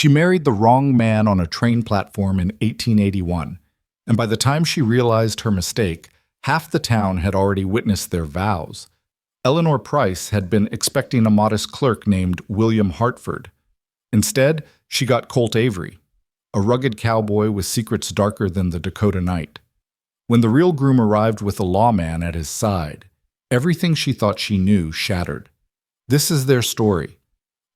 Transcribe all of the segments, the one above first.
She married the wrong man on a train platform in 1881, and by the time she realized her mistake, half the town had already witnessed their vows. Eleanor Price had been expecting a modest clerk named William Hartford. Instead, she got Colt Avery, a rugged cowboy with secrets darker than the Dakota night. When the real groom arrived with a lawman at his side, everything she thought she knew shattered. This is their story.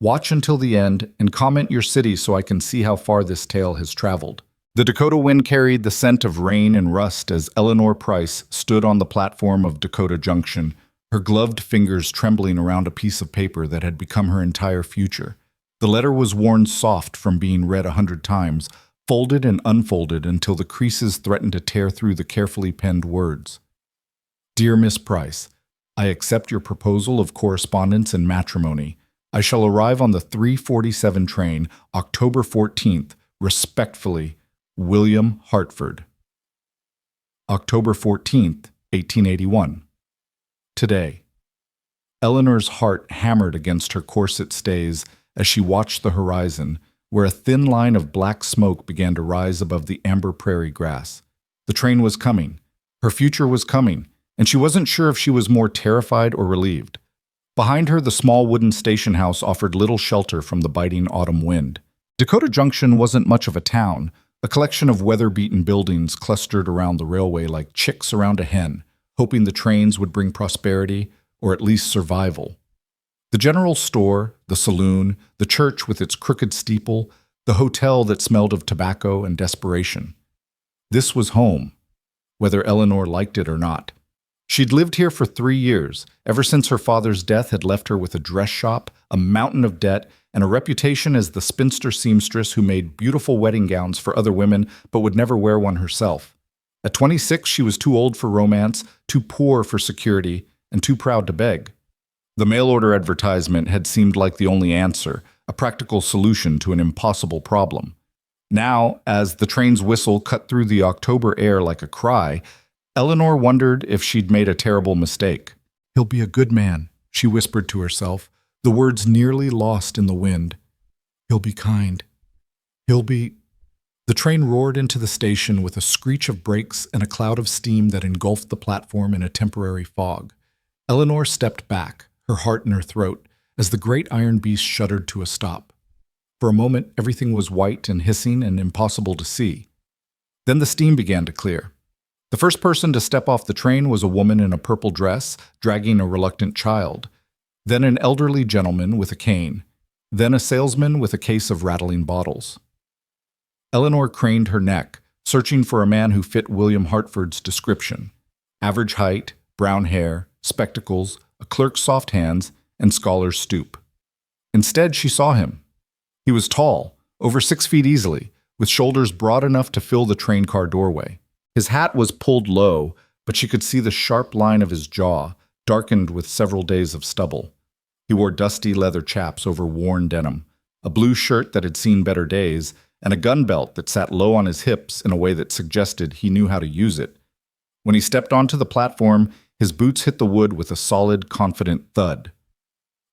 Watch until the end and comment your city so I can see how far this tale has traveled. The Dakota wind carried the scent of rain and rust as Eleanor Price stood on the platform of Dakota Junction, her gloved fingers trembling around a piece of paper that had become her entire future. The letter was worn soft from being read 100 times, folded and unfolded until the creases threatened to tear through the carefully penned words. Dear Miss Price, I accept your proposal of correspondence and matrimony. I shall arrive on the 3:47 train, October 14th, respectfully, William Hartford. October 14th, 1881. Today. Eleanor's heart hammered against her corset stays as she watched the horizon, where a thin line of black smoke began to rise above the amber prairie grass. The train was coming. Her future was coming, and she wasn't sure if she was more terrified or relieved. Behind her, the small wooden station house offered little shelter from the biting autumn wind. Dakota Junction wasn't much of a town, a collection of weather-beaten buildings clustered around the railway like chicks around a hen, hoping the trains would bring prosperity or at least survival. The general store, the saloon, the church with its crooked steeple, the hotel that smelled of tobacco and desperation. This was home, whether Eleanor liked it or not. She'd lived here for 3 years, ever since her father's death had left her with a dress shop, a mountain of debt, and a reputation as the spinster seamstress who made beautiful wedding gowns for other women but would never wear one herself. At 26, she was too old for romance, too poor for security, and too proud to beg. The mail-order advertisement had seemed like the only answer, a practical solution to an impossible problem. Now, as the train's whistle cut through the October air like a cry, Eleanor wondered if she'd made a terrible mistake. "He'll be a good man," she whispered to herself, the words nearly lost in the wind. "He'll be kind. He'll be—" The train roared into the station with a screech of brakes and a cloud of steam that engulfed the platform in a temporary fog. Eleanor stepped back, her heart in her throat, as the great iron beast shuddered to a stop. For a moment, everything was white and hissing and impossible to see. Then the steam began to clear. The first person to step off the train was a woman in a purple dress, dragging a reluctant child. Then an elderly gentleman with a cane. Then a salesman with a case of rattling bottles. Eleanor craned her neck, searching for a man who fit William Hartford's description. Average height, brown hair, spectacles, a clerk's soft hands, and scholar's stoop. Instead, she saw him. He was tall, over 6 feet easily, with shoulders broad enough to fill the train car doorway. His hat was pulled low, but she could see the sharp line of his jaw, darkened with several days of stubble. He wore dusty leather chaps over worn denim, a blue shirt that had seen better days, and a gun belt that sat low on his hips in a way that suggested he knew how to use it. When he stepped onto the platform, his boots hit the wood with a solid, confident thud.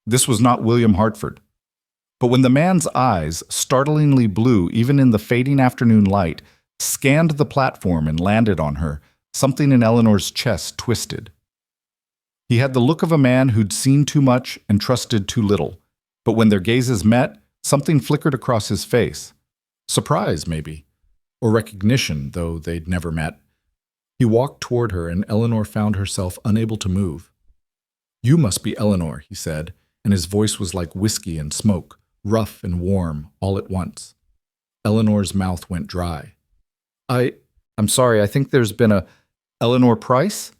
This was not William Hartford. But when the man's eyes, startlingly blue even in the fading afternoon light, scanned the platform and landed on her, something in Eleanor's chest twisted. He had the look of a man who'd seen too much and trusted too little, but when their gazes met, something flickered across his face. Surprise, maybe, or recognition, though they'd never met. He walked toward her, and Eleanor found herself unable to move. "You must be Eleanor," he said, and his voice was like whiskey and smoke, rough and warm, all at once. Eleanor's mouth went dry. I'm sorry, I think there's been a— Eleanor Price?"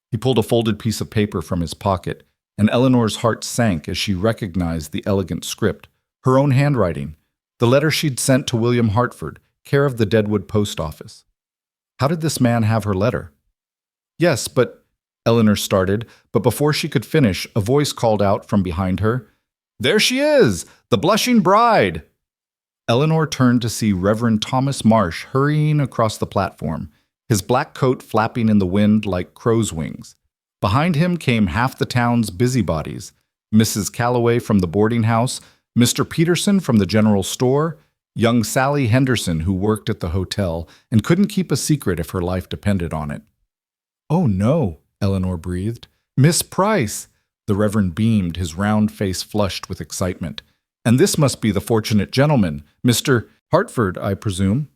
He pulled a folded piece of paper from his pocket, and Eleanor's heart sank as she recognized the elegant script, her own handwriting, the letter she'd sent to William Hartford, care of the Deadwood Post Office. How did this man have her letter? "Yes, but—" Eleanor started, but before she could finish, a voice called out from behind her, "There she is, the blushing bride!" Eleanor turned to see Reverend Thomas Marsh hurrying across the platform, his black coat flapping in the wind like crow's wings. Behind him came half the town's busybodies, Mrs. Calloway from the boarding house, Mr. Peterson from the general store, young Sally Henderson, who worked at the hotel and couldn't keep a secret if her life depended on it. "Oh no," Eleanor breathed. "Miss Price!" The Reverend beamed, his round face flushed with excitement. "And this must be the fortunate gentleman, Mr. Hartford, I presume."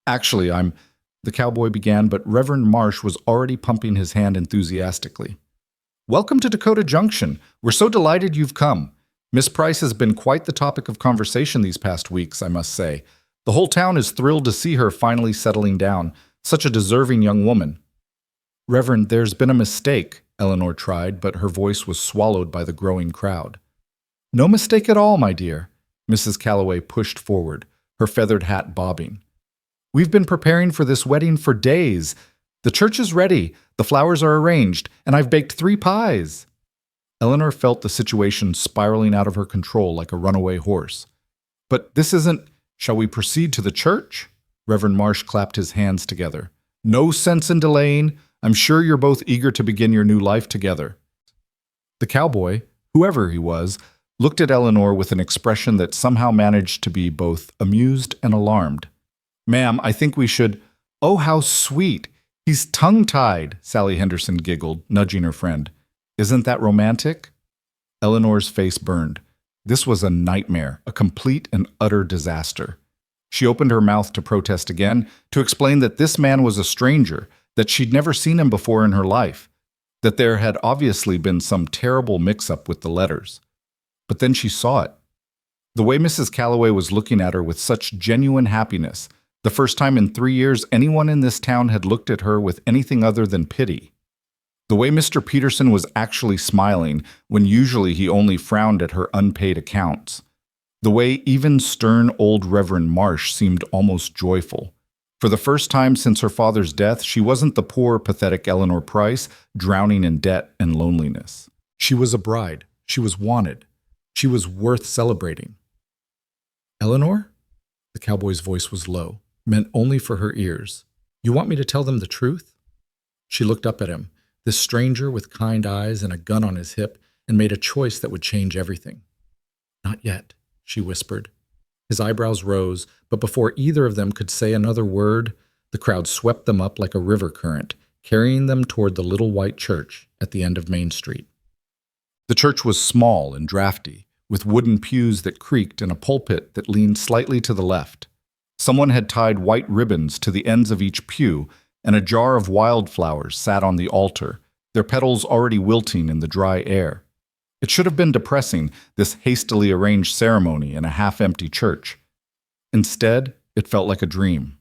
"Actually, I'm—" the cowboy began, but Reverend Marsh was already pumping his hand enthusiastically. "Welcome to Dakota Junction. We're so delighted you've come. Miss Price has been quite the topic of conversation these past weeks, I must say. The whole town is thrilled to see her finally settling down. Such a deserving young woman." "Reverend, there's been a mistake," Eleanor tried, but her voice was swallowed by the growing crowd. "No mistake at all, my dear." Mrs. Calloway pushed forward, her feathered hat bobbing. "We've been preparing for this wedding for days. The church is ready, the flowers are arranged, and I've baked 3 pies." Eleanor felt the situation spiraling out of her control like a runaway horse. "But this isn't— Shall we proceed to the church?" Reverend Marsh clapped his hands together. "No sense in delaying. I'm sure you're both eager to begin your new life together." The cowboy, whoever he was, looked at Eleanor with an expression that somehow managed to be both amused and alarmed. "Ma'am, I think we should—" "Oh, how sweet! He's tongue-tied," Sally Henderson giggled, nudging her friend. "Isn't that romantic?" Eleanor's face burned. This was a nightmare, a complete and utter disaster. She opened her mouth to protest again, to explain that this man was a stranger, that she'd never seen him before in her life, that there had obviously been some terrible mix-up with the letters. But then she saw it. The way Mrs. Calloway was looking at her with such genuine happiness, the first time in 3 years anyone in this town had looked at her with anything other than pity. The way Mr. Peterson was actually smiling when usually he only frowned at her unpaid accounts. The way even stern old Reverend Marsh seemed almost joyful. For the first time since her father's death, she wasn't the poor, pathetic Eleanor Price, drowning in debt and loneliness. She was a bride. She was wanted. She was worth celebrating. "Eleanor?" The cowboy's voice was low, meant only for her ears. "You want me to tell them the truth?" She looked up at him, this stranger with kind eyes and a gun on his hip, and made a choice that would change everything. "Not yet," she whispered. His eyebrows rose, but before either of them could say another word, the crowd swept them up like a river current, carrying them toward the little white church at the end of Main Street. The church was small and drafty, with wooden pews that creaked and a pulpit that leaned slightly to the left. Someone had tied white ribbons to the ends of each pew, and a jar of wildflowers sat on the altar, their petals already wilting in the dry air. It should have been depressing, this hastily arranged ceremony in a half-empty church. Instead, it felt like a dream.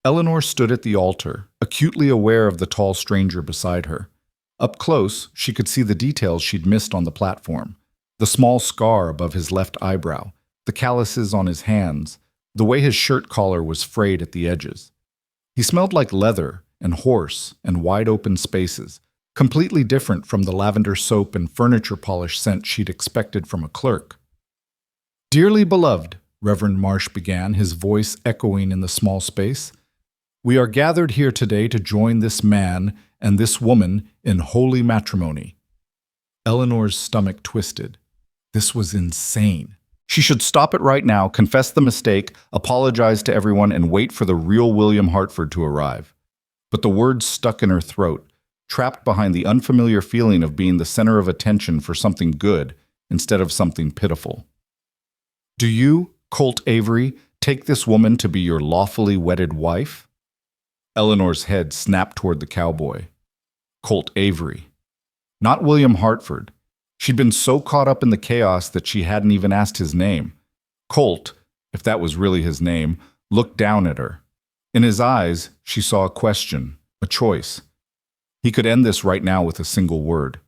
Eleanor stood at the altar, acutely aware of the tall stranger beside her. Up close, she could see the details she'd missed on the platform. The small scar above his left eyebrow, the calluses on his hands, the way his shirt collar was frayed at the edges. He smelled like leather and horse and wide-open spaces, completely different from the lavender soap and furniture polish scent she'd expected from a clerk. "Dearly beloved," Reverend Marsh began, his voice echoing in the small space, "we are gathered here today to join this man and this woman in holy matrimony." Eleanor's stomach twisted. This was insane. She should stop it right now, confess the mistake, apologize to everyone, and wait for the real William Hartford to arrive. But the words stuck in her throat, trapped behind the unfamiliar feeling of being the center of attention for something good instead of something pitiful. "Do you, Colt Avery, take this woman to be your lawfully wedded wife?" Eleanor's head snapped toward the cowboy. Colt Avery. Not William Hartford. She'd been so caught up in the chaos that she hadn't even asked his name. Colt, if that was really his name, looked down at her. In his eyes, she saw a question, a choice. He could end this right now with a single word.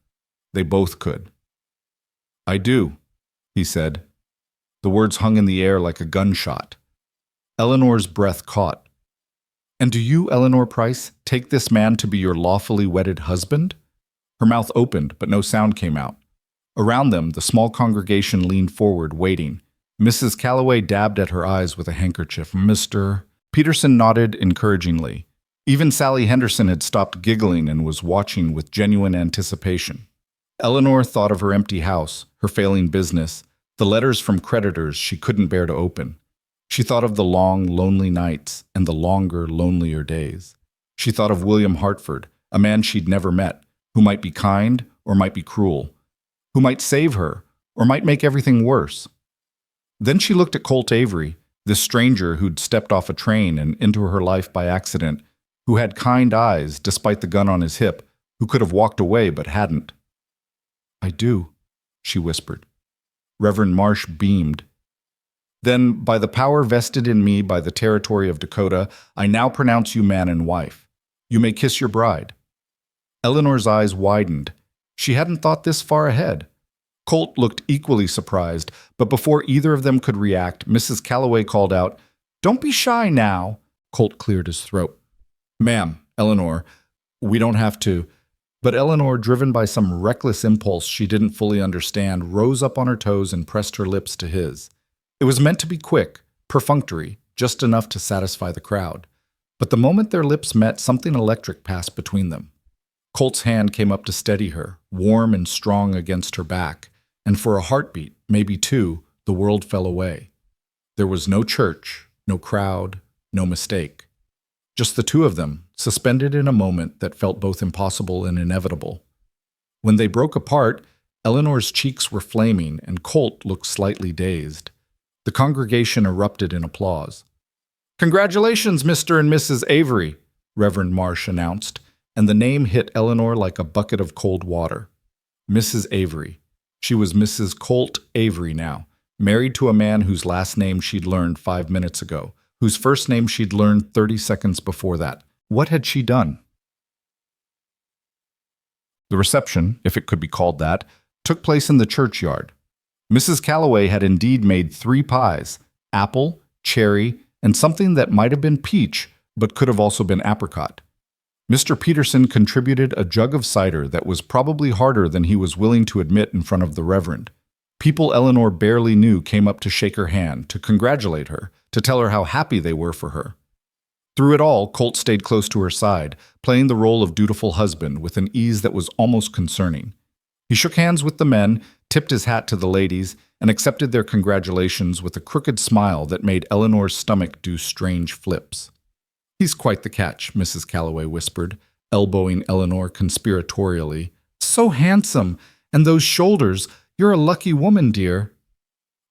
They both could. "I do," he said. The words hung in the air like a gunshot. Eleanor's breath caught. "And do you, Eleanor Price, take this man to be your lawfully wedded husband?" Her mouth opened, but no sound came out. Around them, the small congregation leaned forward, waiting. Mrs. Calloway dabbed at her eyes with a handkerchief. "Mr. Peterson nodded encouragingly. Even Sally Henderson had stopped giggling and was watching with genuine anticipation. Eleanor thought of her empty house, her failing business, the letters from creditors she couldn't bear to open. She thought of the long, lonely nights and the longer, lonelier days. She thought of William Hartford, a man she'd never met, who might be kind or might be cruel, who might save her or might make everything worse. Then she looked at Colt Avery, this stranger who'd stepped off a train and into her life by accident, who had kind eyes despite the gun on his hip, who could have walked away but hadn't. "I do," she whispered. Reverend Marsh beamed. "Then, by the power vested in me by the territory of Dakota, I now pronounce you man and wife. You may kiss your bride." Eleanor's eyes widened. She hadn't thought this far ahead. Colt looked equally surprised, but before either of them could react, Mrs. Calloway called out, "Don't be shy now." Colt cleared his throat. "Ma'am, Eleanor, we don't have to." But Eleanor, driven by some reckless impulse she didn't fully understand, rose up on her toes and pressed her lips to his. It was meant to be quick, perfunctory, just enough to satisfy the crowd. But the moment their lips met, something electric passed between them. Colt's hand came up to steady her, warm and strong against her back, and for a heartbeat, maybe two, the world fell away. There was no church, no crowd, no mistake. Just the two of them, suspended in a moment that felt both impossible and inevitable. When they broke apart, Eleanor's cheeks were flaming and Colt looked slightly dazed. The congregation erupted in applause. "Congratulations, Mr. and Mrs. Avery," Reverend Marsh announced, and the name hit Eleanor like a bucket of cold water. Mrs. Avery. She was Mrs. Colt Avery now, married to a man whose last name she'd learned 5 minutes ago, whose first name she'd learned 30 seconds before that. What had she done? The reception, if it could be called that, took place in the churchyard. Mrs. Calloway had indeed made 3 pies, apple, cherry, and something that might have been peach, but could have also been apricot. Mr. Peterson contributed a jug of cider that was probably harder than he was willing to admit in front of the Reverend. People Eleanor barely knew came up to shake her hand, to congratulate her, to tell her how happy they were for her. Through it all, Colt stayed close to her side, playing the role of dutiful husband with an ease that was almost concerning. He shook hands with the men, tipped his hat to the ladies, and accepted their congratulations with a crooked smile that made Eleanor's stomach do strange flips. "He's quite the catch," Mrs. Calloway whispered, elbowing Eleanor conspiratorially. "So handsome! And those shoulders! You're a lucky woman, dear."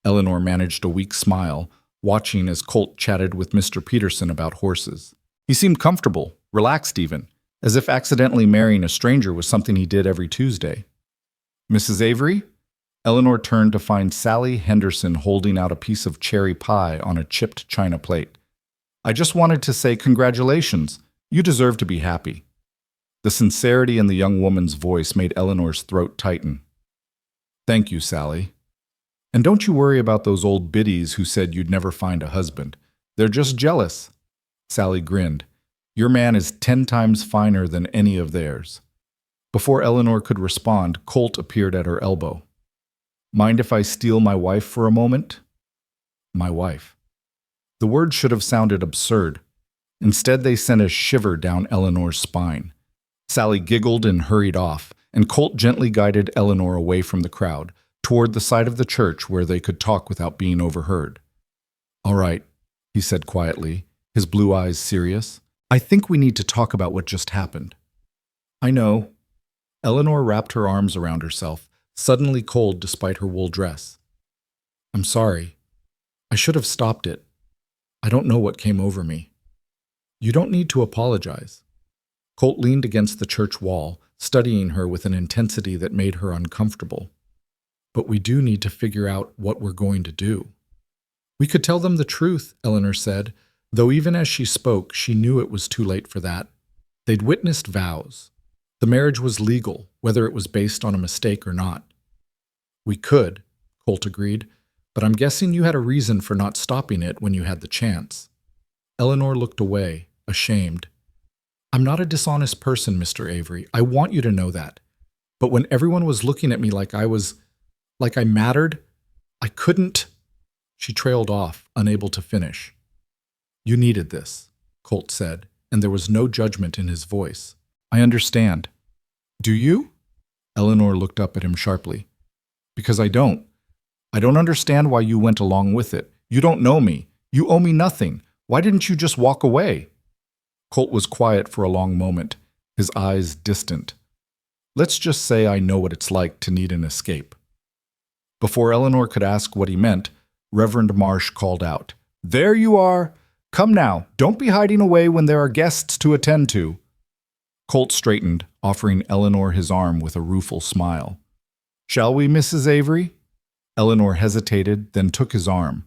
Eleanor managed a weak smile, watching as Colt chatted with Mr. Peterson about horses. He seemed comfortable, relaxed even, as if accidentally marrying a stranger was something he did every Tuesday. "Mrs. Avery?" Eleanor turned to find Sally Henderson holding out a piece of cherry pie on a chipped china plate. "I just wanted to say congratulations. You deserve to be happy." The sincerity in the young woman's voice made Eleanor's throat tighten. "Thank you, Sally. And don't you worry about those old biddies who said you'd never find a husband. They're just jealous." Sally grinned. "Your man is 10 times finer than any of theirs." Before Eleanor could respond, Colt appeared at her elbow. "Mind if I steal my wife for a moment?" My wife. The word should have sounded absurd. Instead, they sent a shiver down Eleanor's spine. Sally giggled and hurried off, and Colt gently guided Eleanor away from the crowd, toward the side of the church where they could talk without being overheard. "All right," he said quietly, his blue eyes serious. "I think we need to talk about what just happened." "I know." Eleanor wrapped her arms around herself, suddenly cold despite her wool dress. "I'm sorry. I should have stopped it. I don't know what came over me." "You don't need to apologize." Colt leaned against the church wall, studying her with an intensity that made her uncomfortable. "But we do need to figure out what we're going to do." "We could tell them the truth," Eleanor said, though even as she spoke, she knew it was too late for that. They'd witnessed vows. The marriage was legal, whether it was based on a mistake or not. "We could," Colt agreed, "but I'm guessing you had a reason for not stopping it when you had the chance." Eleanor looked away, ashamed. "I'm not a dishonest person, Mr. Avery. I want you to know that. But when everyone was looking at me like I mattered, I couldn't." She trailed off, unable to finish. "You needed this," Colt said, and there was no judgment in his voice. "I understand." "Do you?" Eleanor looked up at him sharply. "Because I don't. I don't understand why you went along with it. You don't know me. You owe me nothing. Why didn't you just walk away?" Colt was quiet for a long moment, his eyes distant. "Let's just say I know what it's like to need an escape." Before Eleanor could ask what he meant, Reverend Marsh called out, "There you are! Come now, don't be hiding away when there are guests to attend to." Colt straightened, offering Eleanor his arm with a rueful smile. "Shall we, Mrs. Avery?" Eleanor hesitated, then took his arm.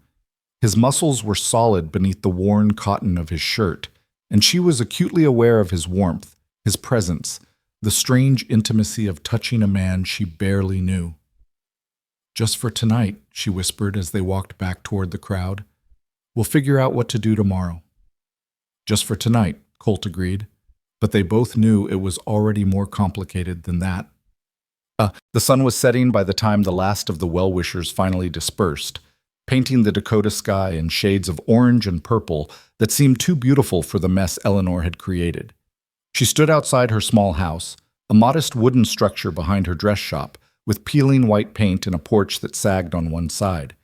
His muscles were solid beneath the worn cotton of his shirt, and she was acutely aware of his warmth, his presence, the strange intimacy of touching a man she barely knew. "Just for tonight," she whispered as they walked back toward the crowd. "We'll figure out what to do tomorrow." "Just for tonight," Colt agreed, but they both knew it was already more complicated than that. The sun was setting by the time the last of the well-wishers finally dispersed, painting the Dakota sky in shades of orange and purple that seemed too beautiful for the mess Eleanor had created. She stood outside her small house, a modest wooden structure behind her dress shop, with peeling white paint and a porch that sagged on one side,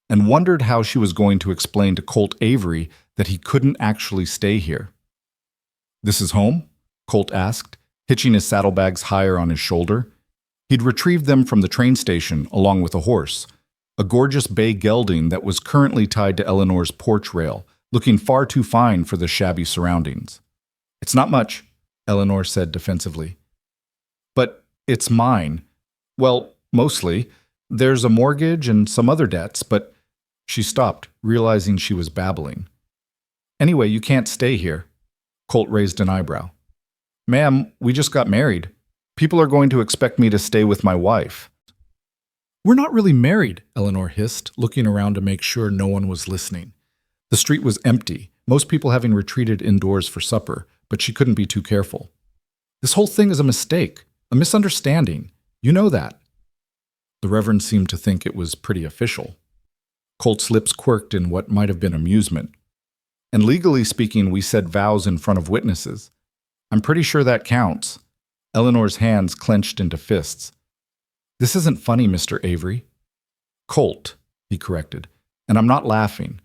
and wondered how she was going to explain to Colt Avery that he couldn't actually stay here. "This is home?" Colt asked, hitching his saddlebags higher on his shoulder. He'd retrieved them from the train station along with a horse, a gorgeous bay gelding that was currently tied to Eleanor's porch rail, looking far too fine for the shabby surroundings. "It's not much," Eleanor said defensively. "But it's mine. Well, mostly. There's a mortgage and some other debts, but—" She stopped, realizing she was babbling. "Anyway, you can't stay here." Colt raised an eyebrow. "Ma'am, we just got married. People are going to expect me to stay with my wife." "We're not really married," Eleanor hissed, looking around to make sure no one was listening. The street was empty, most people having retreated indoors for supper, but she couldn't be too careful. "This whole thing is a mistake, a misunderstanding. You know that." The Reverend seemed to think it was pretty official. Colt's lips quirked in what might have been amusement. "And legally speaking, we said vows in front of witnesses. I'm pretty sure that counts." Eleanor's hands clenched into fists. "This isn't funny, Mr. Avery." "Colt," he corrected, "and I'm not laughing.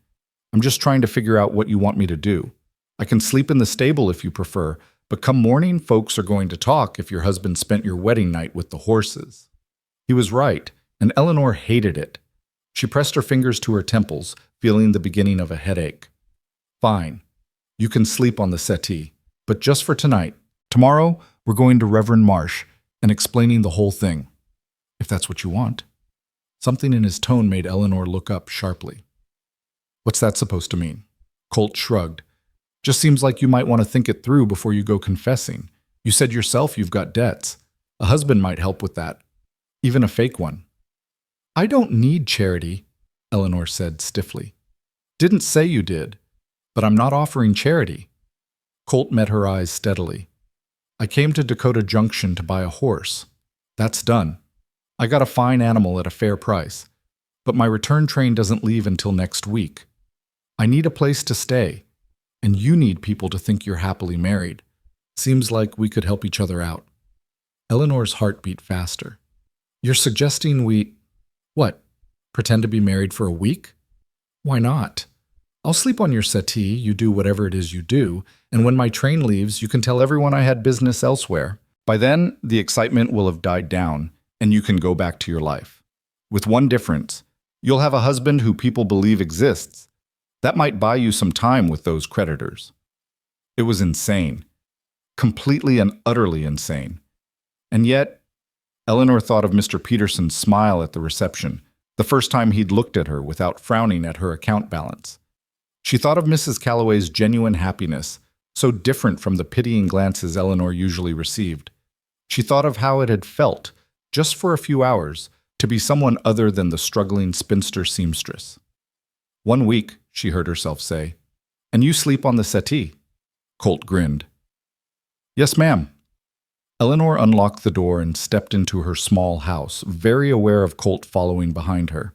I'm just trying to figure out what you want me to do. I can sleep in the stable if you prefer, but come morning, folks are going to talk if your husband spent your wedding night with the horses." He was right, and Eleanor hated it. She pressed her fingers to her temples, feeling the beginning of a headache. "Fine. You can sleep on the settee, but just for tonight. Tomorrow, we're going to Reverend Marsh and explaining the whole thing. If that's what you want." Something in his tone made Eleanor look up sharply. "What's that supposed to mean?" Colt shrugged. "Just seems like you might want to think it through before you go confessing. You said yourself you've got debts. A husband might help with that. Even a fake one." "I don't need charity," Eleanor said stiffly. "Didn't say you did, but I'm not offering charity." Colt met her eyes steadily. "I came to Dakota Junction to buy a horse. That's done. I got a fine animal at a fair price, but my return train doesn't leave until next week. I need a place to stay, and you need people to think you're happily married. Seems like we could help each other out." Eleanor's heart beat faster. "You're suggesting we— What? Pretend to be married for a week? Why not? I'll sleep on your settee, you do whatever it is you do, and when my train leaves, you can tell everyone I had business elsewhere. By then, the excitement will have died down, and you can go back to your life. With one difference, you'll have a husband who people believe exists. That might buy you some time with those creditors." It was insane. Completely and utterly insane. And yet, Eleanor thought of Mr. Peterson's smile at the reception, the first time he'd looked at her without frowning at her account balance. She thought of Mrs. Calloway's genuine happiness, so different from the pitying glances Eleanor usually received. She thought of how it had felt, just for a few hours, to be someone other than the struggling spinster seamstress. "1 week," she heard herself say. "And you sleep on the settee." Colt grinned. "Yes, ma'am." Eleanor unlocked the door and stepped into her small house, very aware of Colt following behind her.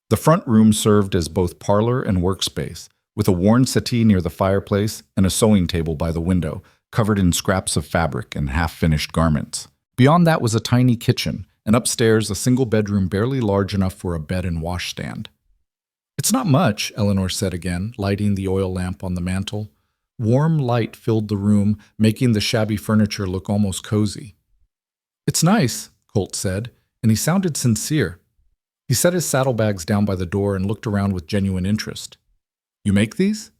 The front room served as both parlor and workspace, with a worn settee near the fireplace and a sewing table by the window, covered in scraps of fabric and half-finished garments. Beyond that was a tiny kitchen, and upstairs a single bedroom barely large enough for a bed and washstand. It's not much, Eleanor said again, lighting the oil lamp on the mantel. Warm light filled the room, making the shabby furniture look almost cozy. It's nice, Colt said, and he sounded sincere. He set his saddlebags down by the door and looked around with genuine interest. You make these?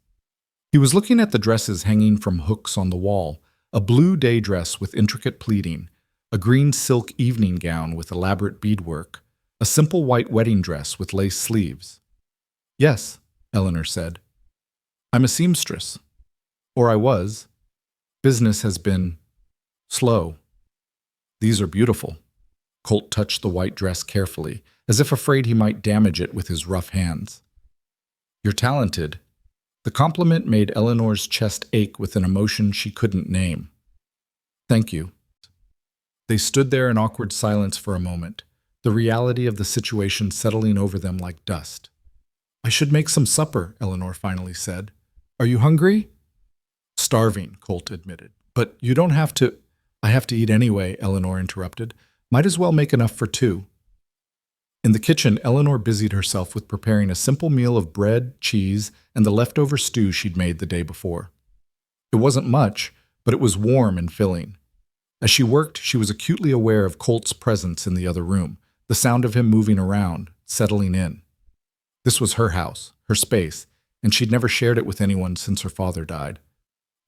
He was looking at the dresses hanging from hooks on the wall, a blue day dress with intricate pleating, a green silk evening gown with elaborate beadwork, a simple white wedding dress with lace sleeves. Yes, Eleanor said. I'm a seamstress. Or I was. Business has been slow. These are beautiful. Colt touched the white dress carefully, as if afraid he might damage it with his rough hands. You're talented. The compliment made Eleanor's chest ache with an emotion she couldn't name. Thank you. They stood there in awkward silence for a moment, the reality of the situation settling over them like dust. I should make some supper, Eleanor finally said. Are you hungry? Starving, Colt admitted. But you don't have to. I have to eat anyway, Eleanor interrupted. Might as well make enough for two. In the kitchen, Eleanor busied herself with preparing a simple meal of bread, cheese, and the leftover stew she'd made the day before. It wasn't much, but it was warm and filling. As she worked, she was acutely aware of Colt's presence in the other room, the sound of him moving around, settling in. This was her house, her space, and she'd never shared it with anyone since her father died.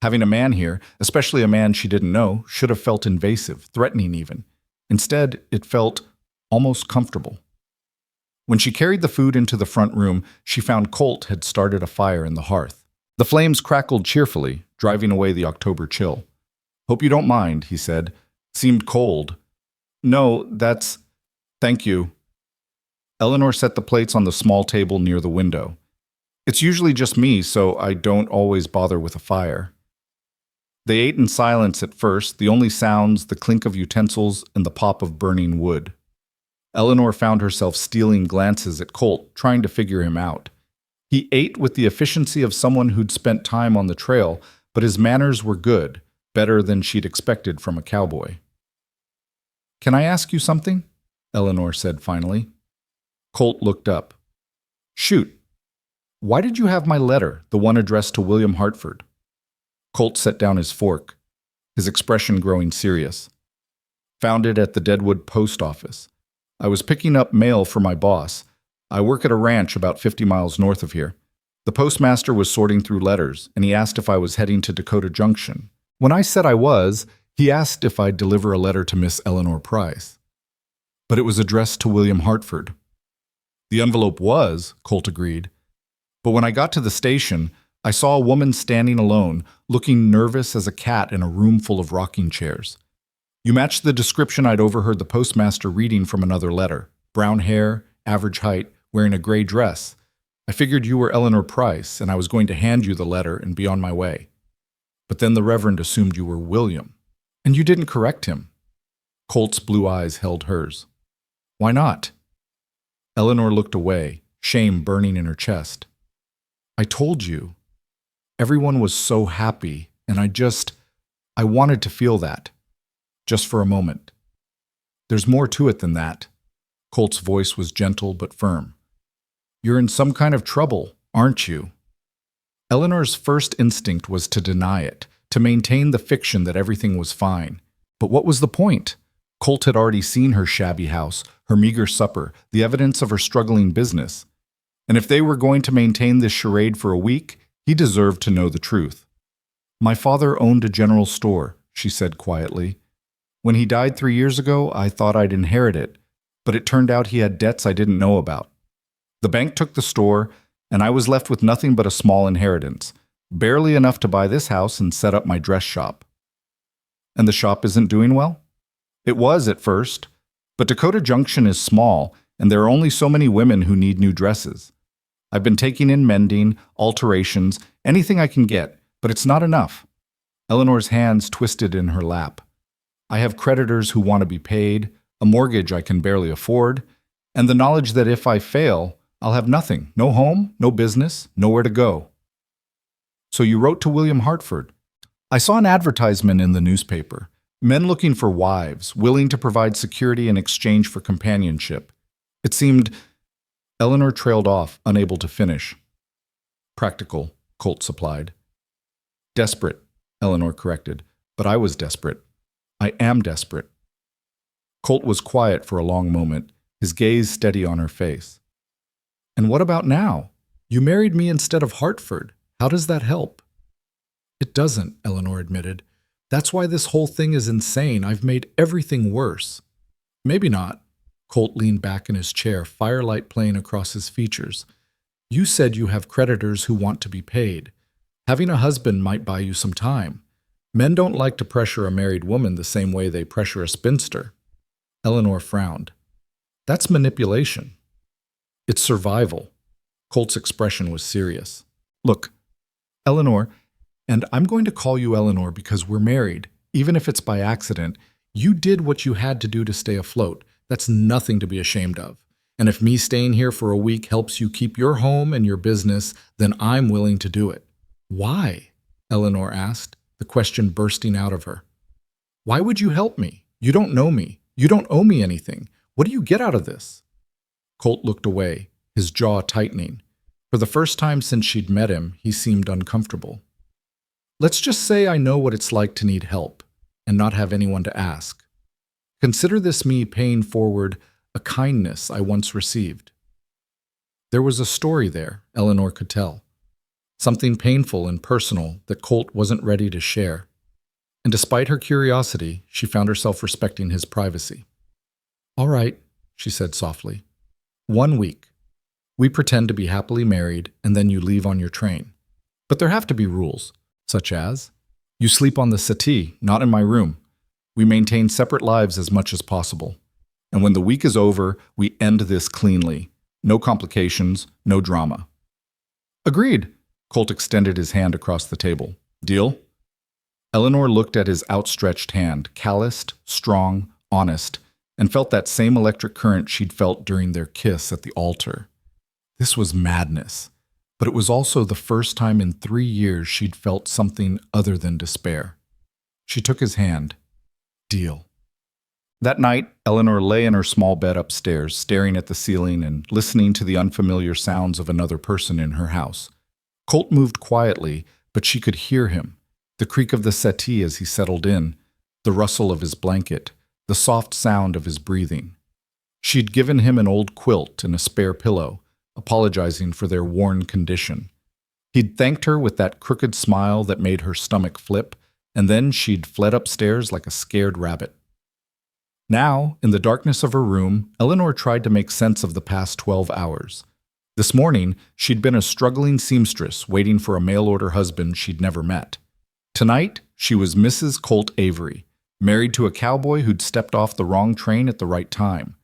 Having a man here, especially a man she didn't know, should have felt invasive, threatening even. Instead, it felt almost comfortable. When she carried the food into the front room, she found Colt had started a fire in the hearth. The flames crackled cheerfully, driving away the October chill. Hope you don't mind, he said. Seemed cold. No, that's... Thank you. Eleanor set the plates on the small table near the window. It's usually just me, so I don't always bother with a fire. They ate in silence at first, the only sounds the clink of utensils and the pop of burning wood. Eleanor found herself stealing glances at Colt, trying to figure him out. He ate with the efficiency of someone who'd spent time on the trail, but his manners were good, better than she'd expected from a cowboy. Can I ask you something? Eleanor said finally. Colt looked up. Shoot. Why did you have my letter, the one addressed to William Hartford? Colt set down his fork, his expression growing serious. Found it at the Deadwood post office. I was picking up mail for my boss. I work at a ranch about 50 miles north of here. The postmaster was sorting through letters, and he asked if I was heading to Dakota Junction. When I said I was, he asked if I'd deliver a letter to Miss Eleanor Price. But it was addressed to William Hartford. The envelope was, Colt agreed. But when I got to the station, I saw a woman standing alone, looking nervous as a cat in a room full of rocking chairs. You matched the description I'd overheard the postmaster reading from another letter. Brown hair, average height, wearing a gray dress. I figured you were Eleanor Price, and I was going to hand you the letter and be on my way. But then the Reverend assumed you were William, and you didn't correct him. Colt's blue eyes held hers. Why not? Eleanor looked away, shame burning in her chest. I told you. Everyone was so happy, and I wanted to feel that. Just for a moment. There's more to it than that. Colt's voice was gentle but firm. You're in some kind of trouble, aren't you? Eleanor's first instinct was to deny it, to maintain the fiction that everything was fine. But what was the point? Colt had already seen her shabby house, her meager supper, the evidence of her struggling business. And if they were going to maintain this charade for a week, he deserved to know the truth. My father owned a general store, she said quietly. When he died 3 years ago, I thought I'd inherit it, but it turned out he had debts I didn't know about. The bank took the store, and I was left with nothing but a small inheritance, barely enough to buy this house and set up my dress shop. And the shop isn't doing well? It was at first, but Dakota Junction is small, and there are only so many women who need new dresses. I've been taking in mending, alterations, anything I can get, but it's not enough. Eleanor's hands twisted in her lap. I have creditors who want to be paid, a mortgage I can barely afford, and the knowledge that if I fail, I'll have nothing, no home, no business, nowhere to go. So you wrote to William Hartford. I saw an advertisement in the newspaper. Men looking for wives, willing to provide security in exchange for companionship. It seemed... Eleanor trailed off, unable to finish. Practical, Colt supplied. Desperate, Eleanor corrected. But I was desperate. I am desperate. Colt was quiet for a long moment, his gaze steady on her face. And what about now? You married me instead of Hartford. How does that help? It doesn't, Eleanor admitted. That's why this whole thing is insane. I've made everything worse. Maybe not. Colt leaned back in his chair, firelight playing across his features. You said you have creditors who want to be paid. Having a husband might buy you some time. Men don't like to pressure a married woman the same way they pressure a spinster. Eleanor frowned. That's manipulation. It's survival. Colt's expression was serious. Look, Eleanor, and I'm going to call you Eleanor because we're married, even if it's by accident, you did what you had to do to stay afloat. That's nothing to be ashamed of. And if me staying here for a week helps you keep your home and your business, then I'm willing to do it. Why? Eleanor asked, the question bursting out of her. Why would you help me? You don't know me. You don't owe me anything. What do you get out of this? Colt looked away, his jaw tightening. For the first time since she'd met him, he seemed uncomfortable. Let's just say I know what it's like to need help and not have anyone to ask. Consider this me paying forward a kindness I once received. There was a story there, Eleanor could tell. Something painful and personal that Colt wasn't ready to share. And despite her curiosity, she found herself respecting his privacy. All right, she said softly. 1 week. We pretend to be happily married, and then you leave on your train. But there have to be rules, such as, you sleep on the settee, not in my room. We maintain separate lives as much as possible. And when the week is over, we end this cleanly. No complications, no drama. Agreed. Colt extended his hand across the table. Deal? Eleanor looked at his outstretched hand, calloused, strong, honest, and felt that same electric current she'd felt during their kiss at the altar. This was madness, but it was also the first time in 3 years she'd felt something other than despair. She took his hand. Deal. That night, Eleanor lay in her small bed upstairs, staring at the ceiling and listening to the unfamiliar sounds of another person in her house. Colt moved quietly, but she could hear him, the creak of the settee as he settled in, the rustle of his blanket, the soft sound of his breathing. She'd given him an old quilt and a spare pillow, apologizing for their worn condition. He'd thanked her with that crooked smile that made her stomach flip, and then she'd fled upstairs like a scared rabbit. Now, in the darkness of her room, Eleanor tried to make sense of the past 12 hours. This morning, she'd been a struggling seamstress waiting for a mail-order husband she'd never met. Tonight, she was Mrs. Colt Avery, married to a cowboy who'd stepped off the wrong train at the right time.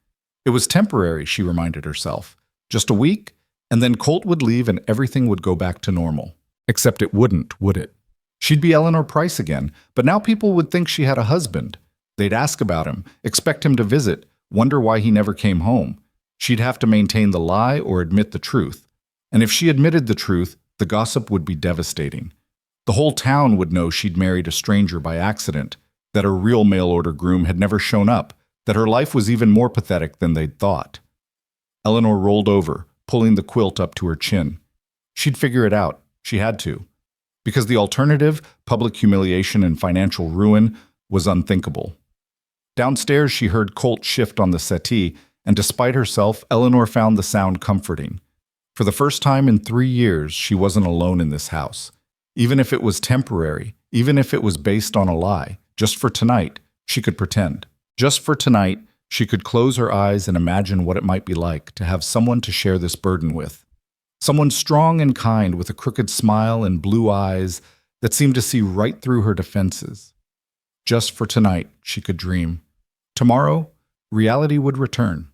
It was temporary, she reminded herself. Just a week, and then Colt would leave and everything would go back to normal. Except it wouldn't, would it? She'd be Eleanor Price again, but now people would think she had a husband. They'd ask about him, expect him to visit, wonder why he never came home. She'd have to maintain the lie or admit the truth. And if she admitted the truth, the gossip would be devastating. The whole town would know she'd married a stranger by accident, that her real mail-order groom had never shown up, that her life was even more pathetic than they'd thought. Eleanor rolled over, pulling the quilt up to her chin. She'd figure it out. She had to. Because the alternative, public humiliation and financial ruin, was unthinkable. Downstairs, she heard Colt shift on the settee, and despite herself, Eleanor found the sound comforting. For the first time in 3 years, she wasn't alone in this house. Even if it was temporary, even if it was based on a lie, just for tonight, she could pretend. Just for tonight, she could close her eyes and imagine what it might be like to have someone to share this burden with. Someone strong and kind with a crooked smile and blue eyes that seemed to see right through her defenses. Just for tonight, she could dream. Tomorrow, reality would return.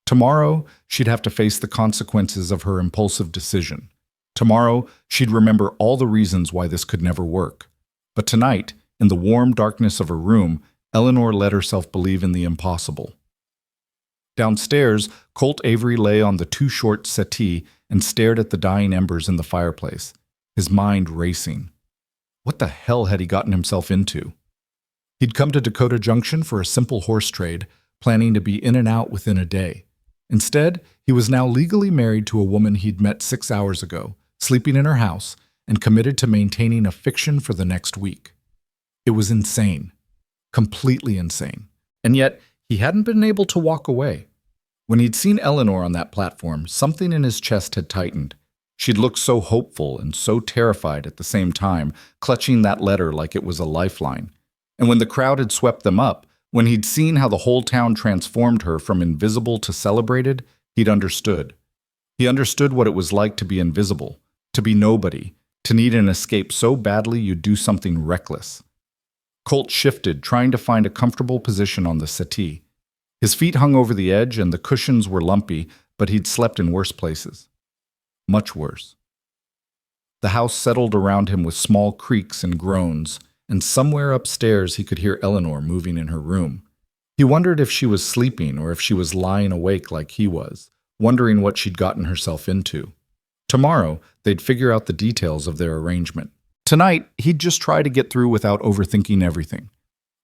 Tomorrow, she'd have to face the consequences of her impulsive decision. Tomorrow, she'd remember all the reasons why this could never work. But tonight, in the warm darkness of her room, Eleanor let herself believe in the impossible. Downstairs, Colt Avery lay on the too-short settee and stared at the dying embers in the fireplace, his mind racing. What the hell had he gotten himself into? He'd come to Dakota Junction for a simple horse trade, planning to be in and out within a day. Instead, He was now legally married to a woman he'd met 6 hours ago, sleeping in her house, and committed to maintaining a fiction for the next week. It was insane. Completely insane. And yet, he hadn't been able to walk away. When he'd seen Eleanor on that platform, something in his chest had tightened. She'd looked so hopeful and so terrified at the same time, clutching that letter like it was a lifeline. And when the crowd had swept them up, when he'd seen how the whole town transformed her from invisible to celebrated, he'd understood. He understood what it was like to be invisible, to be nobody, to need an escape so badly you'd do something reckless. Colt shifted, trying to find a comfortable position on the settee. His feet hung over the edge and the cushions were lumpy, but he'd slept in worse places. Much worse. The house settled around him with small creaks and groans, and somewhere upstairs he could hear Eleanor moving in her room. He wondered if she was sleeping or if she was lying awake like he was, wondering what she'd gotten herself into. Tomorrow, they'd figure out the details of their arrangement. Tonight, he'd just try to get through without overthinking everything.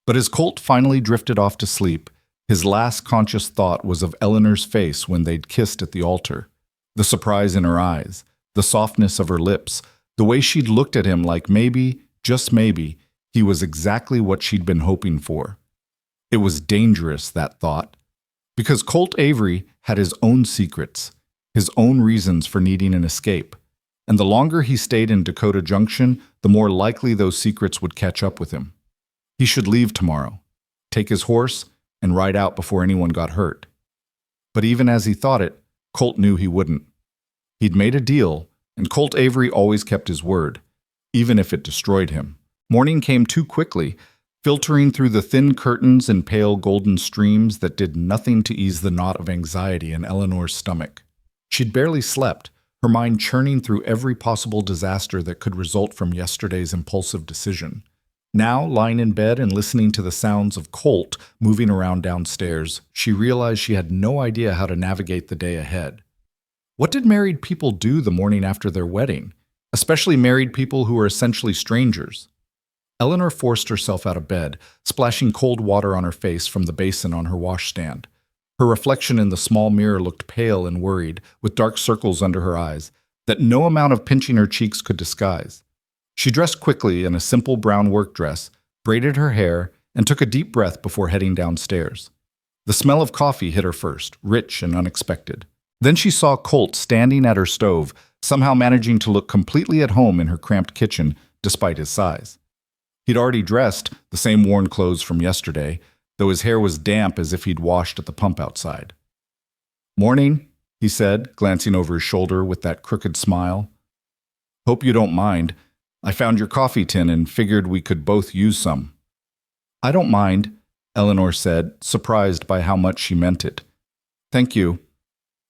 But as Colt finally drifted off to sleep, his last conscious thought was of Eleanor's face when they'd kissed at the altar. The surprise in her eyes, the softness of her lips, the way she'd looked at him like maybe, just maybe, he was exactly what she'd been hoping for. It was dangerous, that thought, because Colt Avery had his own secrets, his own reasons for needing an escape, and the longer he stayed in Dakota Junction, the more likely those secrets would catch up with him. He should leave tomorrow, take his horse, and ride out before anyone got hurt. But even as he thought it, Colt knew he wouldn't. He'd made a deal, and Colt Avery always kept his word, even if it destroyed him. Morning came too quickly, filtering through the thin curtains and pale golden streams that did nothing to ease the knot of anxiety in Eleanor's stomach. She'd barely slept, her mind churning through every possible disaster that could result from yesterday's impulsive decision. Now, lying in bed and listening to the sounds of Colt moving around downstairs, she realized she had no idea how to navigate the day ahead. What did married people do the morning after their wedding, especially married people who were essentially strangers? Eleanor forced herself out of bed, splashing cold water on her face from the basin on her washstand. Her reflection in the small mirror looked pale and worried, with dark circles under her eyes that no amount of pinching her cheeks could disguise. She dressed quickly in a simple brown work dress, braided her hair, and took a deep breath before heading downstairs. The smell of coffee hit her first, rich and unexpected. Then she saw Colt standing at her stove, somehow managing to look completely at home in her cramped kitchen, despite his size. He'd already dressed, the same worn clothes from yesterday, though his hair was damp as if he'd washed at the pump outside. "Morning," he said, glancing over his shoulder with that crooked smile. "Hope you don't mind. I found your coffee tin and figured we could both use some." "I don't mind," Eleanor said, surprised by how much she meant it. "Thank you."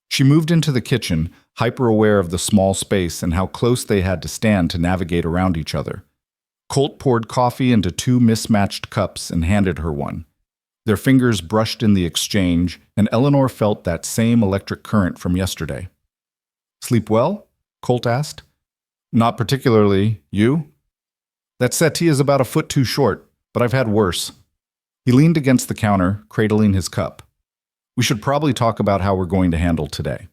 She moved into the kitchen, hyper-aware of the small space and how close they had to stand to navigate around each other. Colt poured coffee into 2 mismatched cups and handed her one. Their fingers brushed in the exchange, and Eleanor felt that same electric current from yesterday. "Sleep well?" Colt asked. "Not particularly. You?" "That settee is about a foot too short, but I've had worse." He leaned against the counter, cradling his cup. "We should probably talk about how we're going to handle today."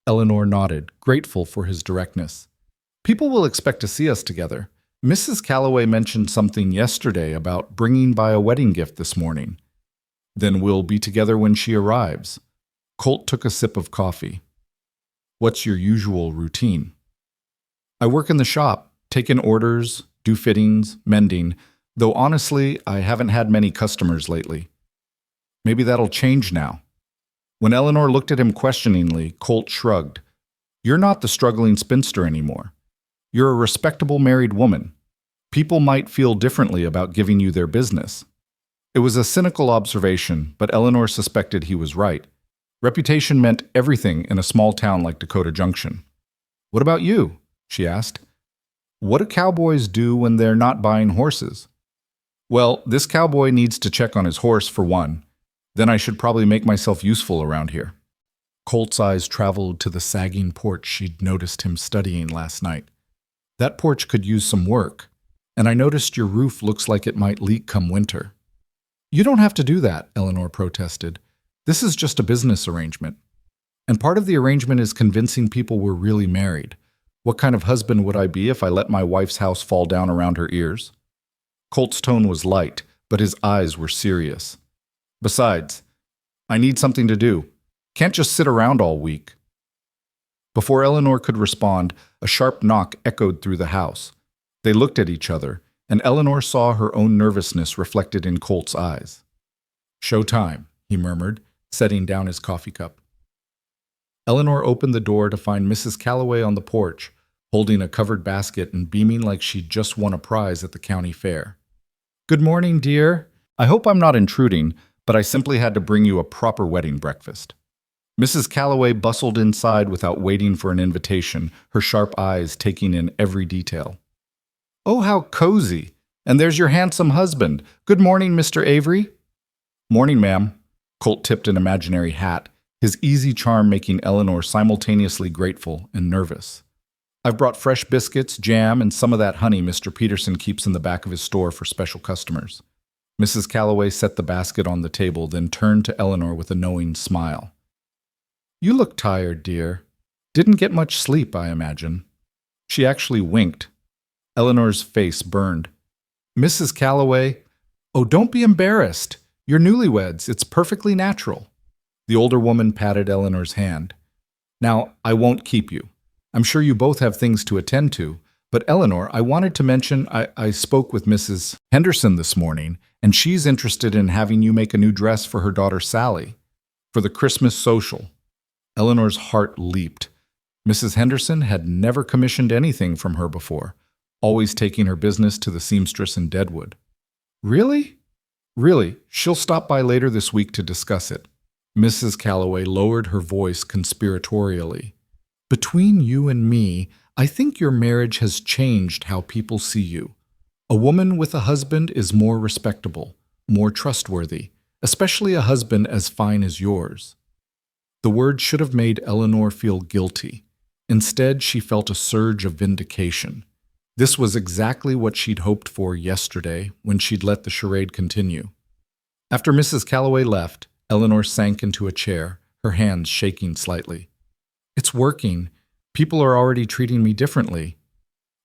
Eleanor nodded, grateful for his directness. "People will expect to see us together. Mrs. Calloway mentioned something yesterday about bringing by a wedding gift this morning. Then we'll be together when she arrives." Colt took a sip of coffee. "What's your usual routine?" "I work in the shop, take in orders, do fittings, mending, though honestly, I haven't had many customers lately." "Maybe that'll change now." When Eleanor looked at him questioningly, Colt shrugged. "You're not the struggling spinster anymore. You're a respectable married woman. People might feel differently about giving you their business." It was a cynical observation, but Eleanor suspected he was right. Reputation meant everything in a small town like Dakota Junction. "What about you?" she asked. "What do cowboys do when they're not buying horses?" "Well, this cowboy needs to check on his horse for one. Then I should probably make myself useful around here." Colt's eyes traveled to the sagging porch she'd noticed him studying last night. "That porch could use some work, and I noticed your roof looks like it might leak come winter." "You don't have to do that," Eleanor protested. "This is just a business arrangement." And part of the arrangement is convincing people we're really married. What kind of husband would I be if I let my wife's house fall down around her ears? Colt's tone was light, but his eyes were serious. Besides, I need something to do. Can't just sit around all week. Before Eleanor could respond, a sharp knock echoed through the house. They looked at each other, and Eleanor saw her own nervousness reflected in Colt's eyes. "Showtime," he murmured, setting down his coffee cup. Eleanor opened the door to find Mrs. Calloway on the porch, holding a covered basket and beaming like she'd just won a prize at the county fair. "Good morning, dear. I hope I'm not intruding, but I simply had to bring you a proper wedding breakfast." Mrs. Calloway bustled inside without waiting for an invitation, her sharp eyes taking in every detail. "Oh, how cozy! And there's your handsome husband. Good morning, Mr. Avery." "Morning, ma'am." Colt tipped an imaginary hat, his easy charm making Eleanor simultaneously grateful and nervous. "I've brought fresh biscuits, jam, and some of that honey Mr. Peterson keeps in the back of his store for special customers." Mrs. Calloway set the basket on the table, then turned to Eleanor with a knowing smile. "You look tired, dear. Didn't get much sleep, I imagine." She actually winked. Eleanor's face burned. "Mrs. Calloway, oh, don't be embarrassed. You're newlyweds. It's perfectly natural." The older woman patted Eleanor's hand. "Now, I won't keep you. I'm sure you both have things to attend to, but Eleanor, I wanted to mention I spoke with Mrs. Henderson this morning, and she's interested in having you make a new dress for her daughter Sally, for the Christmas social." Eleanor's heart leaped. Mrs. Henderson had never commissioned anything from her before, always taking her business to the seamstress in Deadwood. "Really?" "Really. She'll stop by later this week to discuss it." Mrs. Calloway lowered her voice conspiratorially. "Between you and me, I think your marriage has changed how people see you. A woman with a husband is more respectable, more trustworthy, especially a husband as fine as yours." The word should have made Eleanor feel guilty. Instead, she felt a surge of vindication. This was exactly what she'd hoped for yesterday when she'd let the charade continue. After Mrs. Calloway left, Eleanor sank into a chair, her hands shaking slightly. "It's working. People are already treating me differently."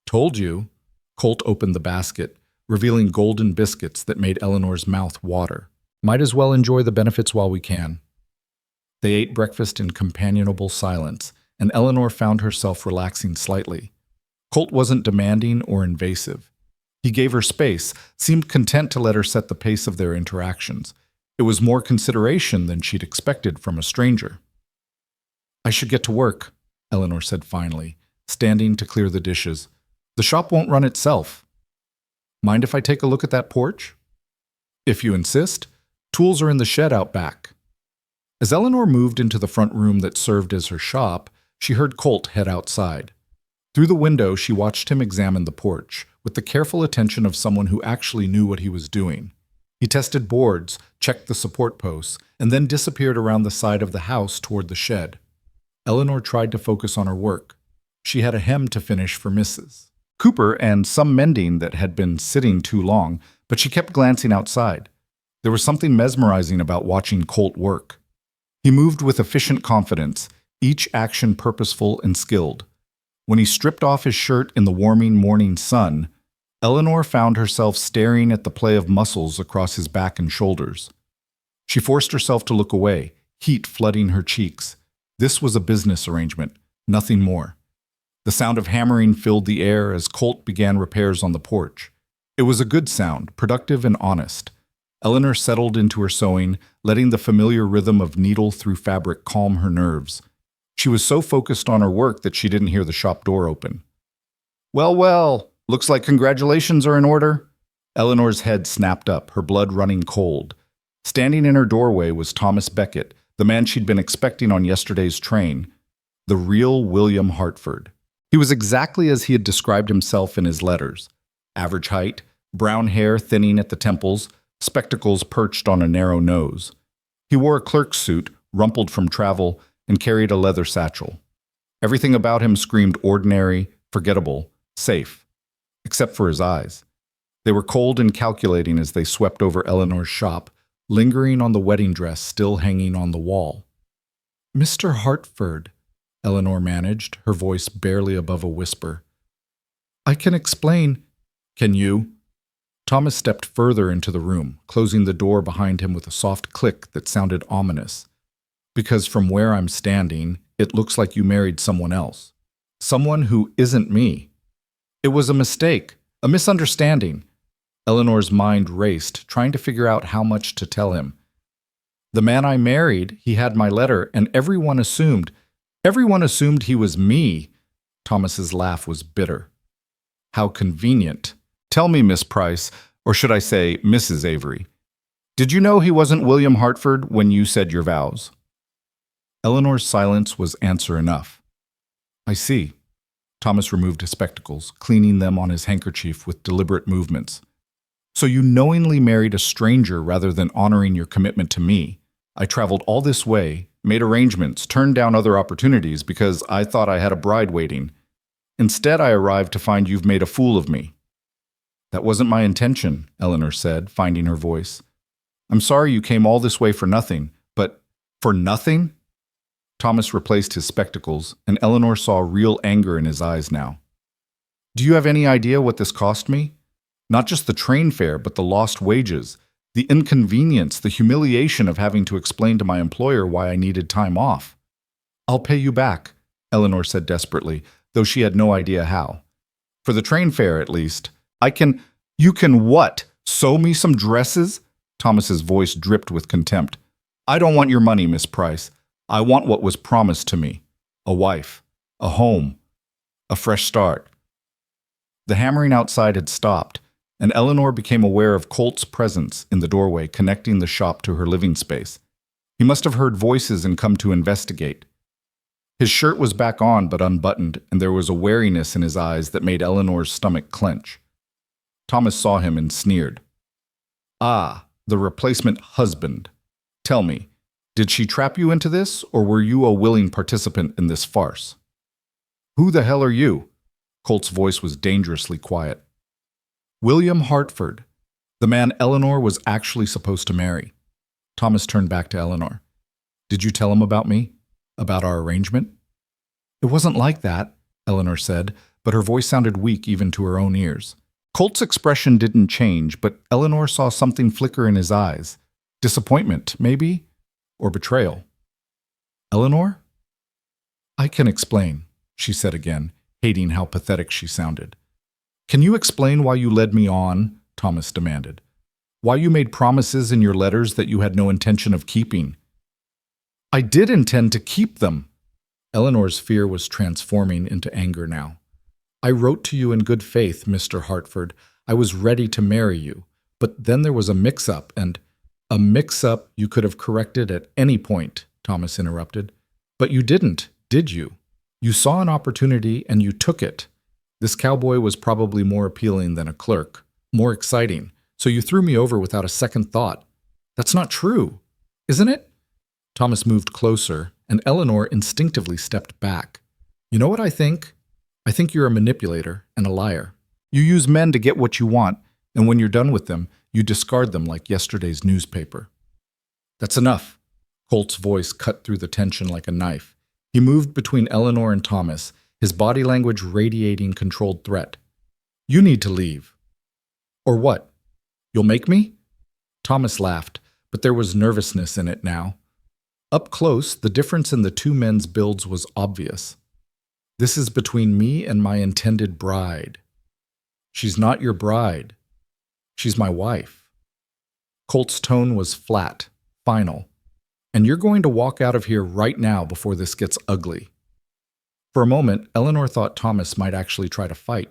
"Told you." Colt opened the basket, revealing golden biscuits that made Eleanor's mouth water. "Might as well enjoy the benefits while we can." They ate breakfast in companionable silence, and Eleanor found herself relaxing slightly. Colt wasn't demanding or invasive. He gave her space, seemed content to let her set the pace of their interactions. It was more consideration than she'd expected from a stranger. "I should get to work," Eleanor said finally, standing to clear the dishes. "The shop won't run itself." "Mind if I take a look at that porch?" "If you insist. Tools are in the shed out back." As Eleanor moved into the front room that served as her shop, she heard Colt head outside. Through the window, she watched him examine the porch, with the careful attention of someone who actually knew what he was doing. He tested boards, checked the support posts, and then disappeared around the side of the house toward the shed. Eleanor tried to focus on her work. She had a hem to finish for Mrs. Cooper and some mending that had been sitting too long, but she kept glancing outside. There was something mesmerizing about watching Colt work. He moved with efficient confidence, each action purposeful and skilled. When he stripped off his shirt in the warming morning sun, Eleanor found herself staring at the play of muscles across his back and shoulders. She forced herself to look away, heat flooding her cheeks. This was a business arrangement, nothing more. The sound of hammering filled the air as Colt began repairs on the porch. It was a good sound, productive and honest. Eleanor settled into her sewing, letting the familiar rhythm of needle through fabric calm her nerves. She was so focused on her work that she didn't hear the shop door open. "Well, well, looks like congratulations are in order." Eleanor's head snapped up, her blood running cold. Standing in her doorway was Thomas Beckett, the man she'd been expecting on yesterday's train, the real William Hartford. He was exactly as he had described himself in his letters. Average height, brown hair thinning at the temples, spectacles perched on a narrow nose. He wore a clerk's suit, rumpled from travel, and carried a leather satchel. Everything about him screamed ordinary, forgettable, safe, except for his eyes. They were cold and calculating as they swept over Eleanor's shop, lingering on the wedding dress still hanging on the wall. Mr. Hartford, Eleanor managed, her voice barely above a whisper. I can explain. Can you? Thomas stepped further into the room, closing the door behind him with a soft click that sounded ominous. Because from where I'm standing, it looks like you married someone else. Someone who isn't me. It was a mistake, a misunderstanding. Eleanor's mind raced, trying to figure out how much to tell him. The man I married, he had my letter, and everyone assumed he was me. Thomas's laugh was bitter. How convenient. Tell me, Miss Price, or should I say Mrs. Avery, did you know he wasn't William Hartford when you said your vows? Eleanor's silence was answer enough. I see. Thomas removed his spectacles, cleaning them on his handkerchief with deliberate movements. So you knowingly married a stranger rather than honoring your commitment to me. I traveled all this way, made arrangements, turned down other opportunities because I thought I had a bride waiting. Instead, I arrived to find you've made a fool of me. That wasn't my intention, Eleanor said, finding her voice. I'm sorry you came all this way for nothing, but for nothing? Thomas replaced his spectacles, and Eleanor saw real anger in his eyes now. Do you have any idea what this cost me? Not just the train fare, but the lost wages, the inconvenience, the humiliation of having to explain to my employer why I needed time off. I'll pay you back, Eleanor said desperately, though she had no idea how. For the train fare, at least. You can what? Sew me some dresses? Thomas's voice dripped with contempt. I don't want your money, Miss Price. I want what was promised to me. A wife, a home, a fresh start. The hammering outside had stopped, and Eleanor became aware of Colt's presence in the doorway connecting the shop to her living space. He must have heard voices and come to investigate. His shirt was back on but unbuttoned, and there was a wariness in his eyes that made Eleanor's stomach clench. Thomas saw him and sneered. Ah, the replacement husband. Tell me, did she trap you into this, or were you a willing participant in this farce? Who the hell are you? Colt's voice was dangerously quiet. William Hartford, the man Eleanor was actually supposed to marry. Thomas turned back to Eleanor. Did you tell him about me? About our arrangement? It wasn't like that, Eleanor said, but her voice sounded weak even to her own ears. Colt's expression didn't change, but Eleanor saw something flicker in his eyes. Disappointment, maybe? Or betrayal. Eleanor? I can explain, she said again, hating how pathetic she sounded. Can you explain why you led me on? Thomas demanded. Why you made promises in your letters that you had no intention of keeping? I did intend to keep them. Eleanor's fear was transforming into anger now. I wrote to you in good faith, Mr. Hartford. I was ready to marry you. But then there was a mix-up, and a mix-up you could have corrected at any point, Thomas interrupted. But you didn't, did you? You saw an opportunity and you took it. This cowboy was probably more appealing than a clerk, more exciting, so you threw me over without a second thought. That's not true, isn't it? Thomas moved closer, and Eleanor instinctively stepped back. You know what I think? I think you're a manipulator and a liar. You use men to get what you want, and when you're done with them, you discard them like yesterday's newspaper. That's enough. Colt's voice cut through the tension like a knife. He moved between Eleanor and Thomas, his body language radiating controlled threat. You need to leave. Or what? You'll make me? Thomas laughed, but there was nervousness in it now. Up close, the difference in the two men's builds was obvious. This is between me and my intended bride. She's not your bride. She's my wife. Colt's tone was flat, final. And you're going to walk out of here right now before this gets ugly. For a moment, Eleanor thought Thomas might actually try to fight.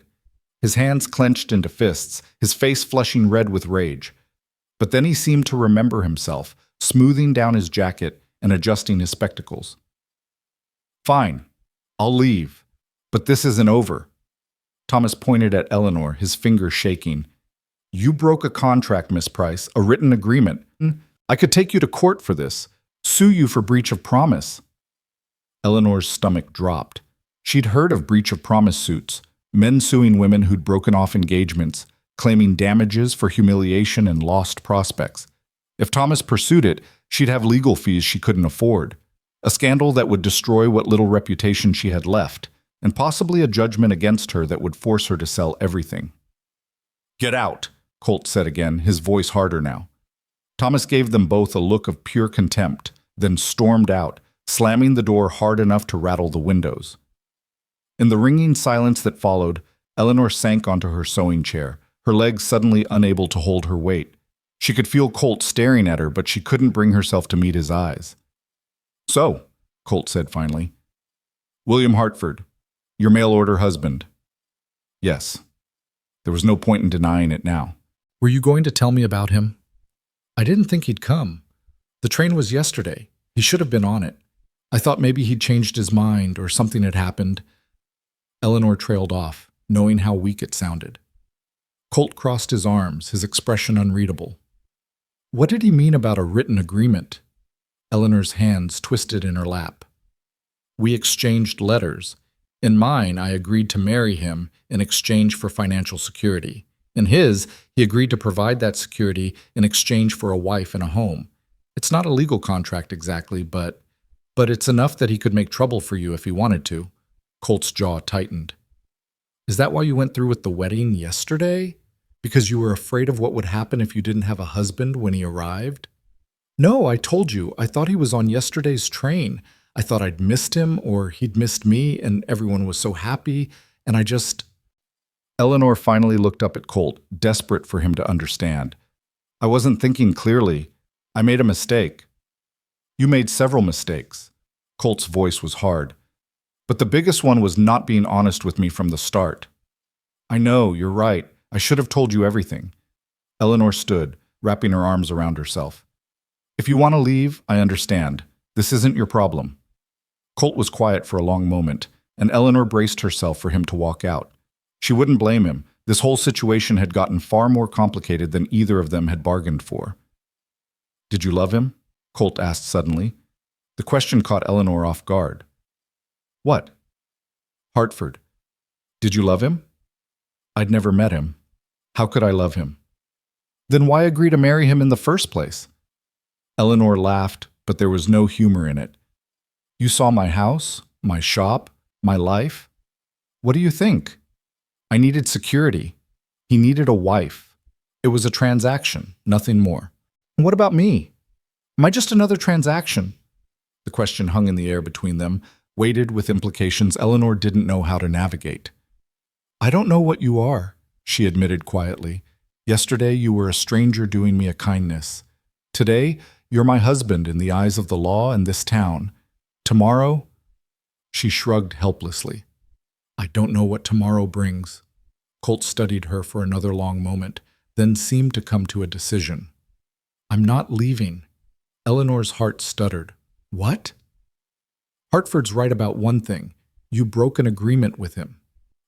His hands clenched into fists, his face flushing red with rage. But then he seemed to remember himself, smoothing down his jacket and adjusting his spectacles. Fine, I'll leave, but this isn't over. Thomas pointed at Eleanor, his fingers shaking. You broke a contract, Miss Price, a written agreement. I could take you to court for this, sue you for breach of promise. Eleanor's stomach dropped. She'd heard of breach of promise suits, men suing women who'd broken off engagements, claiming damages for humiliation and lost prospects. If Thomas pursued it, she'd have legal fees she couldn't afford. A scandal that would destroy what little reputation she had left, and possibly a judgment against her that would force her to sell everything. "Get out," Colt said again, his voice harder now. Thomas gave them both a look of pure contempt, then stormed out, slamming the door hard enough to rattle the windows. In the ringing silence that followed, Eleanor sank onto her sewing chair, her legs suddenly unable to hold her weight. She could feel Colt staring at her, but she couldn't bring herself to meet his eyes. "So," Colt said finally, "William Hartford, your mail-order husband." "Yes." There was no point in denying it now. "Were you going to tell me about him?" "I didn't think he'd come. The train was yesterday. He should have been on it. I thought maybe he'd changed his mind or something had happened." Eleanor trailed off, knowing how weak it sounded. Colt crossed his arms, his expression unreadable. What did he mean about a written agreement? Eleanor's hands twisted in her lap. "We exchanged letters. In mine, I agreed to marry him in exchange for financial security. In his, he agreed to provide that security in exchange for a wife and a home. It's not a legal contract exactly, but it's enough that he could make trouble for you if he wanted to." Colt's jaw tightened. "Is that why you went through with the wedding yesterday? Because you were afraid of what would happen if you didn't have a husband when he arrived?" "No, I told you. I thought he was on yesterday's train. I thought I'd missed him or he'd missed me, and everyone was so happy, and I just—" Eleanor finally looked up at Colt, desperate for him to understand. "I wasn't thinking clearly. I made a mistake." "You made several mistakes." Colt's voice was hard. "But the biggest one was not being honest with me from the start." "I know, you're right. I should have told you everything." Eleanor stood, wrapping her arms around herself. "If you want to leave, I understand. This isn't your problem." Colt was quiet for a long moment, and Eleanor braced herself for him to walk out. She wouldn't blame him. This whole situation had gotten far more complicated than either of them had bargained for. "Did you love him?" Colt asked suddenly. The question caught Eleanor off guard. "What?" "Hartford. Did you love him?" "I'd never met him. How could I love him?" "Then why agree to marry him in the first place?" Eleanor laughed, but there was no humor in it. "You saw my house, my shop, my life. What do you think? I needed security. He needed a wife. It was a transaction, nothing more. And what about me? Am I just another transaction?" The question hung in the air between them, weighted with implications Eleanor didn't know how to navigate. "I don't know what you are," she admitted quietly. "Yesterday you were a stranger doing me a kindness. Today you're my husband in the eyes of the law and this town. Tomorrow—" She shrugged helplessly. "I don't know what tomorrow brings." Colt studied her for another long moment, then seemed to come to a decision. "I'm not leaving." Eleanor's heart stuttered. "What?" "Hartford's right about one thing. You broke an agreement with him.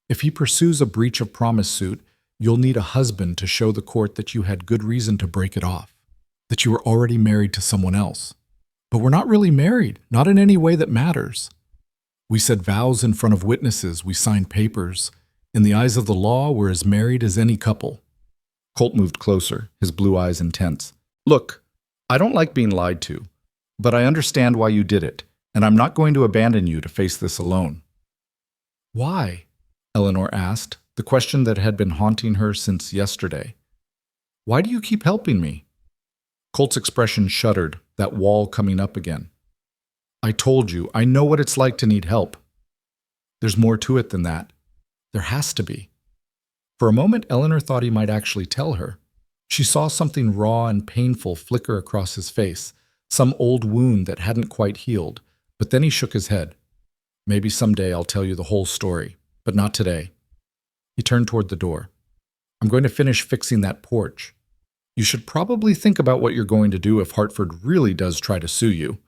If he pursues a breach of promise suit, you'll need a husband to show the court that you had good reason to break it off, that you were already married to someone else. But we're not really married, not in any way that matters. We said vows in front of witnesses, we signed papers. In the eyes of the law, we're as married as any couple." Colt moved closer, his blue eyes intense. "Look, I don't like being lied to, but I understand why you did it, and I'm not going to abandon you to face this alone." "Why?" Eleanor asked, the question that had been haunting her since yesterday. "Why do you keep helping me?" Colt's expression shuddered, that wall coming up again. "I told you, I know what it's like to need help." "There's more to it than that. There has to be." For a moment, Eleanor thought he might actually tell her. She saw something raw and painful flicker across his face, some old wound that hadn't quite healed, but then he shook his head. "Maybe someday I'll tell you the whole story, but not today." He turned toward the door. "I'm going to finish fixing that porch. You should probably think about what you're going to do if Hartford really does try to sue you."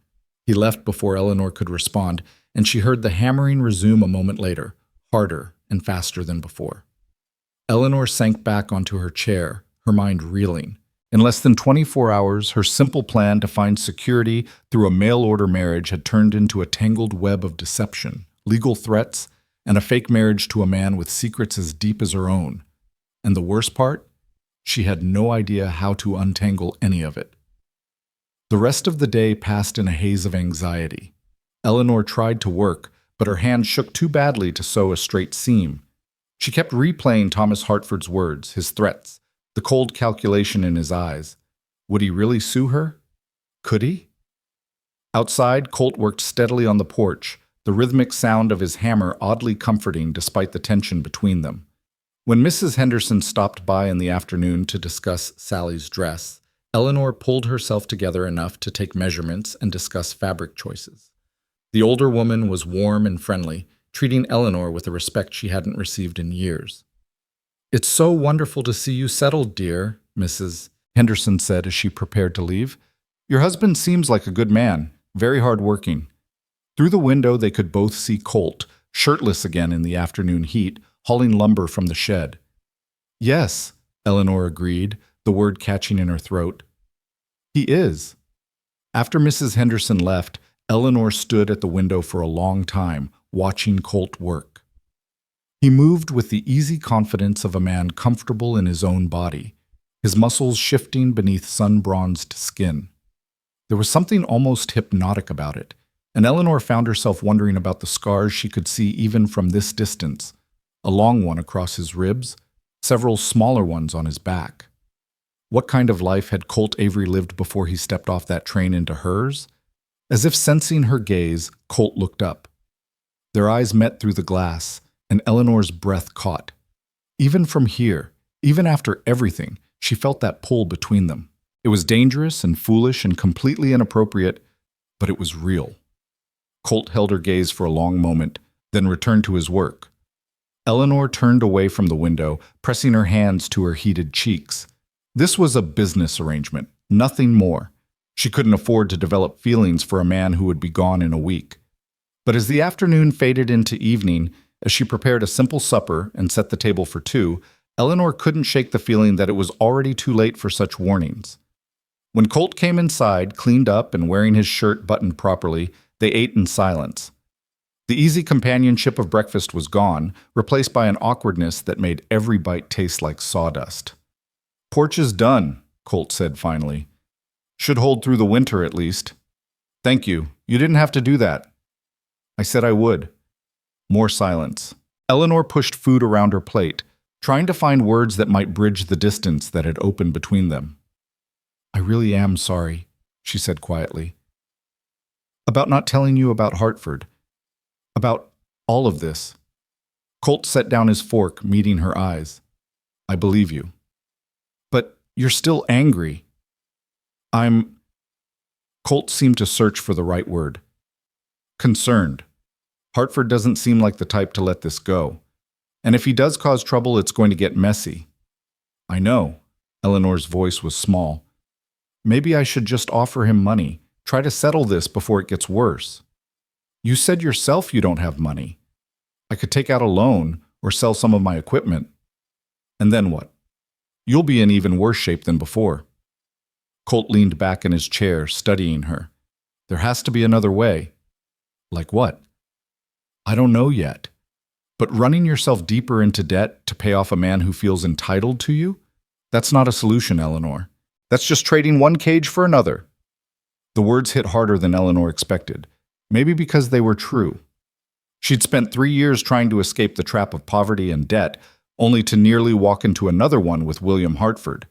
He left before Eleanor could respond, and she heard the hammering resume a moment later, harder and faster than before. Eleanor sank back onto her chair, her mind reeling. In less than 24 hours, her simple plan to find security through a mail-order marriage had turned into a tangled web of deception, legal threats, and a fake marriage to a man with secrets as deep as her own. And the worst part? She had no idea how to untangle any of it. The rest of the day passed in a haze of anxiety. Eleanor tried to work, but her hand shook too badly to sew a straight seam. She kept replaying Thomas Hartford's words, his threats, the cold calculation in his eyes. Would he really sue her? Could he? Outside, Colt worked steadily on the porch, the rhythmic sound of his hammer oddly comforting despite the tension between them. When Mrs. Henderson stopped by in the afternoon to discuss Sally's dress, Eleanor pulled herself together enough to take measurements and discuss fabric choices. The older woman was warm and friendly, treating Eleanor with a respect she hadn't received in years. "It's so wonderful to see you settled, dear," Mrs. Henderson said as she prepared to leave. "Your husband seems like a good man, very hard-working." Through the window they could both see Colt, shirtless again in the afternoon heat, hauling lumber from the shed. "Yes," Eleanor agreed, the word catching in her throat. "He is." After Mrs. Henderson left, Eleanor stood at the window for a long time, watching Colt work. He moved with the easy confidence of a man comfortable in his own body, his muscles shifting beneath sun-bronzed skin. There was something almost hypnotic about it, and Eleanor found herself wondering about the scars she could see even from this distance, a long one across his ribs, several smaller ones on his back. What kind of life had Colt Avery lived before he stepped off that train into hers? As if sensing her gaze, Colt looked up. Their eyes met through the glass, and Eleanor's breath caught. Even from here, even after everything, she felt that pull between them. It was dangerous and foolish and completely inappropriate, but it was real. Colt held her gaze for a long moment, then returned to his work. Eleanor turned away from the window, pressing her hands to her heated cheeks. This was a business arrangement, nothing more. She couldn't afford to develop feelings for a man who would be gone in a week. But as the afternoon faded into evening, as she prepared a simple supper and set the table for two, Eleanor couldn't shake the feeling that it was already too late for such warnings. When Colt came inside, cleaned up and wearing his shirt buttoned properly, they ate in silence. The easy companionship of breakfast was gone, replaced by an awkwardness that made every bite taste like sawdust. "Porch is done," Colt said finally. "Should hold through the winter at least." "Thank you. You didn't have to do that." "I said I would." More silence. Eleanor pushed food around her plate, trying to find words that might bridge the distance that had opened between them. "I really am sorry," she said quietly. "About not telling you about Hartford. About all of this." Colt set down his fork, meeting her eyes. "I believe you. But you're still angry." Colt seemed to search for the right word. "Concerned. Hartford doesn't seem like the type to let this go. And if he does cause trouble, it's going to get messy." "I know." Eleanor's voice was small. "Maybe I should just offer him money. Try to settle this before it gets worse." "You said yourself you don't have money." "I could take out a loan or sell some of my equipment." "And then what?" "You'll be in even worse shape than before." Colt leaned back in his chair, studying her. "There has to be another way." "Like what?" "I don't know yet. But running yourself deeper into debt to pay off a man who feels entitled to you? That's not a solution, Eleanor. That's just trading one cage for another." The words hit harder than Eleanor expected, maybe because they were true. She'd spent 3 years trying to escape the trap of poverty and debt, only to nearly walk into another one with William Hartford.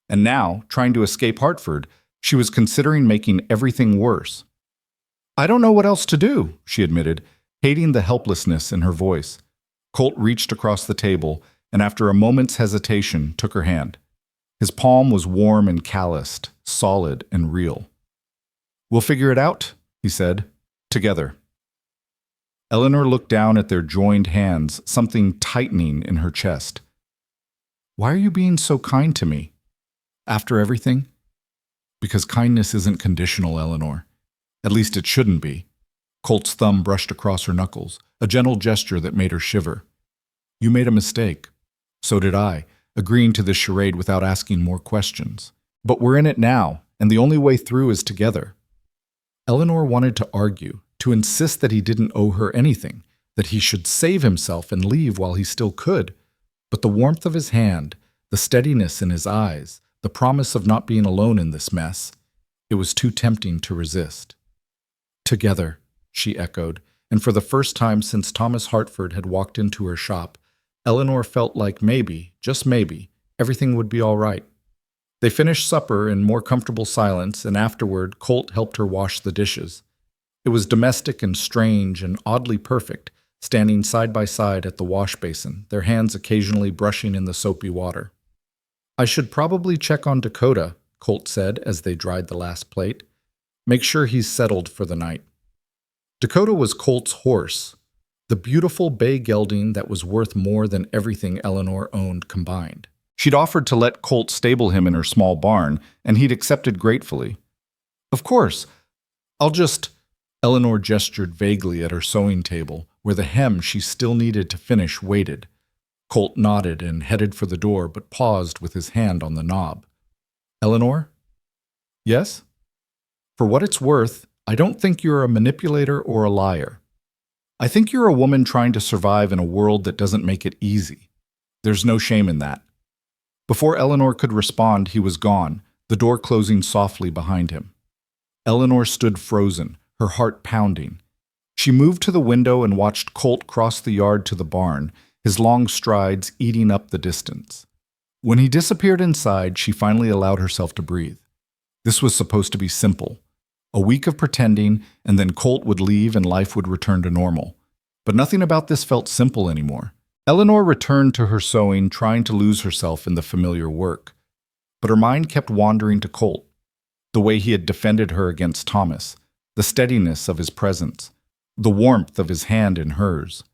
And now, trying to escape Hartford, she was considering making everything worse. "I don't know what else to do," she admitted, hating the helplessness in her voice. Colt reached across the table, and after a moment's hesitation, took her hand. His palm was warm and calloused, solid and real. "We'll figure it out," he said, "together." Eleanor looked down at their joined hands, something tightening in her chest. "Why are you being so kind to me? After everything?" "Because kindness isn't conditional, Eleanor. At least it shouldn't be." Colt's thumb brushed across her knuckles, a gentle gesture that made her shiver. "You made a mistake. So did I, agreeing to this charade without asking more questions. But we're in it now, and the only way through is together." Eleanor wanted to argue, to insist that he didn't owe her anything, that he should save himself and leave while he still could. But the warmth of his hand, the steadiness in his eyes, the promise of not being alone in this mess, it was too tempting to resist. "Together," she echoed, and for the first time since Thomas Hartford had walked into her shop, Eleanor felt like maybe, just maybe, everything would be all right. They finished supper in more comfortable silence, and afterward Colt helped her wash the dishes. It was domestic and strange and oddly perfect, standing side by side at the wash basin, their hands occasionally brushing in the soapy water. "I should probably check on Dakota," Colt said as they dried the last plate. "Make sure he's settled for the night." Dakota was Colt's horse, the beautiful bay gelding that was worth more than everything Eleanor owned combined. She'd offered to let Colt stable him in her small barn, and he'd accepted gratefully. "Of course. I'll just—" Eleanor gestured vaguely at her sewing table, where the hem she still needed to finish waited. Colt nodded and headed for the door, but paused with his hand on the knob. "Eleanor?" "Yes?" "For what it's worth, I don't think you're a manipulator or a liar. I think you're a woman trying to survive in a world that doesn't make it easy. There's no shame in that." Before Eleanor could respond, he was gone, the door closing softly behind him. Eleanor stood frozen, her heart pounding. She moved to the window and watched Colt cross the yard to the barn, his long strides eating up the distance. When he disappeared inside, she finally allowed herself to breathe. This was supposed to be simple. A week of pretending, and then Colt would leave and life would return to normal. But nothing about this felt simple anymore. Eleanor returned to her sewing, trying to lose herself in the familiar work. But her mind kept wandering to Colt, the way he had defended her against Thomas, the steadiness of his presence, the warmth of his hand in hers.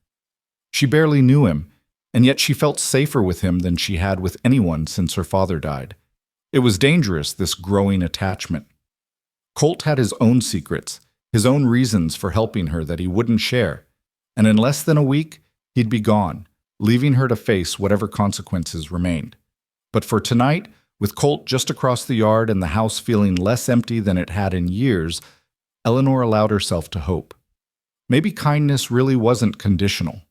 She barely knew him, and yet she felt safer with him than she had with anyone since her father died. It was dangerous, this growing attachment. Colt had his own secrets, his own reasons for helping her that he wouldn't share, and in less than a week, he'd be gone, leaving her to face whatever consequences remained. But for tonight, with Colt just across the yard and the house feeling less empty than it had in years, Eleanor allowed herself to hope. Maybe kindness really wasn't conditional.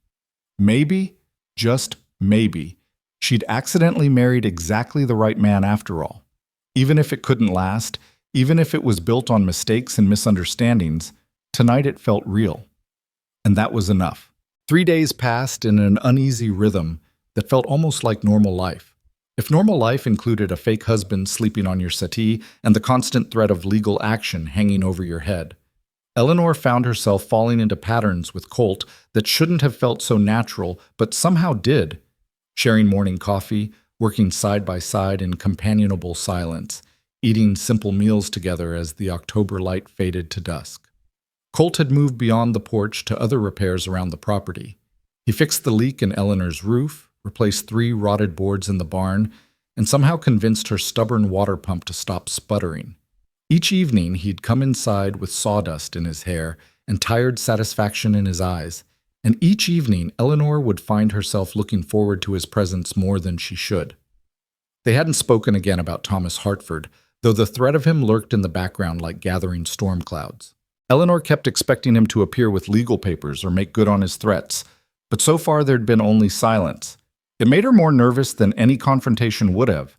Maybe, just maybe, she'd accidentally married exactly the right man after all. Even if it couldn't last, even if it was built on mistakes and misunderstandings, tonight it felt real. And that was enough. 3 days passed in an uneasy rhythm that felt almost like normal life. If normal life included a fake husband sleeping on your settee and the constant threat of legal action hanging over your head, Eleanor found herself falling into patterns with Colt that shouldn't have felt so natural, but somehow did. Sharing morning coffee, working side by side in companionable silence, eating simple meals together as the October light faded to dusk. Colt had moved beyond the porch to other repairs around the property. He fixed the leak in Eleanor's roof, replaced 3 rotted boards in the barn, and somehow convinced her stubborn water pump to stop sputtering. Each evening, he'd come inside with sawdust in his hair and tired satisfaction in his eyes, and each evening Eleanor would find herself looking forward to his presence more than she should. They hadn't spoken again about Thomas Hartford, though the threat of him lurked in the background like gathering storm clouds. Eleanor kept expecting him to appear with legal papers or make good on his threats, but so far there'd been only silence. It made her more nervous than any confrontation would have.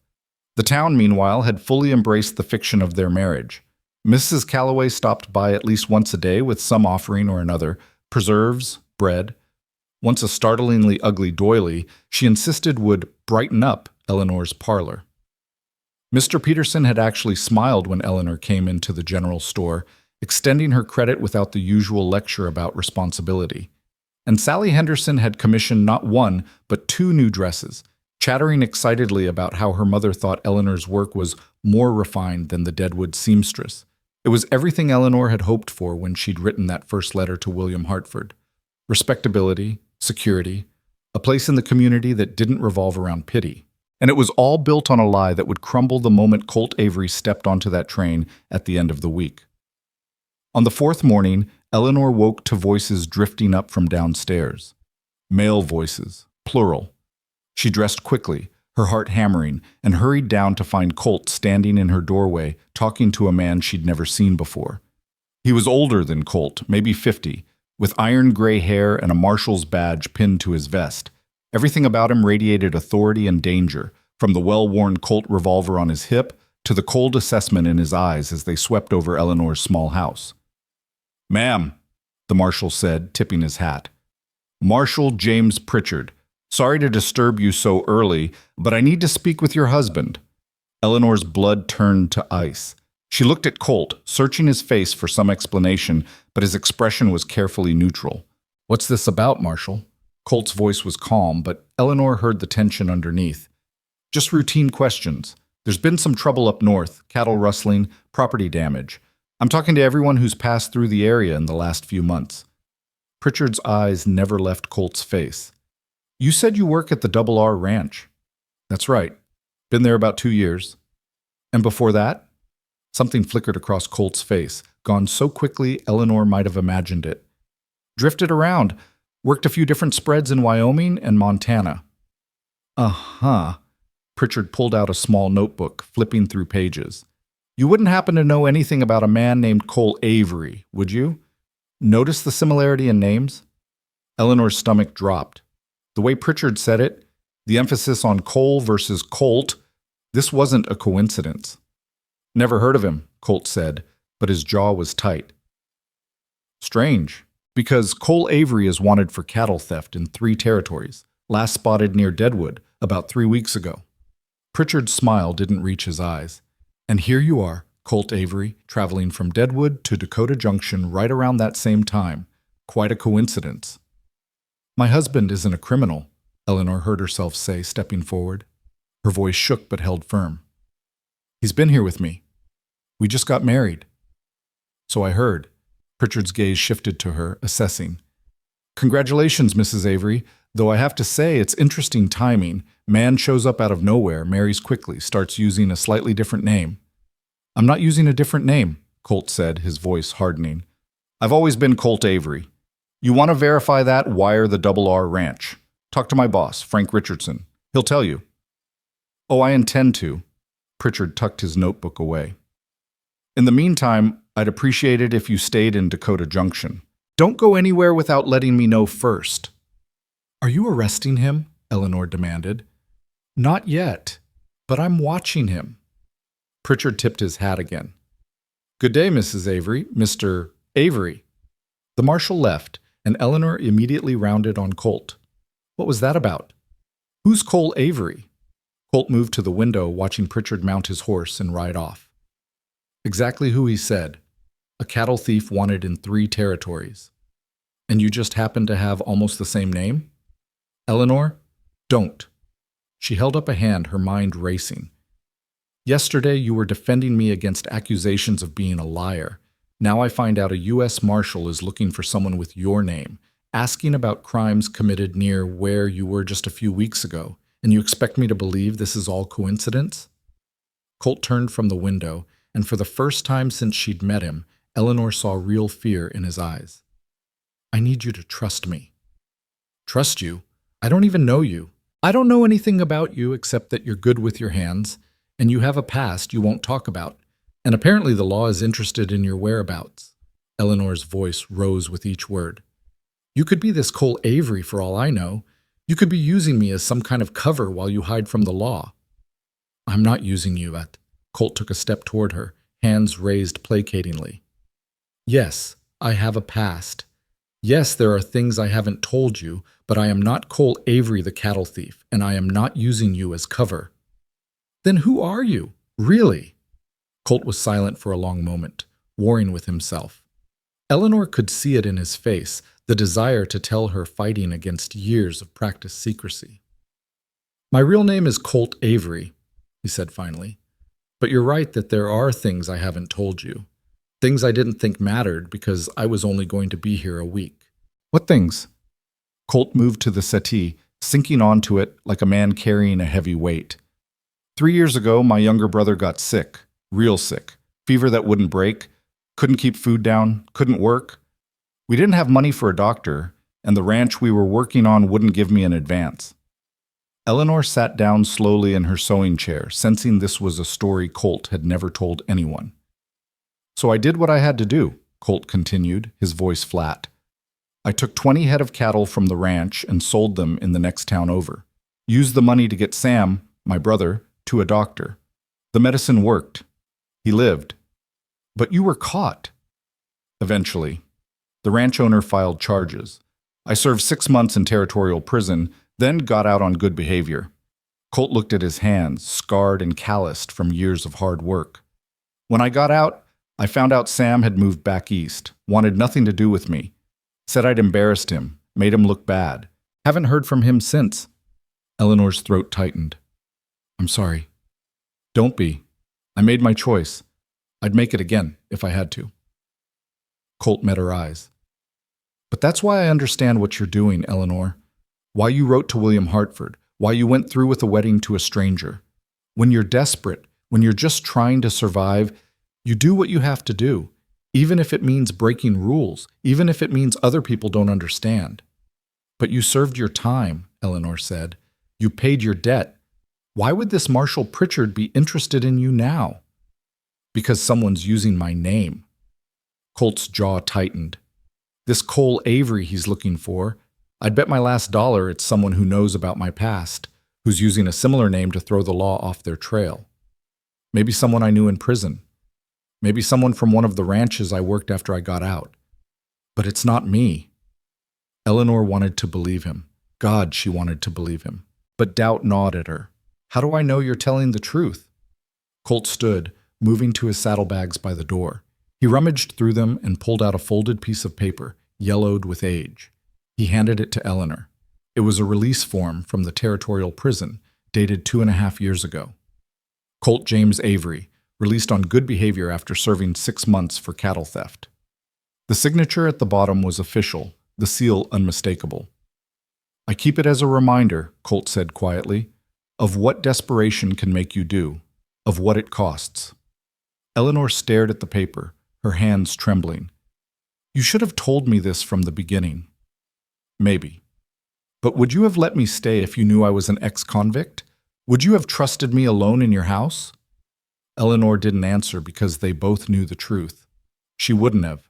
The town, meanwhile, had fully embraced the fiction of their marriage. Mrs. Calloway stopped by at least once a day with some offering or another, preserves, bread. Once a startlingly ugly doily, she insisted would brighten up Eleanor's parlor. Mr. Peterson had actually smiled when Eleanor came into the general store, extending her credit without the usual lecture about responsibility. And Sally Henderson had commissioned not 1, but 2 new dresses, chattering excitedly about how her mother thought Eleanor's work was more refined than the Deadwood seamstress. It was everything Eleanor had hoped for when she'd written that first letter to William Hartford. Respectability, security, a place in the community that didn't revolve around pity. And it was all built on a lie that would crumble the moment Colt Avery stepped onto that train at the end of the week. On the 4th morning, Eleanor woke to voices drifting up from downstairs. Male voices, plural. She dressed quickly, her heart hammering, and hurried down to find Colt standing in her doorway, talking to a man she'd never seen before. He was older than Colt, maybe 50, with iron gray hair and a marshal's badge pinned to his vest. Everything about him radiated authority and danger, from the well-worn Colt revolver on his hip to the cold assessment in his eyes as they swept over Eleanor's small house. "Ma'am," the marshal said, tipping his hat. Marshal James Pritchard. Sorry to disturb you so early, but I need to speak with your husband. Eleanor's blood turned to ice. She looked at Colt, searching his face for some explanation, but his expression was carefully neutral. What's this about, Marshal? Colt's voice was calm, but Eleanor heard the tension underneath. Just routine questions. There's been some trouble up north, cattle rustling, property damage. I'm talking to everyone who's passed through the area in the last few months. Pritchard's eyes never left Colt's face. You said you work at the Double R Ranch. That's right. Been there about 2 years. And before that? Something flickered across Colt's face, gone so quickly Eleanor might have imagined it. Drifted around, worked a few different spreads in Wyoming and Montana. Uh-huh. Pritchard pulled out a small notebook, flipping through pages. You wouldn't happen to know anything about a man named Cole Avery, would you? Notice the similarity in names? Eleanor's stomach dropped. The way Pritchard said it, the emphasis on Cole versus Colt, this wasn't a coincidence. Never heard of him, Colt said, but his jaw was tight. Strange, because Cole Avery is wanted for cattle theft in 3 territories, last spotted near Deadwood about 3 weeks ago. Pritchard's smile didn't reach his eyes. And here you are, Colt Avery, traveling from Deadwood to Dakota Junction right around that same time. Quite a coincidence. My husband isn't a criminal, Eleanor heard herself say, stepping forward. Her voice shook but held firm. He's been here with me. We just got married. So I heard. Pritchard's gaze shifted to her, assessing. Congratulations, Mrs. Avery, though I have to say it's interesting timing. Man shows up out of nowhere, marries quickly, starts using a slightly different name. I'm not using a different name, Colt said, his voice hardening. I've always been Colt Avery. You want to verify that? Wire the Double R Ranch. Talk to my boss, Frank Richardson. He'll tell you. Oh, I intend to. Pritchard tucked his notebook away. In the meantime, I'd appreciate it if you stayed in Dakota Junction. Don't go anywhere without letting me know first. Are you arresting him? Eleanor demanded. Not yet, but I'm watching him. Pritchard tipped his hat again. Good day, Mrs. Avery, Mr. Avery. The marshal left, and Eleanor immediately rounded on Colt. What was that about? Who's Cole Avery? Colt moved to the window, watching Pritchard mount his horse and ride off. Exactly who he said. A cattle thief wanted in 3 territories. And you just happen to have almost the same name? Eleanor, don't. She held up a hand, her mind racing. Yesterday you were defending me against accusations of being a liar. Now I find out a U.S. Marshal is looking for someone with your name, asking about crimes committed near where you were just a few weeks ago, and you expect me to believe this is all coincidence? Colt turned from the window, and for the first time since she'd met him, Eleanor saw real fear in his eyes. I need you to trust me. Trust you? I don't even know you. I don't know anything about you except that you're good with your hands, and you have a past you won't talk about. And apparently the law is interested in your whereabouts. Eleanor's voice rose with each word. You could be this Cole Avery for all I know. You could be using me as some kind of cover while you hide from the law. I'm not using you, At. Colt took a step toward her, hands raised placatingly. Yes, I have a past. Yes, there are things I haven't told you, but I am not Cole Avery the cattle thief, and I am not using you as cover. Then who are you, really? Colt was silent for a long moment, warring with himself. Eleanor could see it in his face, the desire to tell her fighting against years of practiced secrecy. My real name is Colt Avery, he said finally. But you're right that there are things I haven't told you. Things I didn't think mattered because I was only going to be here a week. What things? Colt moved to the settee, sinking onto it like a man carrying a heavy weight. 3 years ago, my younger brother got sick. Real sick. Fever that wouldn't break. Couldn't keep food down. Couldn't work. We didn't have money for a doctor, and the ranch we were working on wouldn't give me an advance. Eleanor sat down slowly in her sewing chair, sensing this was a story Colt had never told anyone. So I did what I had to do, Colt continued, his voice flat. I took 20 head of cattle from the ranch and sold them in the next town over. Used the money to get Sam, my brother, to a doctor. The medicine worked. He lived. But you were caught. Eventually. The ranch owner filed charges. I served 6 months in territorial prison, then got out on good behavior. Colt looked at his hands, scarred and calloused from years of hard work. When I got out, I found out Sam had moved back east, wanted nothing to do with me. Said I'd embarrassed him, made him look bad. Haven't heard from him since. Eleanor's throat tightened. I'm sorry. Don't be. I made my choice. I'd make it again if I had to. Colt met her eyes. But that's why I understand what you're doing, Eleanor. Why you wrote to William Hartford. Why you went through with a wedding to a stranger. When you're desperate, when you're just trying to survive, you do what you have to do, even if it means breaking rules, even if it means other people don't understand. But you served your time, Eleanor said. You paid your debt. Why would this Marshal Pritchard be interested in you now? Because someone's using my name. Colt's jaw tightened. This Cole Avery he's looking for, I'd bet my last dollar it's someone who knows about my past, who's using a similar name to throw the law off their trail. Maybe someone I knew in prison. Maybe someone from one of the ranches I worked after I got out. But it's not me. Eleanor wanted to believe him. God, she wanted to believe him. But doubt gnawed at her. How do I know you're telling the truth? Colt stood, moving to his saddlebags by the door. He rummaged through them and pulled out a folded piece of paper, yellowed with age. He handed it to Eleanor. It was a release form from the territorial prison, dated 2.5 years ago. Colt James Avery, released on good behavior after serving 6 months for cattle theft. The signature at the bottom was official, the seal unmistakable. I keep it as a reminder, Colt said quietly, of what desperation can make you do, of what it costs. Eleanor stared at the paper, her hands trembling. You should have told me this from the beginning. Maybe. But would you have let me stay if you knew I was an ex-convict? Would you have trusted me alone in your house? Eleanor didn't answer because they both knew the truth. She wouldn't have.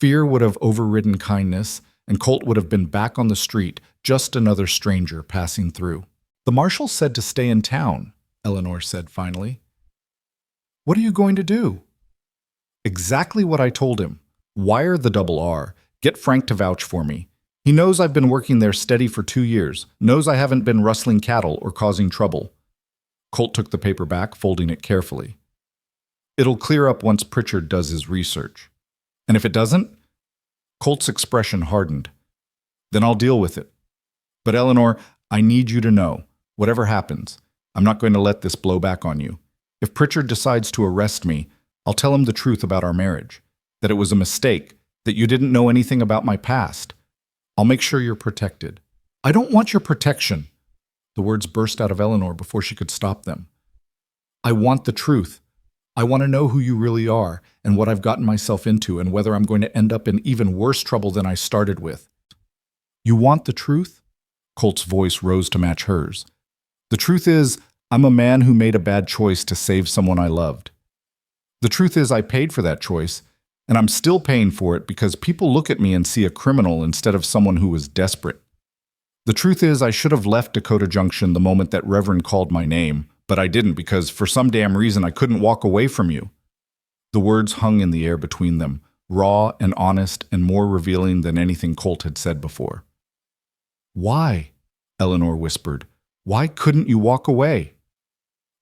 Fear would have overridden kindness, and Colt would have been back on the street, just another stranger passing through. The marshal said to stay in town, Eleanor said finally. What are you going to do? Exactly what I told him. Wire the double R. Get Frank to vouch for me. He knows I've been working there steady for 2 years, knows I haven't been rustling cattle or causing trouble. Colt took the paper back, folding it carefully. It'll clear up once Pritchard does his research. And if it doesn't? Colt's expression hardened. Then I'll deal with it. But Eleanor, I need you to know, whatever happens, I'm not going to let this blow back on you. If Pritchard decides to arrest me, I'll tell him the truth about our marriage, that it was a mistake, that you didn't know anything about my past. I'll make sure you're protected. I don't want your protection. The words burst out of Eleanor before she could stop them. I want the truth. I want to know who you really are and what I've gotten myself into and whether I'm going to end up in even worse trouble than I started with. You want the truth? Colt's voice rose to match hers. The truth is, I'm a man who made a bad choice to save someone I loved. The truth is, I paid for that choice, and I'm still paying for it because people look at me and see a criminal instead of someone who was desperate. The truth is, I should have left Dakota Junction the moment that Reverend called my name, but I didn't because for some damn reason I couldn't walk away from you. The words hung in the air between them, raw and honest and more revealing than anything Colt had said before. Why? Eleanor whispered. Why couldn't you walk away?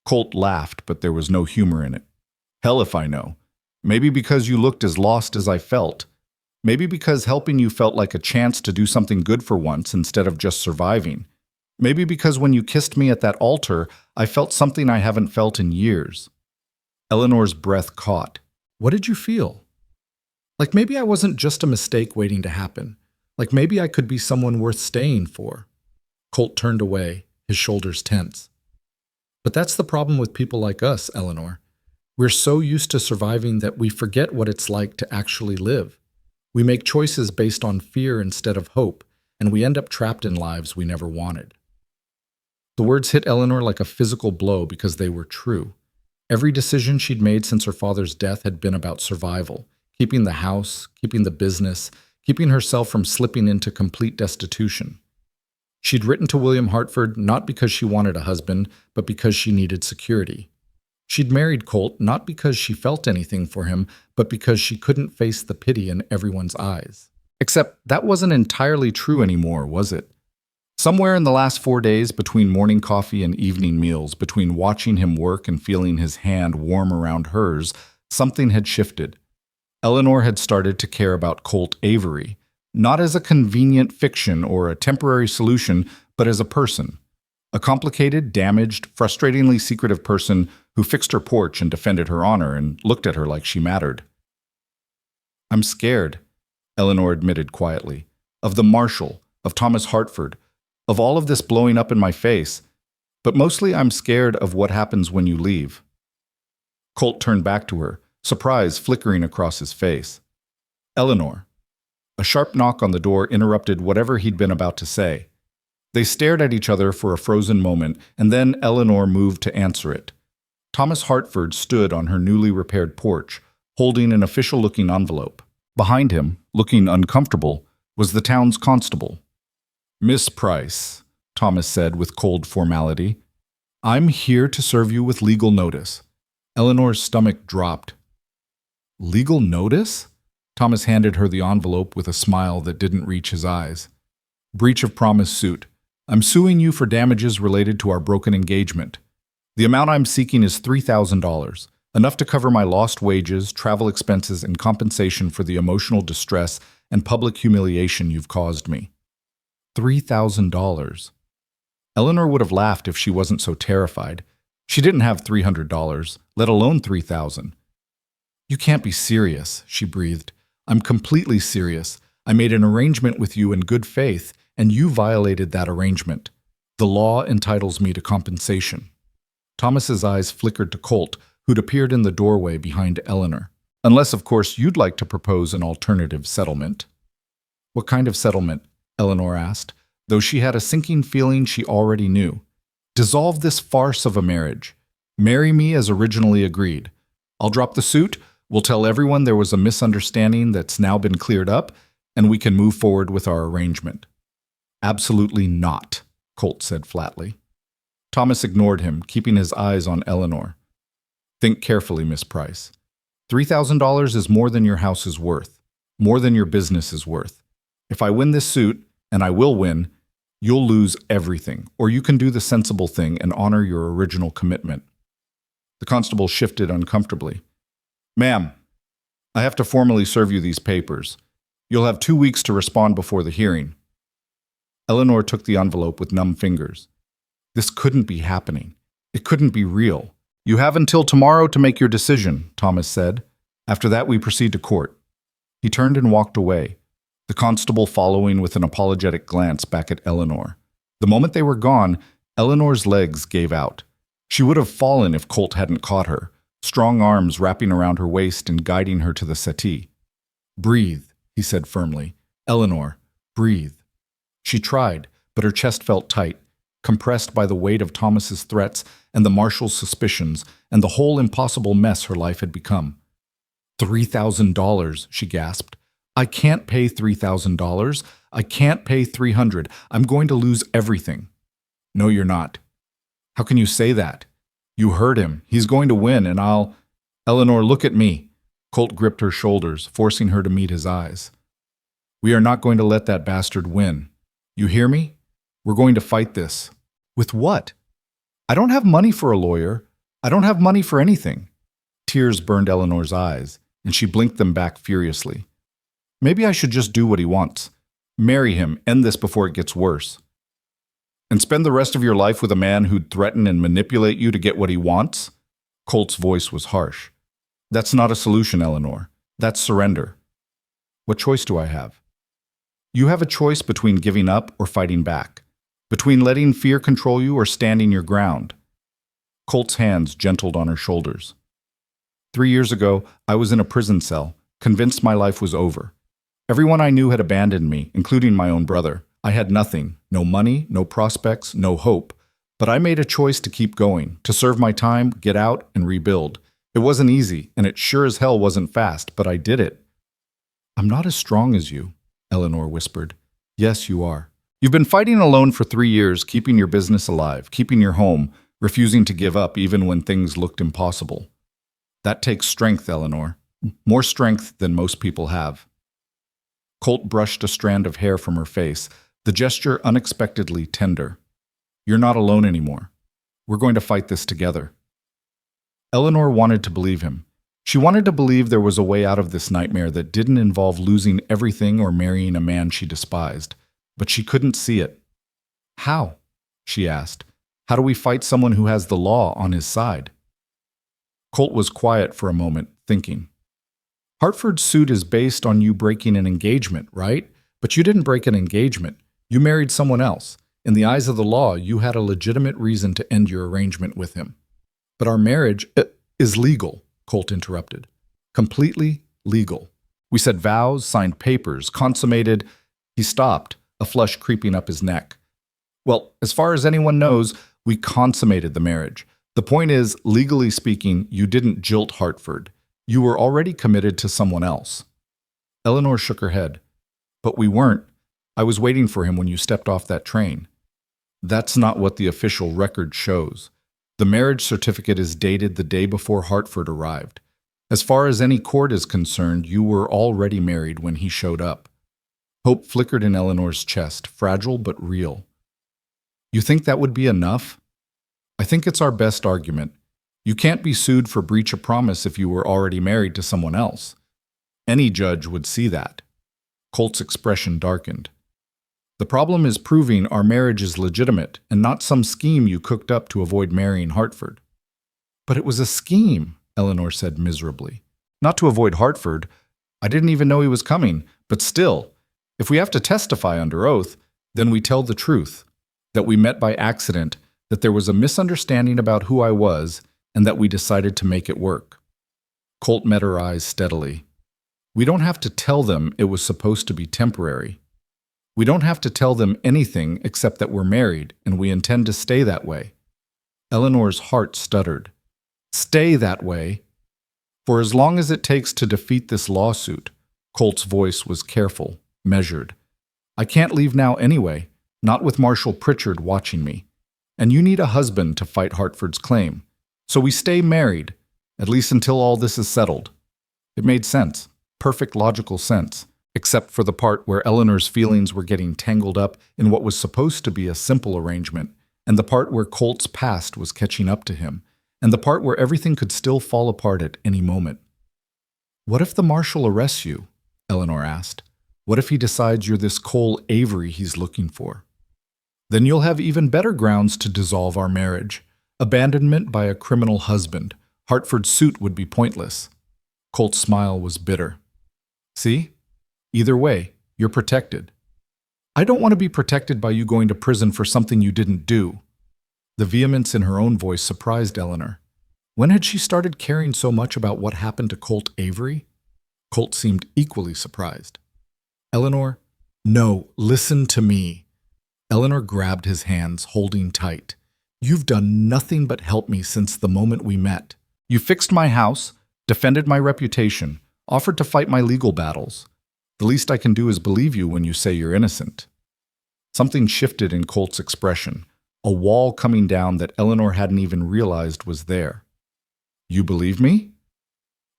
Colt laughed, but there was no humor in it. Hell if I know. Maybe because you looked as lost as I felt. Maybe because helping you felt like a chance to do something good for once instead of just surviving. Maybe because when you kissed me at that altar, I felt something I haven't felt in years. Eleanor's breath caught. What did you feel? Like maybe I wasn't just a mistake waiting to happen. Like maybe I could be someone worth staying for. Colt turned away, his shoulders tense. But that's the problem with people like us, Eleanor. We're so used to surviving that we forget what it's like to actually live. We make choices based on fear instead of hope, and we end up trapped in lives we never wanted. The words hit Eleanor like a physical blow because they were true. Every decision she'd made since her father's death had been about survival, keeping the house, keeping the business, keeping herself from slipping into complete destitution. She'd written to William Hartford not because she wanted a husband, but because she needed security. She'd married Colt not because she felt anything for him, but because she couldn't face the pity in everyone's eyes. Except that wasn't entirely true anymore, was it? Somewhere in the last 4 days, between morning coffee and evening meals, between watching him work and feeling his hand warm around hers, something had shifted. Eleanor had started to care about Colt Avery, not as a convenient fiction or a temporary solution, but as a person. A complicated, damaged, frustratingly secretive person who fixed her porch and defended her honor and looked at her like she mattered. "I'm scared," Eleanor admitted quietly, "of the Marshal, of Thomas Hartford, of all of this blowing up in my face, but mostly I'm scared of what happens when you leave." Colt turned back to her, surprise flickering across his face. "Eleanor." A sharp knock on the door interrupted whatever he'd been about to say. They stared at each other for a frozen moment, and then Eleanor moved to answer it. Thomas Hartford stood on her newly repaired porch, holding an official-looking envelope. Behind him, looking uncomfortable, was the town's constable. "Miss Price," Thomas said with cold formality, "I'm here to serve you with legal notice." Eleanor's stomach dropped. "Legal notice?" Thomas handed her the envelope with a smile that didn't reach his eyes. "Breach of promise suit. I'm suing you for damages related to our broken engagement. The amount I'm seeking is $3,000, enough to cover my lost wages, travel expenses, and compensation for the emotional distress and public humiliation you've caused me." $3,000. Eleanor would have laughed if she wasn't so terrified. She didn't have $300, let alone $3,000. "You can't be serious," she breathed. "I'm completely serious. I made an arrangement with you in good faith, and you violated that arrangement. The law entitles me to compensation." Thomas's eyes flickered to Colt, who'd appeared in the doorway behind Eleanor. "Unless, of course, you'd like to propose an alternative settlement." "What kind of settlement?" Eleanor asked, though she had a sinking feeling she already knew. "Dissolve this farce of a marriage. Marry me as originally agreed. I'll drop the suit, we'll tell everyone there was a misunderstanding that's now been cleared up, and we can move forward with our arrangement." "Absolutely not," Colt said flatly. Thomas ignored him, keeping his eyes on Eleanor. "Think carefully, Miss Price. $3,000 is more than your house is worth, more than your business is worth. If I win this suit, and I will win, you'll lose everything, or you can do the sensible thing and honor your original commitment." The constable shifted uncomfortably. "Ma'am, I have to formally serve you these papers. You'll have 2 weeks to respond before the hearing." Eleanor took the envelope with numb fingers. This couldn't be happening. It couldn't be real. "You have until tomorrow to make your decision," Thomas said. "After that, we proceed to court." He turned and walked away, the constable following with an apologetic glance back at Eleanor. The moment they were gone, Eleanor's legs gave out. She would have fallen if Colt hadn't caught her, strong arms wrapping around her waist and guiding her to the settee. "Breathe," he said firmly. "Eleanor, breathe." She tried, but her chest felt tight, compressed by the weight of Thomas's threats and the Marshal's suspicions and the whole impossible mess her life had become. $3,000, she gasped. "I can't pay $3,000. I can't pay $300. I'm going to lose everything." "No, you're not." "How can you say that?" "You heard him. He's going to win, and I'll—" "Eleanor, look at me." Colt gripped her shoulders, forcing her to meet his eyes. "We are not going to let that bastard win. You hear me? We're going to fight this." "With what?" "I don't have money for a lawyer. I don't have money for anything." Tears burned Eleanor's eyes, and she blinked them back furiously. "Maybe I should just do what he wants. Marry him, end this before it gets worse." "And spend the rest of your life with a man who'd threaten and manipulate you to get what he wants?" Colt's voice was harsh. "That's not a solution, Eleanor. That's surrender." "What choice do I have?" "You have a choice between giving up or fighting back, between letting fear control you or standing your ground." Colt's hands gentled on her shoulders. 3 years ago, I was in a prison cell, convinced my life was over. Everyone I knew had abandoned me, including my own brother. I had nothing, no money, no prospects, no hope. But I made a choice to keep going, to serve my time, get out, and rebuild. It wasn't easy, and it sure as hell wasn't fast, but I did it. "I'm not as strong as you," Eleanor whispered. "Yes, you are. You've been fighting alone for 3 years, keeping your business alive, keeping your home, refusing to give up even when things looked impossible. That takes strength, Eleanor. More strength than most people have. Colt brushed a strand of hair from her face, the gesture unexpectedly tender. You're not alone anymore. We're going to fight this together. Eleanor wanted to believe him. She wanted to believe there was a way out of this nightmare that didn't involve losing everything or marrying a man she despised, but she couldn't see it. How? She asked. How do we fight someone who has the law on his side? Colt was quiet for a moment, thinking. Hartford's suit is based on you breaking an engagement, right? But you didn't break an engagement. You married someone else. In the eyes of the law, you had a legitimate reason to end your arrangement with him. But our marriage is legal, Colt interrupted. Completely legal. We said vows, signed papers, consummated. He stopped, a flush creeping up his neck. Well, as far as anyone knows, we consummated the marriage. The point is, legally speaking, you didn't jilt Hartford. You were already committed to someone else. Eleanor shook her head. But we weren't. I was waiting for him when you stepped off that train. That's not what the official record shows. The marriage certificate is dated the day before Hartford arrived. As far as any court is concerned, you were already married when he showed up. Hope flickered in Eleanor's chest, fragile but real. You think that would be enough? I think it's our best argument. You can't be sued for breach of promise if you were already married to someone else. Any judge would see that. Colt's expression darkened. The problem is proving our marriage is legitimate and not some scheme you cooked up to avoid marrying Hartford. But it was a scheme, Eleanor said miserably. Not to avoid Hartford. I didn't even know he was coming. But still, if we have to testify under oath, then we tell the truth. That we met by accident, that there was a misunderstanding about who I was, and that we decided to make it work. Colt met her eyes steadily. We don't have to tell them it was supposed to be temporary. We don't have to tell them anything except that we're married and we intend to stay that way. Eleanor's heart stuttered. Stay that way? For as long as it takes to defeat this lawsuit. Colt's voice was careful, measured. I can't leave now anyway, not with Marshal Pritchard watching me. And you need a husband to fight Hartford's claim. So we stay married, at least until all this is settled. It made sense. Perfect logical sense, except for the part where Eleanor's feelings were getting tangled up in what was supposed to be a simple arrangement, and the part where Colt's past was catching up to him, and the part where everything could still fall apart at any moment. What if the marshal arrests you? Eleanor asked. What if he decides you're this Cole Avery he's looking for? Then you'll have even better grounds to dissolve our marriage. Abandonment by a criminal husband. Hartford's suit would be pointless. Colt's smile was bitter. See? Either way, you're protected. I don't want to be protected by you going to prison for something you didn't do. The vehemence in her own voice surprised Eleanor. When had she started caring so much about what happened to Colt Avery? Colt seemed equally surprised. Eleanor, no, listen to me. Eleanor grabbed his hands, holding tight. You've done nothing but help me since the moment we met. You fixed my house, defended my reputation, offered to fight my legal battles. The least I can do is believe you when you say you're innocent. Something shifted in Colt's expression, a wall coming down that Eleanor hadn't even realized was there. You believe me?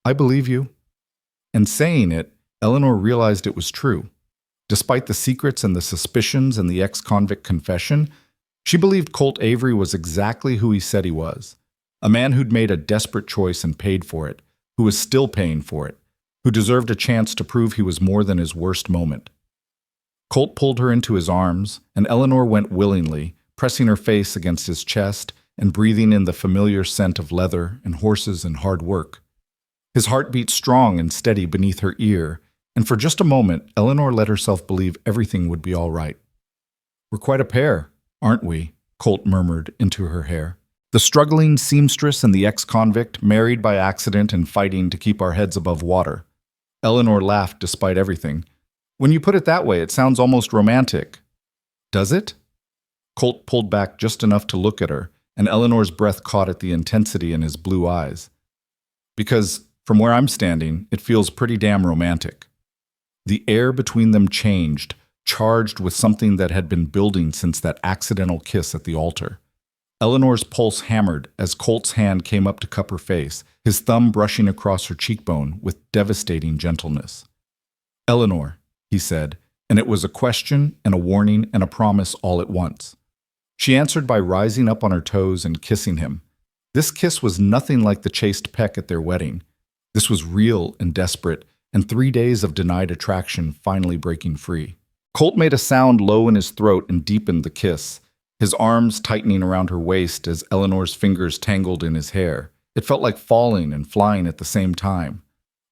I believe you. And saying it, Eleanor realized it was true. Despite the secrets and the suspicions and the ex-convict confession, she believed Colt Avery was exactly who he said he was. A man who'd made a desperate choice and paid for it, who was still paying for it, who deserved a chance to prove he was more than his worst moment. Colt pulled her into his arms, and Eleanor went willingly, pressing her face against his chest and breathing in the familiar scent of leather and horses and hard work. His heart beat strong and steady beneath her ear, and for just a moment, Eleanor let herself believe everything would be all right. We're quite a pair, aren't we? Colt murmured into her hair. The struggling seamstress and the ex-convict, married by accident and fighting to keep our heads above water. Eleanor laughed despite everything. When you put it that way, it sounds almost romantic. Does it? Colt pulled back just enough to look at her, and Eleanor's breath caught at the intensity in his blue eyes. Because, from where I'm standing, it feels pretty damn romantic. The air between them changed, charged with something that had been building since that accidental kiss at the altar. Eleanor's pulse hammered as Colt's hand came up to cup her face, his thumb brushing across her cheekbone with devastating gentleness. "Eleanor," he said, and it was a question and a warning and a promise all at once. She answered by rising up on her toes and kissing him. This kiss was nothing like the chaste peck at their wedding. This was real and desperate, and 3 days of denied attraction finally breaking free. Colt made a sound low in his throat and deepened the kiss, his arms tightening around her waist as Eleanor's fingers tangled in his hair. It felt like falling and flying at the same time.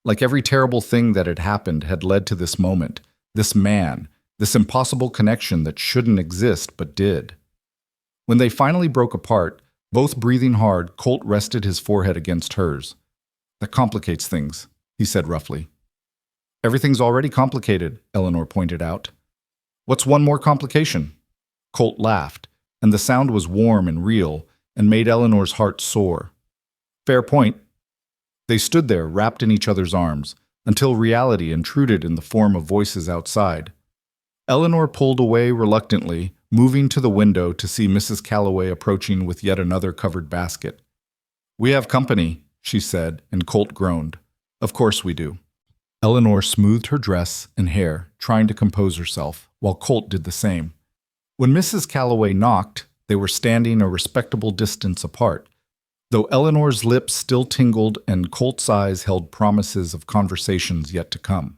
Like every terrible thing that had happened had led to this moment, this man, this impossible connection that shouldn't exist but did. When they finally broke apart, both breathing hard, Colt rested his forehead against hers. "That complicates things," he said roughly. "Everything's already complicated," Eleanor pointed out. "What's one more complication?" Colt laughed, and the sound was warm and real and made Eleanor's heart soar. "Fair point." They stood there, wrapped in each other's arms, until reality intruded in the form of voices outside. Eleanor pulled away reluctantly, moving to the window to see Mrs. Calloway approaching with yet another covered basket. "We have company," she said, and Colt groaned. "Of course we do." Eleanor smoothed her dress and hair, trying to compose herself, while Colt did the same. When Mrs. Calloway knocked, they were standing a respectable distance apart, though Eleanor's lips still tingled and Colt's eyes held promises of conversations yet to come.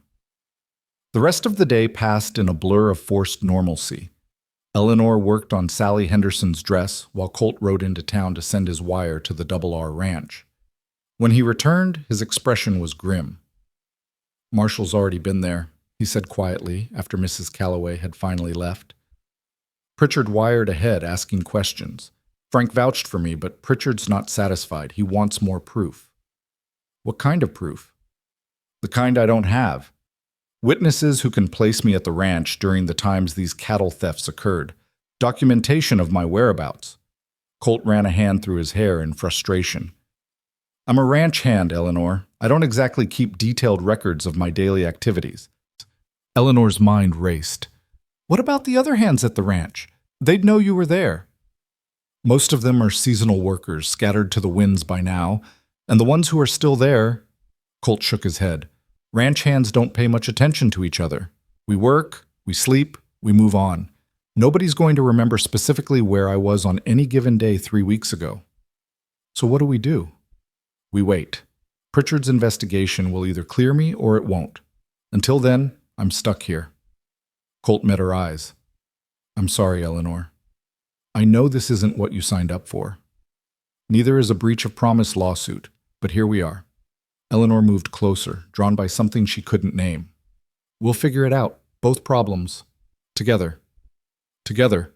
The rest of the day passed in a blur of forced normalcy. Eleanor worked on Sally Henderson's dress while Colt rode into town to send his wire to the Double R Ranch. When he returned, his expression was grim. "Marshall's already been there," he said quietly after Mrs. Calloway had finally left. "Pritchard wired ahead asking questions. Frank vouched for me, but Pritchard's not satisfied. He wants more proof." "What kind of proof?" "The kind I don't have. Witnesses who can place me at the ranch during the times these cattle thefts occurred. Documentation of my whereabouts." Colt ran a hand through his hair in frustration. "I'm a ranch hand, Eleanor. I don't exactly keep detailed records of my daily activities." Eleanor's mind raced. "What about the other hands at the ranch? They'd know you were there." "Most of them are seasonal workers scattered to the winds by now, and the ones who are still there—" Colt shook his head. "Ranch hands don't pay much attention to each other. We work, we sleep, we move on. Nobody's going to remember specifically where I was on any given day 3 weeks ago. So what do? We wait. Pritchard's investigation will either clear me or it won't. Until then, I'm stuck here." Colt met her eyes. "I'm sorry, Eleanor. I know this isn't what you signed up for. Neither is a breach of promise lawsuit, but here we are." Eleanor moved closer, drawn by something she couldn't name. "We'll figure it out, both problems. Together." "Together,"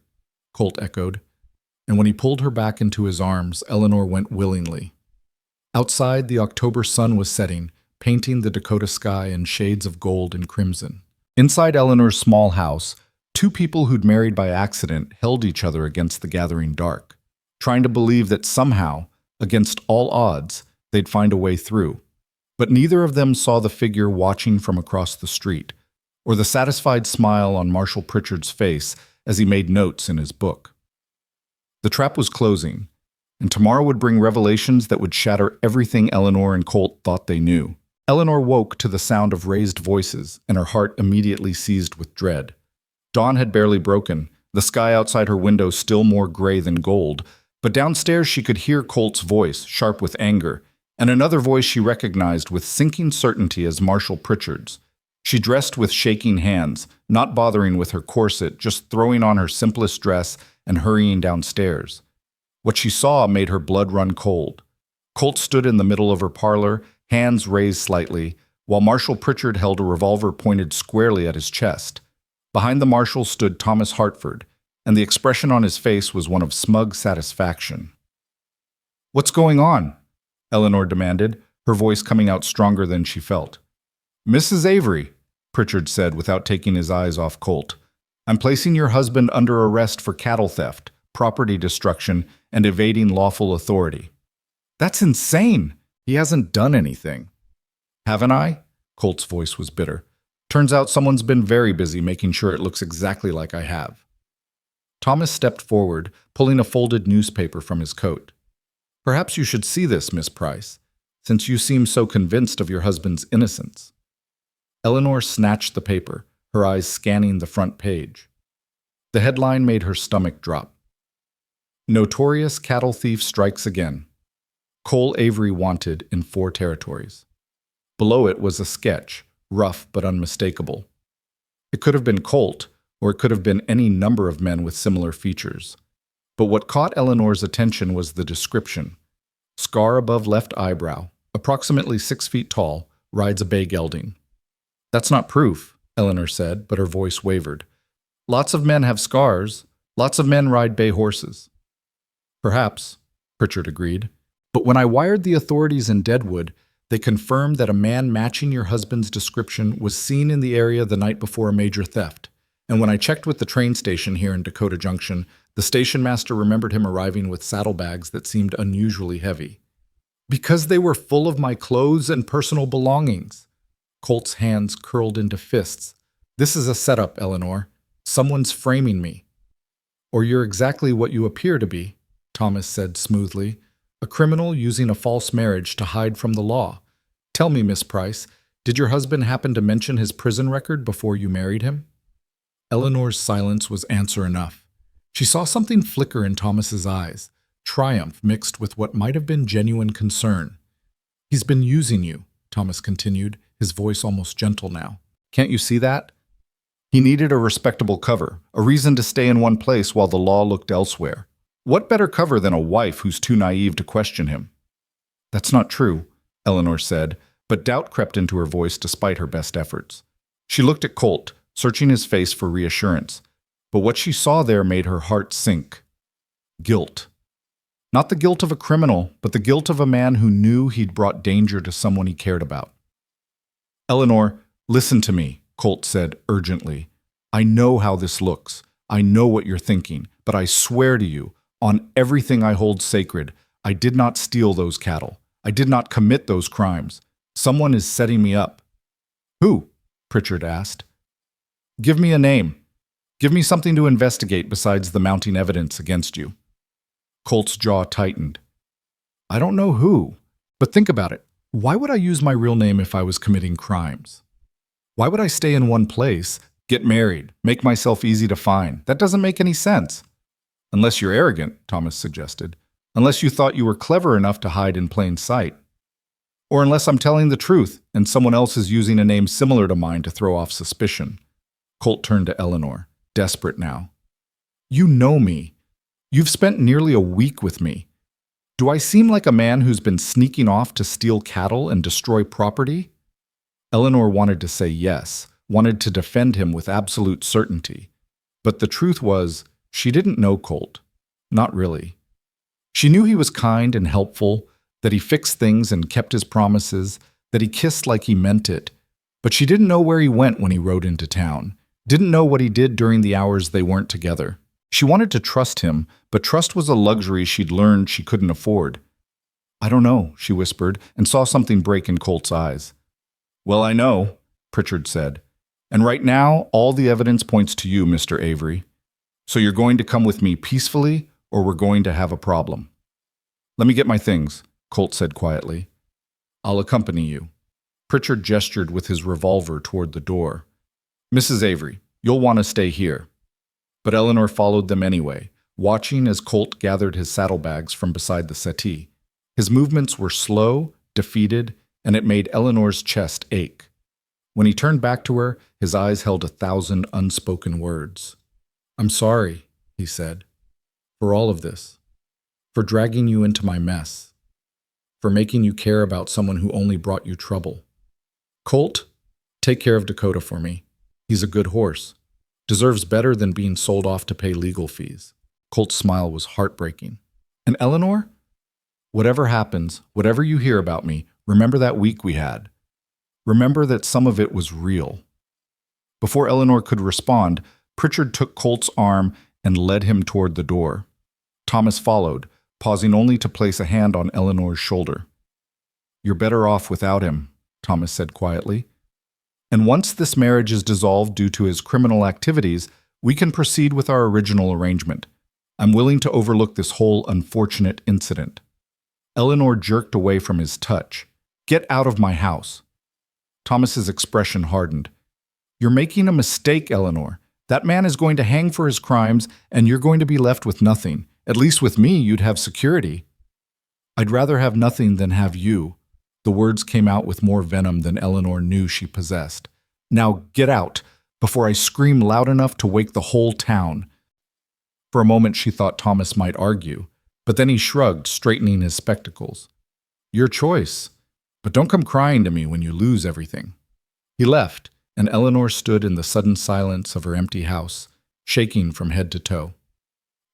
Colt echoed, and when he pulled her back into his arms, Eleanor went willingly. Outside, the October sun was setting, painting the Dakota sky in shades of gold and crimson. Inside Eleanor's small house, 2 people who'd married by accident held each other against the gathering dark, trying to believe that somehow, against all odds, they'd find a way through. But neither of them saw the figure watching from across the street, or the satisfied smile on Marshall Pritchard's face as he made notes in his book. The trap was closing, and tomorrow would bring revelations that would shatter everything Eleanor and Colt thought they knew. Eleanor woke to the sound of raised voices, and her heart immediately seized with dread. Dawn had barely broken, the sky outside her window still more gray than gold, but downstairs she could hear Colt's voice, sharp with anger, and another voice she recognized with sinking certainty as Marshall Pritchard's. She dressed with shaking hands, not bothering with her corset, just throwing on her simplest dress and hurrying downstairs. What she saw made her blood run cold. Colt stood in the middle of her parlor, hands raised slightly, while Marshall Pritchard held a revolver pointed squarely at his chest. Behind the marshal stood Thomas Hartford, and the expression on his face was one of smug satisfaction. "What's going on?" Eleanor demanded, her voice coming out stronger than she felt. "Mrs. Avery," Pritchard said without taking his eyes off Colt, "I'm placing your husband under arrest for cattle theft, property destruction, and evading lawful authority." "That's insane! He hasn't done anything." "Haven't I?" Colt's voice was bitter. "Turns out someone's been very busy making sure it looks exactly like I have." Thomas stepped forward, pulling a folded newspaper from his coat. Perhaps you should see this, Miss Price, since you seem so convinced of your husband's innocence. Eleanor snatched the paper, her eyes scanning the front page. The headline made her stomach drop. Notorious cattle thief strikes again. Cole Avery wanted in 4 territories. Below it was a sketch, rough but unmistakable. It could have been Colt, or it could have been any number of men with similar features. But what caught Eleanor's attention was the description. Scar above left eyebrow, approximately 6 feet tall, rides a bay gelding. That's not proof, Eleanor said, but her voice wavered. Lots of men have scars. Lots of men ride bay horses. Perhaps, Pritchard agreed. But when I wired the authorities in Deadwood, they confirmed that a man matching your husband's description was seen in the area the night before a major theft. And when I checked with the train station here in Dakota Junction, the station master remembered him arriving with saddlebags that seemed unusually heavy. Because they were full of my clothes and personal belongings. Colt's hands curled into fists. This is a setup, Eleanor. Someone's framing me. Or you're exactly what you appear to be, Thomas said smoothly. A criminal using a false marriage to hide from the law. Tell me, Miss Price, did your husband happen to mention his prison record before you married him? Eleanor's silence was answer enough. She saw something flicker in Thomas's eyes, triumph mixed with what might have been genuine concern. He's been using you, Thomas continued, his voice almost gentle now. Can't you see that? He needed a respectable cover, a reason to stay in one place while the law looked elsewhere. What better cover than a wife who's too naive to question him? That's not true, Eleanor said, but doubt crept into her voice despite her best efforts. She looked at Colt, searching his face for reassurance, but what she saw there made her heart sink. Guilt. Not the guilt of a criminal, but the guilt of a man who knew he'd brought danger to someone he cared about. Eleanor, listen to me, Colt said urgently. I know how this looks. I know what you're thinking, but I swear to you, on everything I hold sacred, I did not steal those cattle. I did not commit those crimes. Someone is setting me up. Who? Pritchard asked. Give me a name. Give me something to investigate besides the mounting evidence against you. Colt's jaw tightened. I don't know who, but think about it. Why would I use my real name if I was committing crimes? Why would I stay in one place, get married, make myself easy to find? That doesn't make any sense. Unless you're arrogant, Thomas suggested. Unless you thought you were clever enough to hide in plain sight. Or unless I'm telling the truth and someone else is using a name similar to mine to throw off suspicion. Colt turned to Eleanor, desperate now. You know me. You've spent nearly a week with me. Do I seem like a man who's been sneaking off to steal cattle and destroy property? Eleanor wanted to say yes, wanted to defend him with absolute certainty. But the truth was, she didn't know Colt. Not really. She knew he was kind and helpful, that he fixed things and kept his promises, that he kissed like he meant it. But she didn't know where he went when he rode into town, didn't know what he did during the hours they weren't together. She wanted to trust him, but trust was a luxury she'd learned she couldn't afford. I don't know, she whispered, and saw something break in Colt's eyes. Well, I know, Pritchard said. And right now, all the evidence points to you, Mr. Avery. So you're going to come with me peacefully, or we're going to have a problem. Let me get my things, Colt said quietly. I'll accompany you. Pritchard gestured with his revolver toward the door. Mrs. Avery, you'll want to stay here. But Eleanor followed them anyway, watching as Colt gathered his saddlebags from beside the settee. His movements were slow, defeated, and it made Eleanor's chest ache. When he turned back to her, his eyes held 1,000 unspoken words. I'm sorry, he said, for all of this, for dragging you into my mess, for making you care about someone who only brought you trouble. Colt, take care of Dakota for me. He's a good horse. Deserves better than being sold off to pay legal fees. Colt's smile was heartbreaking. And Eleanor? Whatever happens, whatever you hear about me, remember that week we had. Remember that some of it was real. Before Eleanor could respond, Pritchard took Colt's arm and led him toward the door. Thomas followed, pausing only to place a hand on Eleanor's shoulder. You're better off without him, Thomas said quietly. And once this marriage is dissolved due to his criminal activities, We can proceed with our original arrangement. I'm willing to overlook this whole unfortunate incident." Eleanor jerked away from his touch. "Get out of my house." Thomas's expression hardened. "You're making a mistake, Eleanor. That man is going to hang for his crimes, and you're going to be left with nothing. At least with me, you'd have security." "I'd rather have nothing than have you." The words came out with more venom than Eleanor knew she possessed. "Now get out, before I scream loud enough to wake the whole town." For a moment she thought Thomas might argue, but then he shrugged, straightening his spectacles. "Your choice, but don't come crying to me when you lose everything." He left, and Eleanor stood in the sudden silence of her empty house, shaking from head to toe.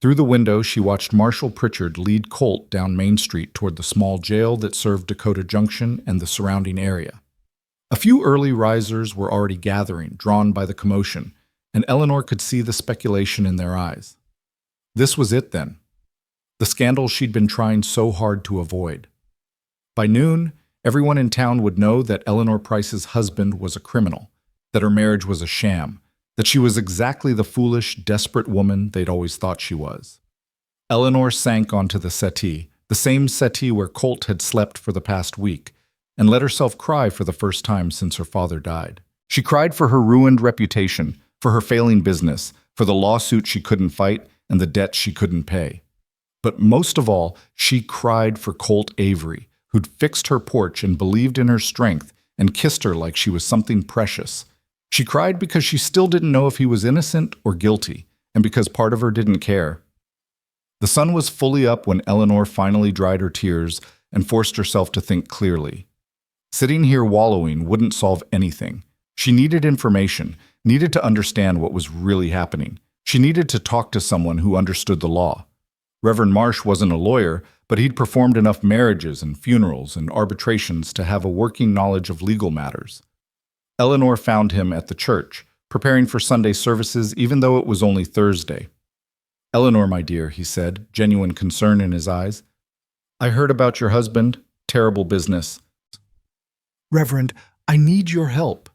Through the window, she watched Marshal Pritchard lead Colt down Main Street toward the small jail that served Dakota Junction and the surrounding area. A few early risers were already gathering, drawn by the commotion, and Eleanor could see the speculation in their eyes. This was it, then. The scandal she'd been trying so hard to avoid. By noon, everyone in town would know that Eleanor Price's husband was a criminal, that her marriage was a sham, that she was exactly the foolish, desperate woman they'd always thought she was. Eleanor sank onto the same settee where Colt had slept for the past week, and let herself cry for the first time since her father died. She cried for her ruined reputation, for her failing business, for the lawsuit she couldn't fight, and the debt she couldn't pay. But most of all, she cried for Colt Avery, who'd fixed her porch and believed in her strength and kissed her like she was something precious. She cried because she still didn't know if he was innocent or guilty, and because part of her didn't care. The sun was fully up when Eleanor finally dried her tears and forced herself to think clearly. Sitting here wallowing wouldn't solve anything. She needed information, needed to understand what was really happening. She needed to talk to someone who understood the law. Reverend Marsh wasn't a lawyer, but he'd performed enough marriages and funerals and arbitrations to have a working knowledge of legal matters. Eleanor found him at the church, preparing for Sunday services even though it was only Thursday. "Eleanor, my dear," he said, genuine concern in his eyes. "I heard about your husband. Terrible business." "Reverend, I need your help."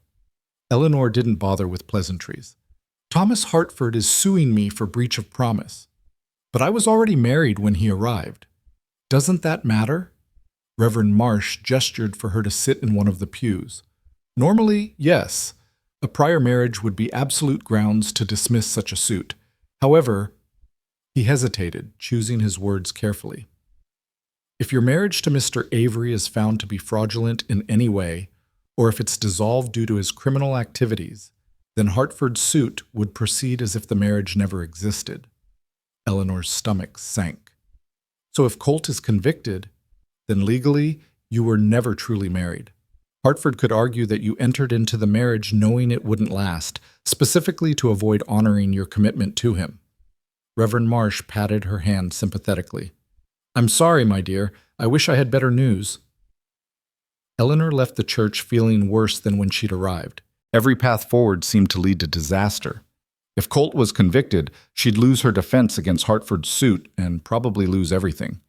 Eleanor didn't bother with pleasantries. "Thomas Hartford is suing me for breach of promise. But I was already married when he arrived. Doesn't that matter?" Reverend Marsh gestured for her to sit in one of the pews. "Normally, yes. A prior marriage would be absolute grounds to dismiss such a suit. However," he hesitated, choosing his words carefully, "if your marriage to Mr. Avery is found to be fraudulent in any way, or if it's dissolved due to his criminal activities, then Hartford's suit would proceed as if the marriage never existed." Eleanor's stomach sank. "So if Colt is convicted, then legally you were never truly married. Hartford could argue that you entered into the marriage knowing it wouldn't last, specifically to avoid honoring your commitment to him." Reverend Marsh patted her hand sympathetically. "I'm sorry, my dear. I wish I had better news." Eleanor left the church feeling worse than when she'd arrived. Every path forward seemed to lead to disaster. If Colt was convicted, she'd lose her defense against Hartford's suit and probably lose everything.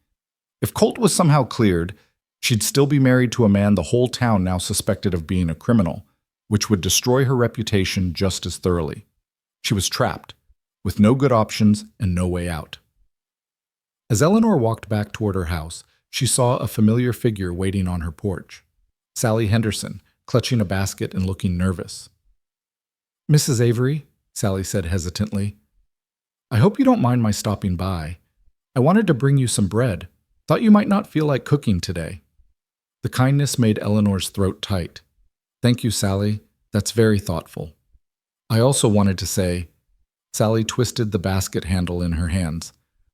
If Colt was somehow cleared, she'd still be married to a man the whole town now suspected of being a criminal, which would destroy her reputation just as thoroughly. She was trapped, with no good options and no way out. As Eleanor walked back toward her house, she saw a familiar figure waiting on her porch. Sally Henderson, clutching a basket and looking nervous. "Mrs. Avery," Sally said hesitantly, "I hope you don't mind my stopping by. I wanted to bring you some bread. Thought you might not feel like cooking today." The kindness made Eleanor's throat tight. "Thank you, Sally. That's very thoughtful. I also wanted to say," Sally twisted the basket handle in her hands,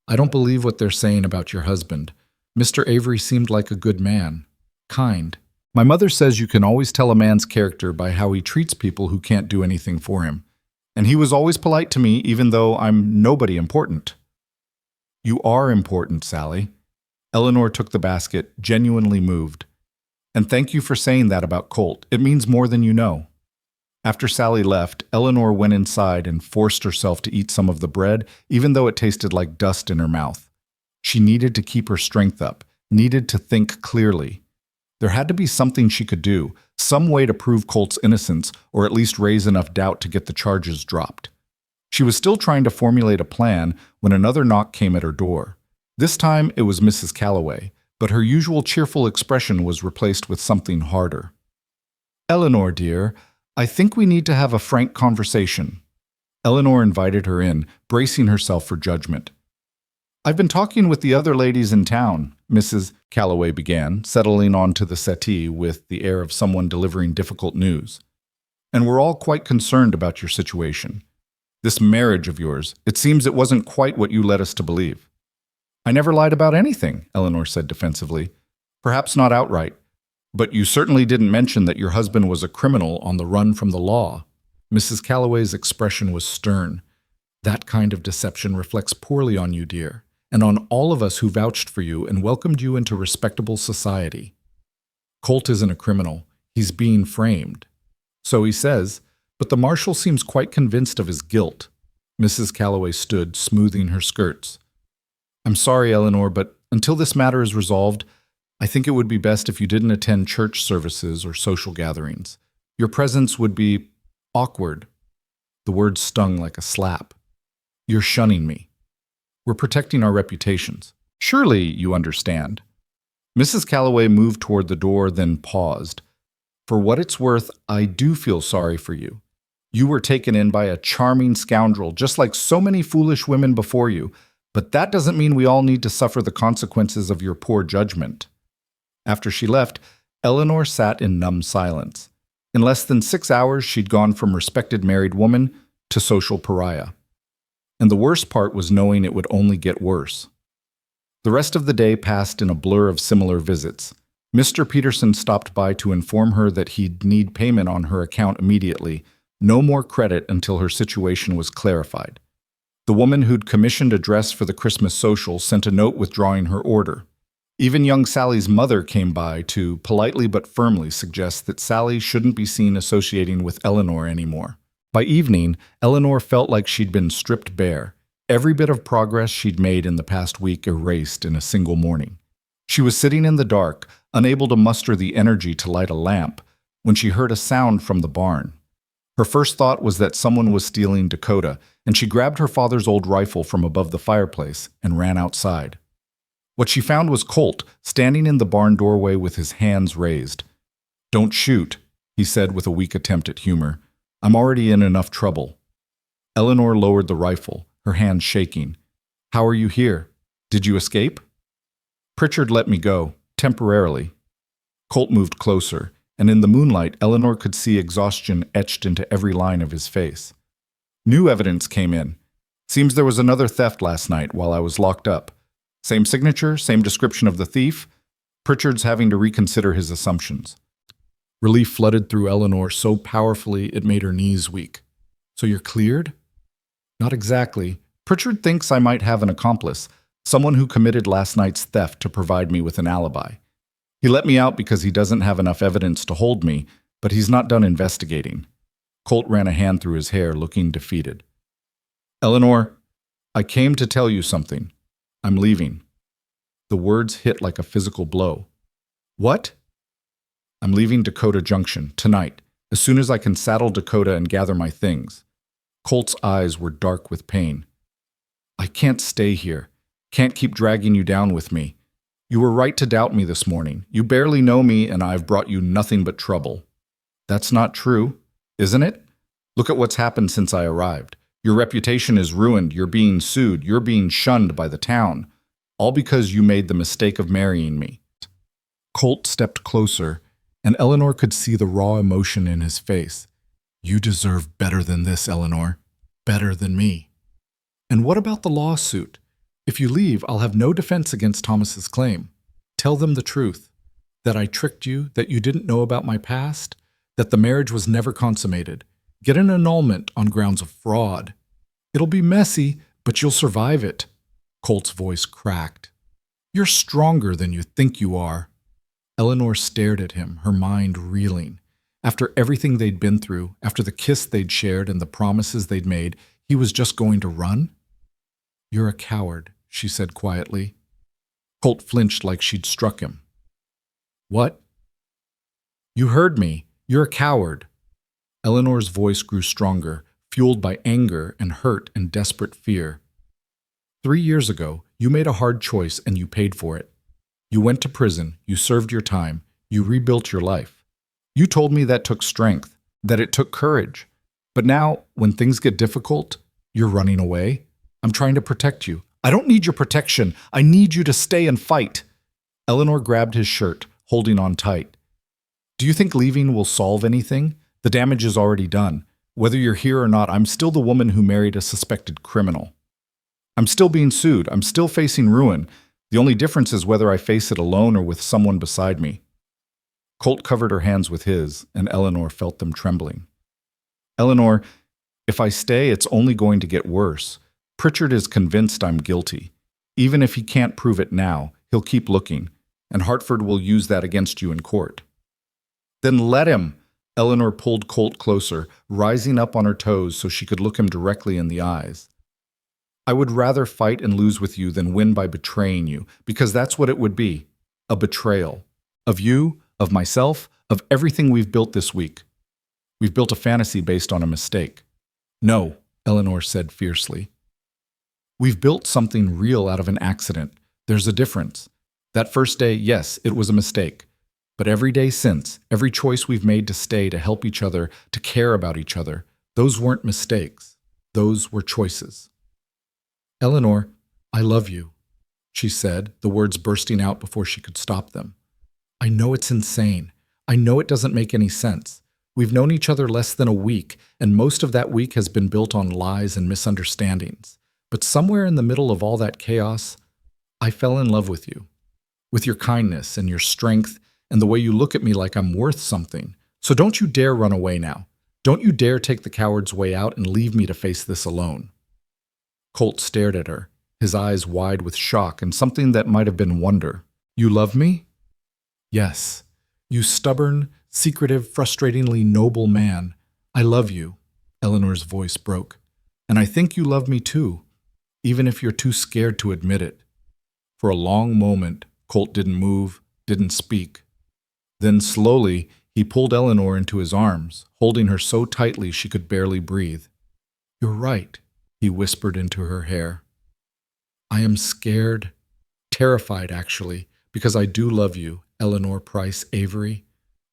"I don't believe what they're saying about your husband. Mr. Avery seemed like a good man. Kind. My mother says you can always tell a man's character by how he treats people who can't do anything for him. And he was always polite to me even though I'm nobody important." "You are important, Sally." Eleanor took the basket, genuinely moved. "And thank you for saying that about Colt. It means more than you know." After Sally left, Eleanor went inside and forced herself to eat some of the bread, even though it tasted like dust in her mouth. She needed to keep her strength up, needed to think clearly. There had to be something she could do, some way to prove Colt's innocence, or at least raise enough doubt to get the charges dropped. She was still trying to formulate a plan when another knock came at her door. This time it was Mrs. Calloway, but her usual cheerful expression was replaced with something harder. "Eleanor, dear, I think we need to have a frank conversation." Eleanor invited her in, bracing herself for judgment. "I've been talking with the other ladies in town," Mrs. Calloway began, settling onto the settee with the air of someone delivering difficult news. "And we're all quite concerned about your situation. This marriage of yours, it seems it wasn't quite what you led us to believe." "I never lied about anything," Eleanor said defensively. "Perhaps not outright, but you certainly didn't mention that your husband was a criminal on the run from the law." Mrs. Calloway's expression was stern. "That kind of deception reflects poorly on you, dear, and on all of us who vouched for you and welcomed you into respectable society. Colt isn't a criminal. He's being framed. So he says, but the marshal seems quite convinced of his guilt." Mrs. Calloway stood, smoothing her skirts. "I'm sorry, Eleanor, but until this matter is resolved, I think it would be best if you didn't attend church services or social gatherings. Your presence would be awkward." The word stung like a slap. "You're shunning me. We're protecting our reputations. Surely you understand." Mrs. Calloway moved toward the door, then paused. "For what it's worth, I do feel sorry for you. You were taken in by a charming scoundrel, just like so many foolish women before you, but that doesn't mean we all need to suffer the consequences of your poor judgment." After she left, Eleanor sat in numb silence. In less than 6 hours, she'd gone from respected married woman to social pariah. And the worst part was knowing it would only get worse. The rest of the day passed in a blur of similar visits. Mr. Peterson stopped by to inform her that he'd need payment on her account immediately, no more credit until her situation was clarified. The woman who'd commissioned a dress for the Christmas social sent a note withdrawing her order. Even young Sally's mother came by to politely but firmly suggest that Sally shouldn't be seen associating with Eleanor anymore. By evening, Eleanor felt like she'd been stripped bare, every bit of progress she'd made in the past week erased in a single morning. She was sitting in the dark, unable to muster the energy to light a lamp, when she heard a sound from the barn. Her first thought was that someone was stealing Dakota, and she grabbed her father's old rifle from above the fireplace and ran outside. What she found was Colt, standing in the barn doorway with his hands raised. "Don't shoot," he said with a weak attempt at humor. "I'm already in enough trouble." Eleanor lowered the rifle, her hands shaking. "How are you here? Did you escape?" "Pritchard let me go, temporarily." Colt moved closer, and in the moonlight, Eleanor could see exhaustion etched into every line of his face. "New evidence came in. Seems there was another theft last night while I was locked up. Same signature, same description of the thief. Pritchard's having to reconsider his assumptions." Relief flooded through Eleanor so powerfully it made her knees weak. "So you're cleared?" "Not exactly. Pritchard thinks I might have an accomplice, someone who committed last night's theft to provide me with an alibi. He let me out because he doesn't have enough evidence to hold me, but he's not done investigating." Colt ran a hand through his hair, looking defeated. "Eleanor, I came to tell you something. I'm leaving." The words hit like a physical blow. "What?" "I'm leaving Dakota Junction, tonight, as soon as I can saddle Dakota and gather my things." Colt's eyes were dark with pain. "I can't stay here. Can't keep dragging you down with me. You were right to doubt me this morning. You barely know me, and I've brought you nothing but trouble." "That's not true, isn't it? Look at what's happened since I arrived. Your reputation is ruined, you're being sued, you're being shunned by the town, all because you made the mistake of marrying me." Colt stepped closer, and Eleanor could see the raw emotion in his face. "You deserve better than this, Eleanor. Better than me. And what about the lawsuit? If you leave, I'll have no defense against Thomas's claim. Tell them the truth, that I tricked you, that you didn't know about my past, that the marriage was never consummated. Get an annulment on grounds of fraud. It'll be messy, but you'll survive it." Colt's voice cracked. "You're stronger than you think you are." Eleanor stared at him, her mind reeling. After everything they'd been through, after the kiss they'd shared and the promises they'd made, he was just going to run? "You're a coward," she said quietly. Colt flinched like she'd struck him. "What?" "You heard me. You're a coward." Eleanor's voice grew stronger, fueled by anger and hurt and desperate fear. 3 years ago, you made a hard choice and you paid for it. You went to prison, you served your time, you rebuilt your life. You told me that took strength, that it took courage. But now, when things get difficult, you're running away. I'm trying to protect you. I don't need your protection. I need you to stay and fight. Eleanor grabbed his shirt, holding on tight. Do you think leaving will solve anything? The damage is already done. Whether you're here or not, I'm still the woman who married a suspected criminal. I'm still being sued. I'm still facing ruin. The only difference is whether I face it alone or with someone beside me. Colt covered her hands with his, and Eleanor felt them trembling. Eleanor, if I stay, it's only going to get worse. Pritchard is convinced I'm guilty. Even if he can't prove it now, he'll keep looking, and Hartford will use that against you in court. Then let him! Eleanor pulled Colt closer, rising up on her toes so she could look him directly in the eyes. I would rather fight and lose with you than win by betraying you, because that's what it would be, a betrayal. Of you, of myself, of everything we've built this week. We've built a fantasy based on a mistake. No, Eleanor said fiercely. We've built something real out of an accident. There's a difference. That first day, yes, it was a mistake. But every day since, every choice we've made to stay, to help each other, to care about each other, those weren't mistakes. Those were choices. Eleanor, I love you, she said, the words bursting out before she could stop them. I know it's insane. I know it doesn't make any sense. We've known each other less than a week, and most of that week has been built on lies and misunderstandings. But somewhere in the middle of all that chaos, I fell in love with you, with your kindness and your strength and the way you look at me like I'm worth something. So don't you dare run away now. Don't you dare take the coward's way out and leave me to face this alone. Colt stared at her, his eyes wide with shock and something that might have been wonder. You love me? Yes. You stubborn, secretive, frustratingly noble man. I love you, Eleanor's voice broke. And I think you love me too, even if you're too scared to admit it. For a long moment, Colt didn't move, didn't speak. Then slowly, he pulled Eleanor into his arms, holding her so tightly she could barely breathe. You're right, he whispered into her hair. I am scared, terrified actually, because I do love you, Eleanor Price Avery.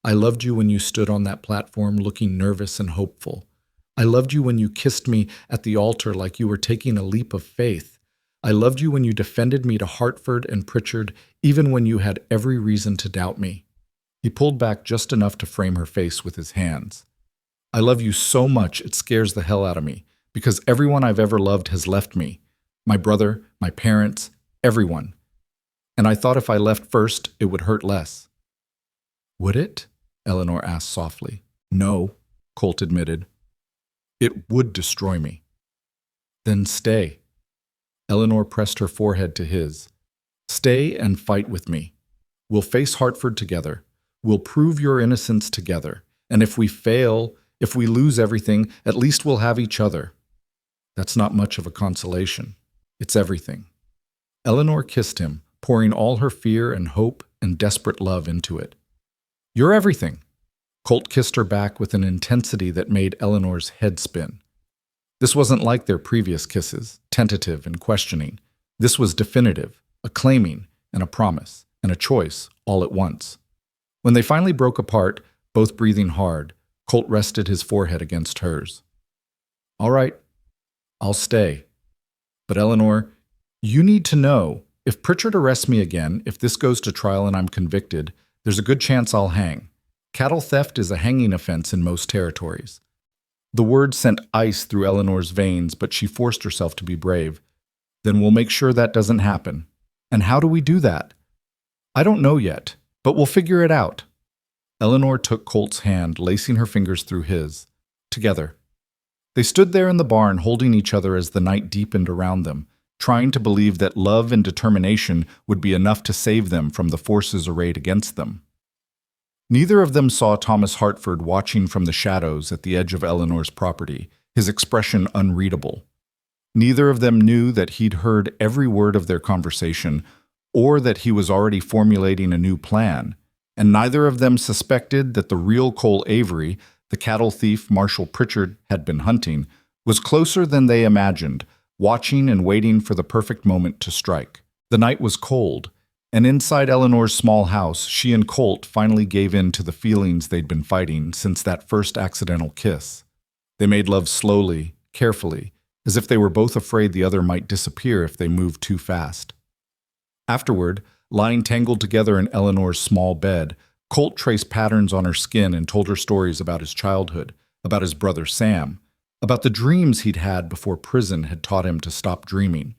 I loved you when you stood on that platform looking nervous and hopeful. I loved you when you kissed me at the altar like you were taking a leap of faith. I loved you when you defended me to Hartford and Pritchard, even when you had every reason to doubt me. He pulled back just enough to frame her face with his hands. I love you so much it scares the hell out of me, because everyone I've ever loved has left me. My brother, my parents, everyone. And I thought if I left first, it would hurt less. Would it? Eleanor asked softly. No, Colt admitted. It would destroy me. Then stay. Eleanor pressed her forehead to his. Stay and fight with me. We'll face Hartford together. We'll prove your innocence together. And if we fail, if we lose everything, at least we'll have each other. That's not much of a consolation. It's everything. Eleanor kissed him, pouring all her fear and hope and desperate love into it. You're everything. Colt kissed her back with an intensity that made Eleanor's head spin. This wasn't like their previous kisses, tentative and questioning. This was definitive, a claiming and a promise, and a choice all at once. When they finally broke apart, both breathing hard, Colt rested his forehead against hers. All right, I'll stay. But Eleanor, you need to know, if Pritchard arrests me again, if this goes to trial and I'm convicted, there's a good chance I'll hang. Cattle theft is a hanging offense in most territories. The word sent ice through Eleanor's veins, but she forced herself to be brave. Then we'll make sure that doesn't happen. And how do we do that? I don't know yet, but we'll figure it out. Eleanor took Colt's hand, lacing her fingers through his. Together. They stood there in the barn, holding each other as the night deepened around them, trying to believe that love and determination would be enough to save them from the forces arrayed against them. Neither of them saw Thomas Hartford watching from the shadows at the edge of Eleanor's property, his expression unreadable. Neither of them knew that he'd heard every word of their conversation, or that he was already formulating a new plan, and neither of them suspected that the real Cole Avery, the cattle thief Marshall Pritchard had been hunting, was closer than they imagined, watching and waiting for the perfect moment to strike. The night was cold, and inside Eleanor's small house, she and Colt finally gave in to the feelings they'd been fighting since that first accidental kiss. They made love slowly, carefully, as if they were both afraid the other might disappear if they moved too fast. Afterward, lying tangled together in Eleanor's small bed, Colt traced patterns on her skin and told her stories about his childhood, about his brother Sam, about the dreams he'd had before prison had taught him to stop dreaming.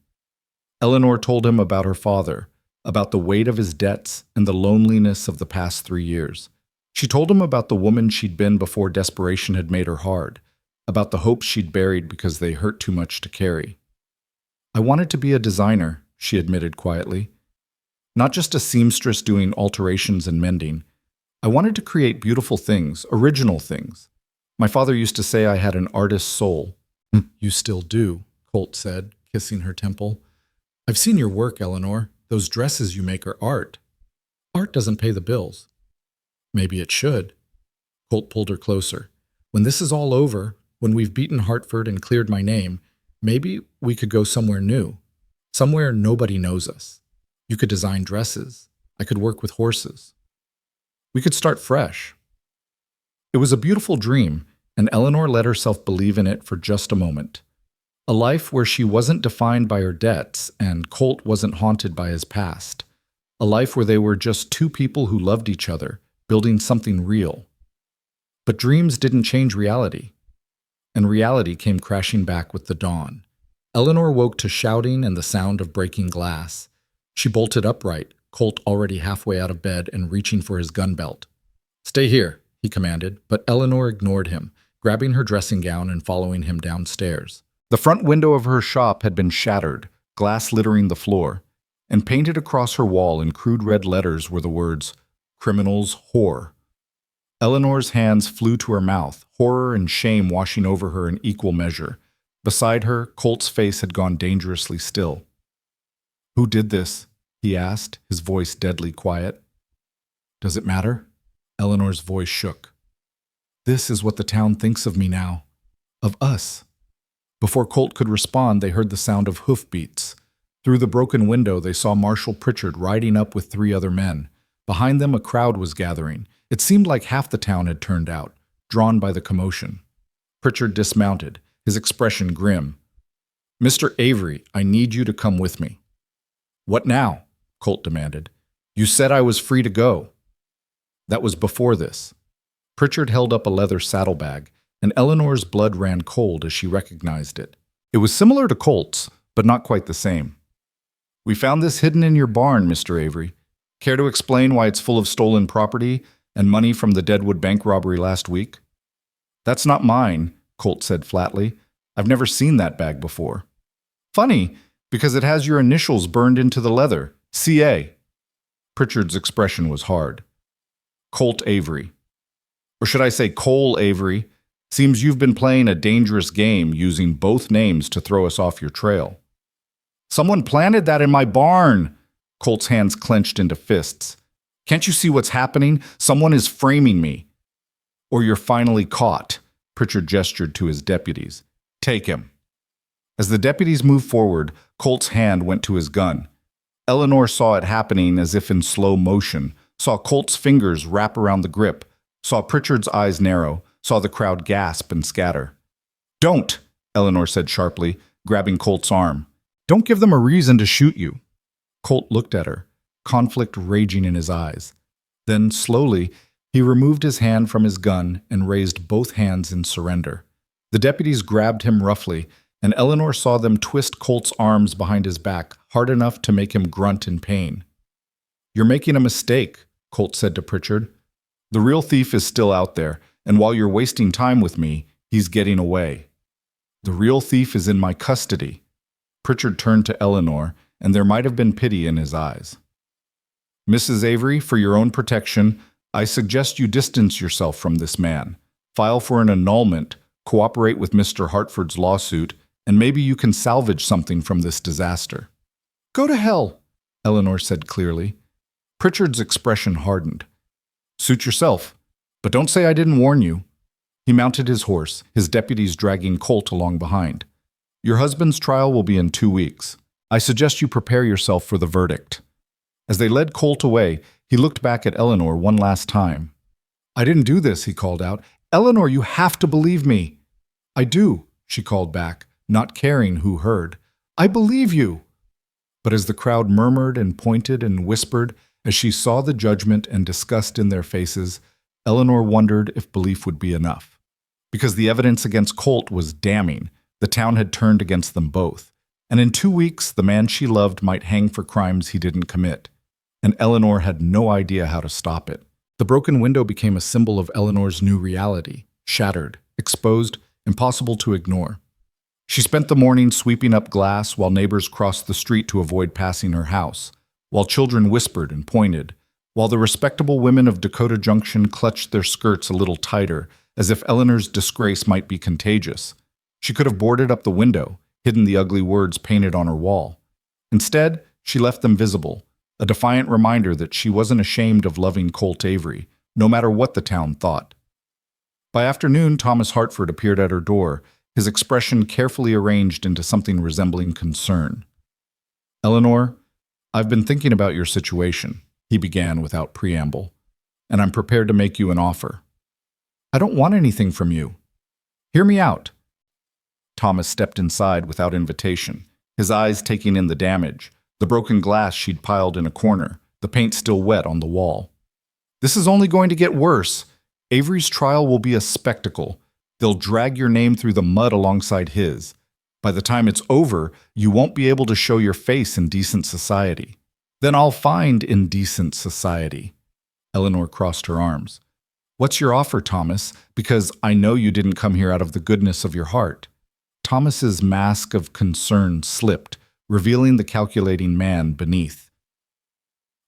Eleanor told him about her father, about the weight of his debts and the loneliness of the past 3 years. She told him about the woman she'd been before desperation had made her hard, about the hopes she'd buried because they hurt too much to carry. "I wanted to be a designer," she admitted quietly. "Not just a seamstress doing alterations and mending. I wanted to create beautiful things, original things. My father used to say I had an artist's soul." You still do, Colt said, kissing her temple. "I've seen your work, Eleanor. Those dresses you make are art. Art doesn't pay the bills." "Maybe it should." Colt pulled her closer. "When this is all over, when we've beaten Hartford and cleared my name, maybe we could go somewhere new. Somewhere nobody knows us. You could design dresses. I could work with horses. We could start fresh." It was a beautiful dream, and Eleanor let herself believe in it for just a moment. A life where she wasn't defined by her debts and Colt wasn't haunted by his past. A life where they were just two people who loved each other, building something real. But dreams didn't change reality, and reality came crashing back with the dawn. Eleanor woke to shouting and the sound of breaking glass. She bolted upright, Colt already halfway out of bed and reaching for his gun belt. "Stay here," he commanded, but Eleanor ignored him, grabbing her dressing gown and following him downstairs. The front window of her shop had been shattered, glass littering the floor, and painted across her wall in crude red letters were the words, "Criminals Whore." Eleanor's hands flew to her mouth, horror and shame washing over her in equal measure. Beside her, Colt's face had gone dangerously still. "Who did this?" he asked, his voice deadly quiet. "Does it matter?" Eleanor's voice shook. "This is what the town thinks of me now. Of us." Before Colt could respond, they heard the sound of hoofbeats. Through the broken window, they saw Marshal Pritchard riding up with 3 other men. Behind them, a crowd was gathering. It seemed like half the town had turned out, drawn by the commotion. Pritchard dismounted, his expression grim. "Mr. Avery, I need you to come with me." "What now?" Colt demanded. "You said I was free to go." "That was before this." Pritchard held up a leather saddlebag, and Eleanor's blood ran cold as she recognized it. It was similar to Colt's, but not quite the same. "We found this hidden in your barn, Mr. Avery. Care to explain why it's full of stolen property and money from the Deadwood bank robbery last week?" "That's not mine," Colt said flatly. "I've never seen that bag before." "Funny, because it has your initials burned into the leather, C.A." Pritchard's expression was hard. "Colt Avery. Or should I say Cole Avery? Seems you've been playing a dangerous game using both names to throw us off your trail." "Someone planted that in my barn!" Colt's hands clenched into fists. "Can't you see what's happening? Someone is framing me." "Or you're finally caught," Pritchard gestured to his deputies. "Take him." As the deputies moved forward, Colt's hand went to his gun. Eleanor saw it happening as if in slow motion, saw Colt's fingers wrap around the grip, saw Pritchard's eyes narrow, saw the crowd gasp and scatter. "Don't," Eleanor said sharply, grabbing Colt's arm. "Don't give them a reason to shoot you." Colt looked at her, conflict raging in his eyes. Then, slowly, he removed his hand from his gun and raised both hands in surrender. The deputies grabbed him roughly, and Eleanor saw them twist Colt's arms behind his back hard enough to make him grunt in pain. "You're making a mistake," Colt said to Pritchard. "The real thief is still out there, and while you're wasting time with me, he's getting away. The real thief is in my custody." Pritchard turned to Eleanor, and there might have been pity in his eyes. "Mrs. Avery, for your own protection, I suggest you distance yourself from this man. File for an annulment, cooperate with Mr. Hartford's lawsuit, and maybe you can salvage something from this disaster." "Go to hell," Eleanor said clearly. Pritchard's expression hardened. "Suit yourself, but don't say I didn't warn you." He mounted his horse, his deputies dragging Colt along behind. Your husband's trial will be in 2 weeks. I suggest you prepare yourself for the verdict. As they led Colt away, he looked back at Eleanor one last time. I didn't do this, he called out. Eleanor, you have to believe me. I do, she called back, not caring who heard. I believe you. But as the crowd murmured and pointed and whispered, as she saw the judgment and disgust in their faces, Eleanor wondered if belief would be enough. Because the evidence against Colt was damning, the town had turned against them both. And in 2 weeks, the man she loved might hang for crimes he didn't commit. And Eleanor had no idea how to stop it. The broken window became a symbol of Eleanor's new reality, shattered, exposed, impossible to ignore. She spent the morning sweeping up glass while neighbors crossed the street to avoid passing her house, while children whispered and pointed, while the respectable women of Dakota Junction clutched their skirts a little tighter, as if Eleanor's disgrace might be contagious. She could have boarded up the window, hidden the ugly words painted on her wall. Instead, she left them visible, a defiant reminder that she wasn't ashamed of loving Colt Avery, no matter what the town thought. By afternoon, Thomas Hartford appeared at her door, his expression carefully arranged into something resembling concern. Eleanor, I've been thinking about your situation, he began without preamble, and I'm prepared to make you an offer. I don't want anything from you. Hear me out. Thomas stepped inside without invitation, his eyes taking in the damage, the broken glass she'd piled in a corner, the paint still wet on the wall. This is only going to get worse. Avery's trial will be a spectacle. They'll drag your name through the mud alongside his. By the time it's over, you won't be able to show your face in decent society. Then I'll find indecent society. Eleanor crossed her arms. What's your offer, Thomas? Because I know you didn't come here out of the goodness of your heart. Thomas's mask of concern slipped, revealing the calculating man beneath.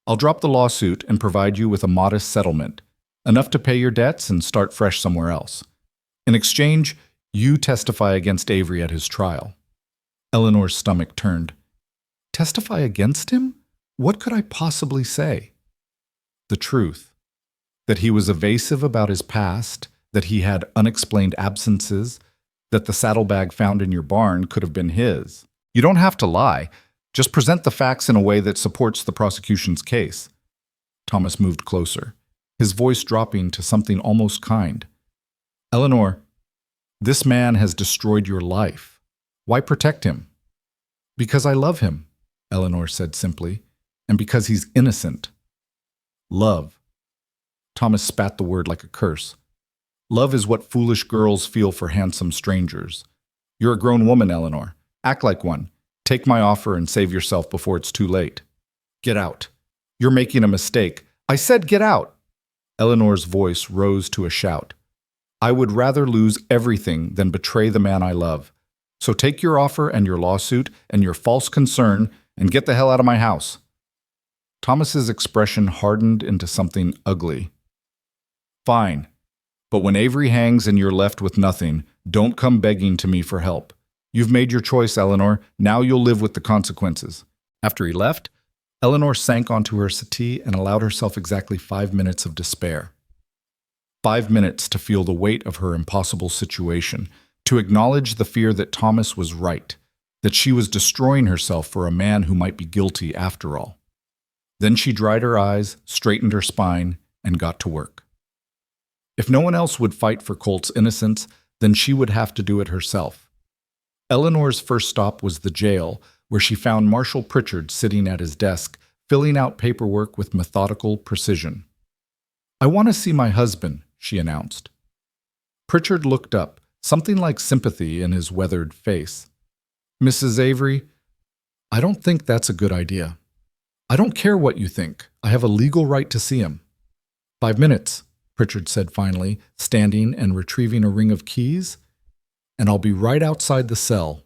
I'll drop the lawsuit and provide you with a modest settlement, enough to pay your debts and start fresh somewhere else. In exchange, you testify against Avery at his trial. Eleanor's stomach turned. Testify against him? What could I possibly say? The truth. That he was evasive about his past, that he had unexplained absences, that the saddlebag found in your barn could have been his. You don't have to lie. Just present the facts in a way that supports the prosecution's case. Thomas moved closer, his voice dropping to something almost kind. Eleanor, this man has destroyed your life. Why protect him? Because I love him, Eleanor said simply, and because he's innocent. Love. Thomas spat the word like a curse. Love is what foolish girls feel for handsome strangers. You're a grown woman, Eleanor. Act like one. Take my offer and save yourself before it's too late. Get out. You're making a mistake. I said get out. Eleanor's voice rose to a shout. I would rather lose everything than betray the man I love. So take your offer and your lawsuit and your false concern and get the hell out of my house. Thomas's expression hardened into something ugly. Fine. But when Avery hangs and you're left with nothing, don't come begging to me for help. You've made your choice, Eleanor. Now you'll live with the consequences. After he left, Eleanor sank onto her settee and allowed herself exactly 5 minutes of despair. 5 minutes to feel the weight of her impossible situation, to acknowledge the fear that Thomas was right, that she was destroying herself for a man who might be guilty after all. Then she dried her eyes, straightened her spine, and got to work. If no one else would fight for Colt's innocence, then she would have to do it herself. Eleanor's first stop was the jail, where she found Marshal Pritchard sitting at his desk, filling out paperwork with methodical precision. I want to see my husband, she announced. Pritchard looked up, something like sympathy in his weathered face. Mrs. Avery, I don't think that's a good idea. I don't care what you think. I have a legal right to see him. 5 minutes, Pritchard said finally, standing and retrieving a ring of keys. And I'll be right outside the cell.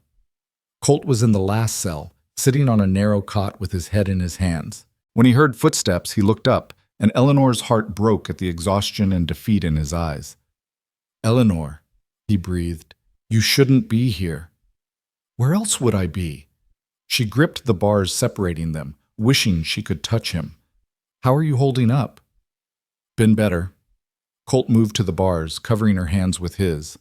Colt was in the last cell, sitting on a narrow cot with his head in his hands. When he heard footsteps, he looked up, and Eleanor's heart broke at the exhaustion and defeat in his eyes. Eleanor, he breathed, you shouldn't be here. Where else would I be? She gripped the bars separating them, wishing she could touch him. How are you holding up? Been better. Colt moved to the bars, covering her hands with his.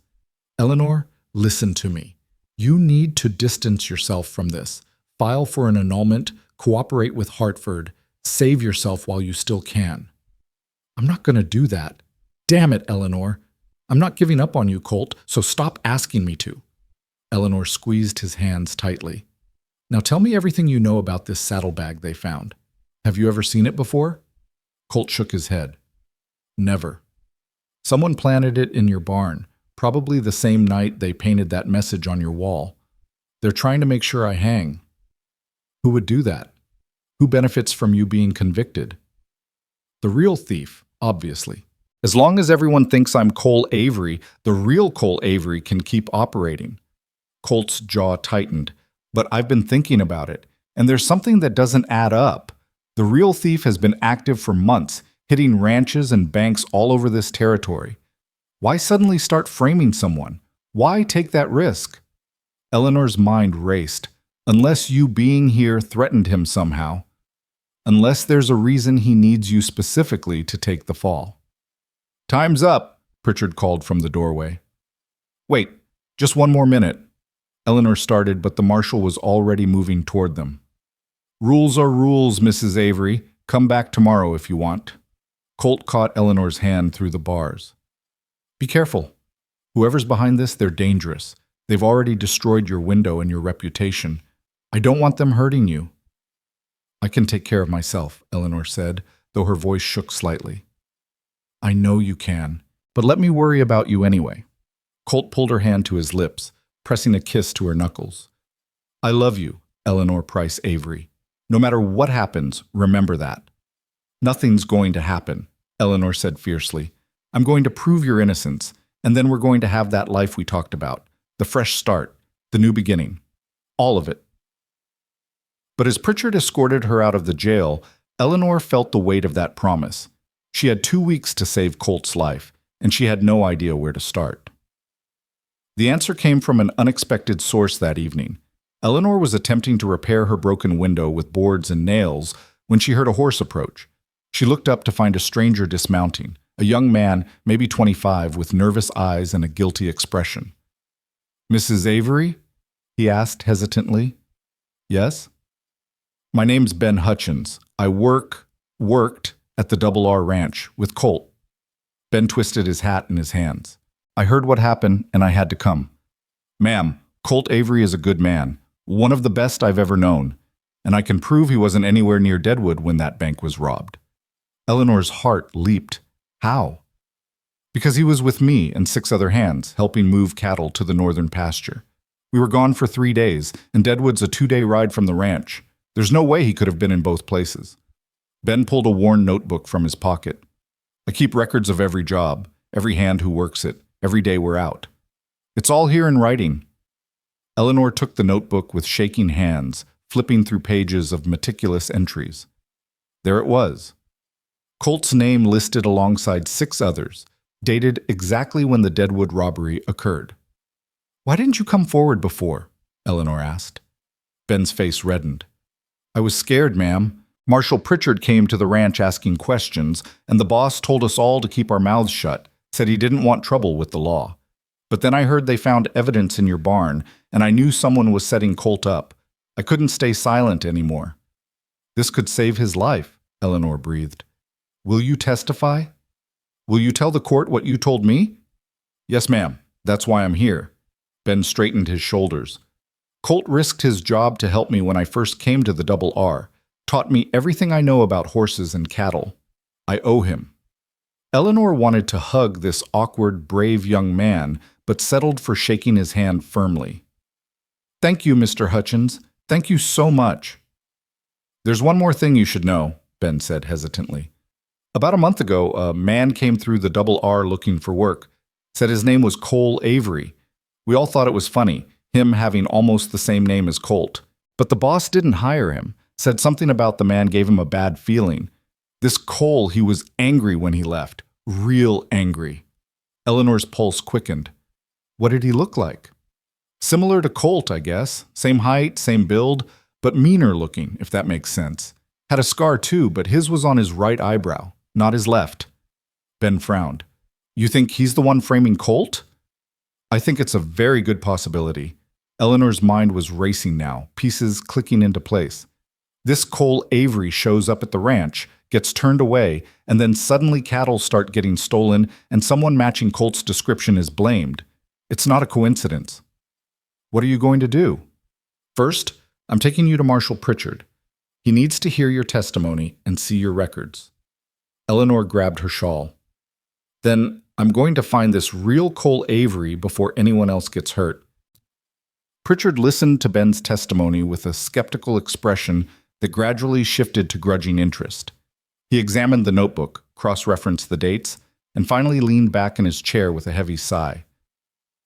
Eleanor, listen to me. You need to distance yourself from this. File for an annulment, cooperate with Hartford, save yourself while you still can. I'm not going to do that. Damn it, Eleanor. I'm not giving up on you, Colt, so stop asking me to. Eleanor squeezed his hands tightly. Now tell me everything you know about this saddlebag they found. Have you ever seen it before? Colt shook his head. Never. Someone planted it in your barn, probably the same night they painted that message on your wall. They're trying to make sure I hang. Who would do that? Who benefits from you being convicted? The real thief, obviously. As long as everyone thinks I'm Cole Avery, the real Cole Avery can keep operating. Colt's jaw tightened. But I've been thinking about it, and there's something that doesn't add up. The real thief has been active for months, hitting ranches and banks all over this territory. Why suddenly start framing someone? Why take that risk? Eleanor's mind raced. Unless you being here threatened him somehow. Unless there's a reason he needs you specifically to take the fall. Time's up, Pritchard called from the doorway. Wait, just one more minute. Eleanor started, but the marshal was already moving toward them. Rules are rules, Mrs. Avery. Come back tomorrow if you want. Colt caught Eleanor's hand through the bars. Be careful. Whoever's behind this, they're dangerous. They've already destroyed your window and your reputation. I don't want them hurting you. I can take care of myself, Eleanor said, though her voice shook slightly. I know you can, but let me worry about you anyway. Colt pulled her hand to his lips, pressing a kiss to her knuckles. I love you, Eleanor Price Avery. No matter what happens, remember that. Nothing's going to happen, Eleanor said fiercely. I'm going to prove your innocence, and then we're going to have that life we talked about, the fresh start, the new beginning. All of it. But as Pritchard escorted her out of the jail, Eleanor felt the weight of that promise. She had 2 weeks to save Colt's life, and she had no idea where to start. The answer came from an unexpected source that evening. Eleanor was attempting to repair her broken window with boards and nails when she heard a horse approach. She looked up to find a stranger dismounting, a young man, maybe 25, with nervous eyes and a guilty expression. Mrs. Avery? He asked hesitantly. Yes? My name's Ben Hutchins. I worked at the Double R Ranch with Colt. Ben twisted his hat in his hands. I heard what happened, and I had to come. Ma'am, Colt Avery is a good man, one of the best I've ever known, and I can prove he wasn't anywhere near Deadwood when that bank was robbed. Eleanor's heart leaped. How? Because he was with me and 6 other hands, helping move cattle to the northern pasture. We were gone for 3 days, and Deadwood's a 2-day ride from the ranch. There's no way he could have been in both places. Ben pulled a worn notebook from his pocket. I keep records of every job, every hand who works it, every day we're out. It's all here in writing. Eleanor took the notebook with shaking hands, flipping through pages of meticulous entries. There it was. Colt's name listed alongside 6 others, dated exactly when the Deadwood robbery occurred. Why didn't you come forward before? Eleanor asked. Ben's face reddened. I was scared, ma'am. Marshal Pritchard came to the ranch asking questions, and the boss told us all to keep our mouths shut, said he didn't want trouble with the law. But then I heard they found evidence in your barn, and I knew someone was setting Colt up. I couldn't stay silent anymore. This could save his life, Eleanor breathed. Will you testify? Will you tell the court what you told me? Yes, ma'am. That's why I'm here. Ben straightened his shoulders. Colt risked his job to help me when I first came to the Double R. Taught me everything I know about horses and cattle. I owe him. Eleanor wanted to hug this awkward, brave young man, but settled for shaking his hand firmly. Thank you, Mr. Hutchins. Thank you so much. There's one more thing you should know, Ben said hesitantly. About a month ago, a man came through the Double R looking for work. Said his name was Cole Avery. We all thought it was funny, him having almost the same name as Colt. But the boss didn't hire him. Said something about the man gave him a bad feeling. This Cole, he was angry when he left. Real angry. Eleanor's pulse quickened. What did he look like? Similar to Colt, I guess. Same height, same build, but meaner looking, if that makes sense. Had a scar too, but his was on his right eyebrow, not his left. Ben frowned. You think he's the one framing Colt? I think it's a very good possibility. Eleanor's mind was racing now, pieces clicking into place. This Cole Avery shows up at the ranch, gets turned away, and then suddenly cattle start getting stolen and someone matching Colt's description is blamed. It's not a coincidence. What are you going to do? First, I'm taking you to Marshal Pritchard. He needs to hear your testimony and see your records. Eleanor grabbed her shawl. Then I'm going to find this real Cole Avery before anyone else gets hurt. Pritchard listened to Ben's testimony with a skeptical expression that gradually shifted to grudging interest. He examined the notebook, cross-referenced the dates, and finally leaned back in his chair with a heavy sigh.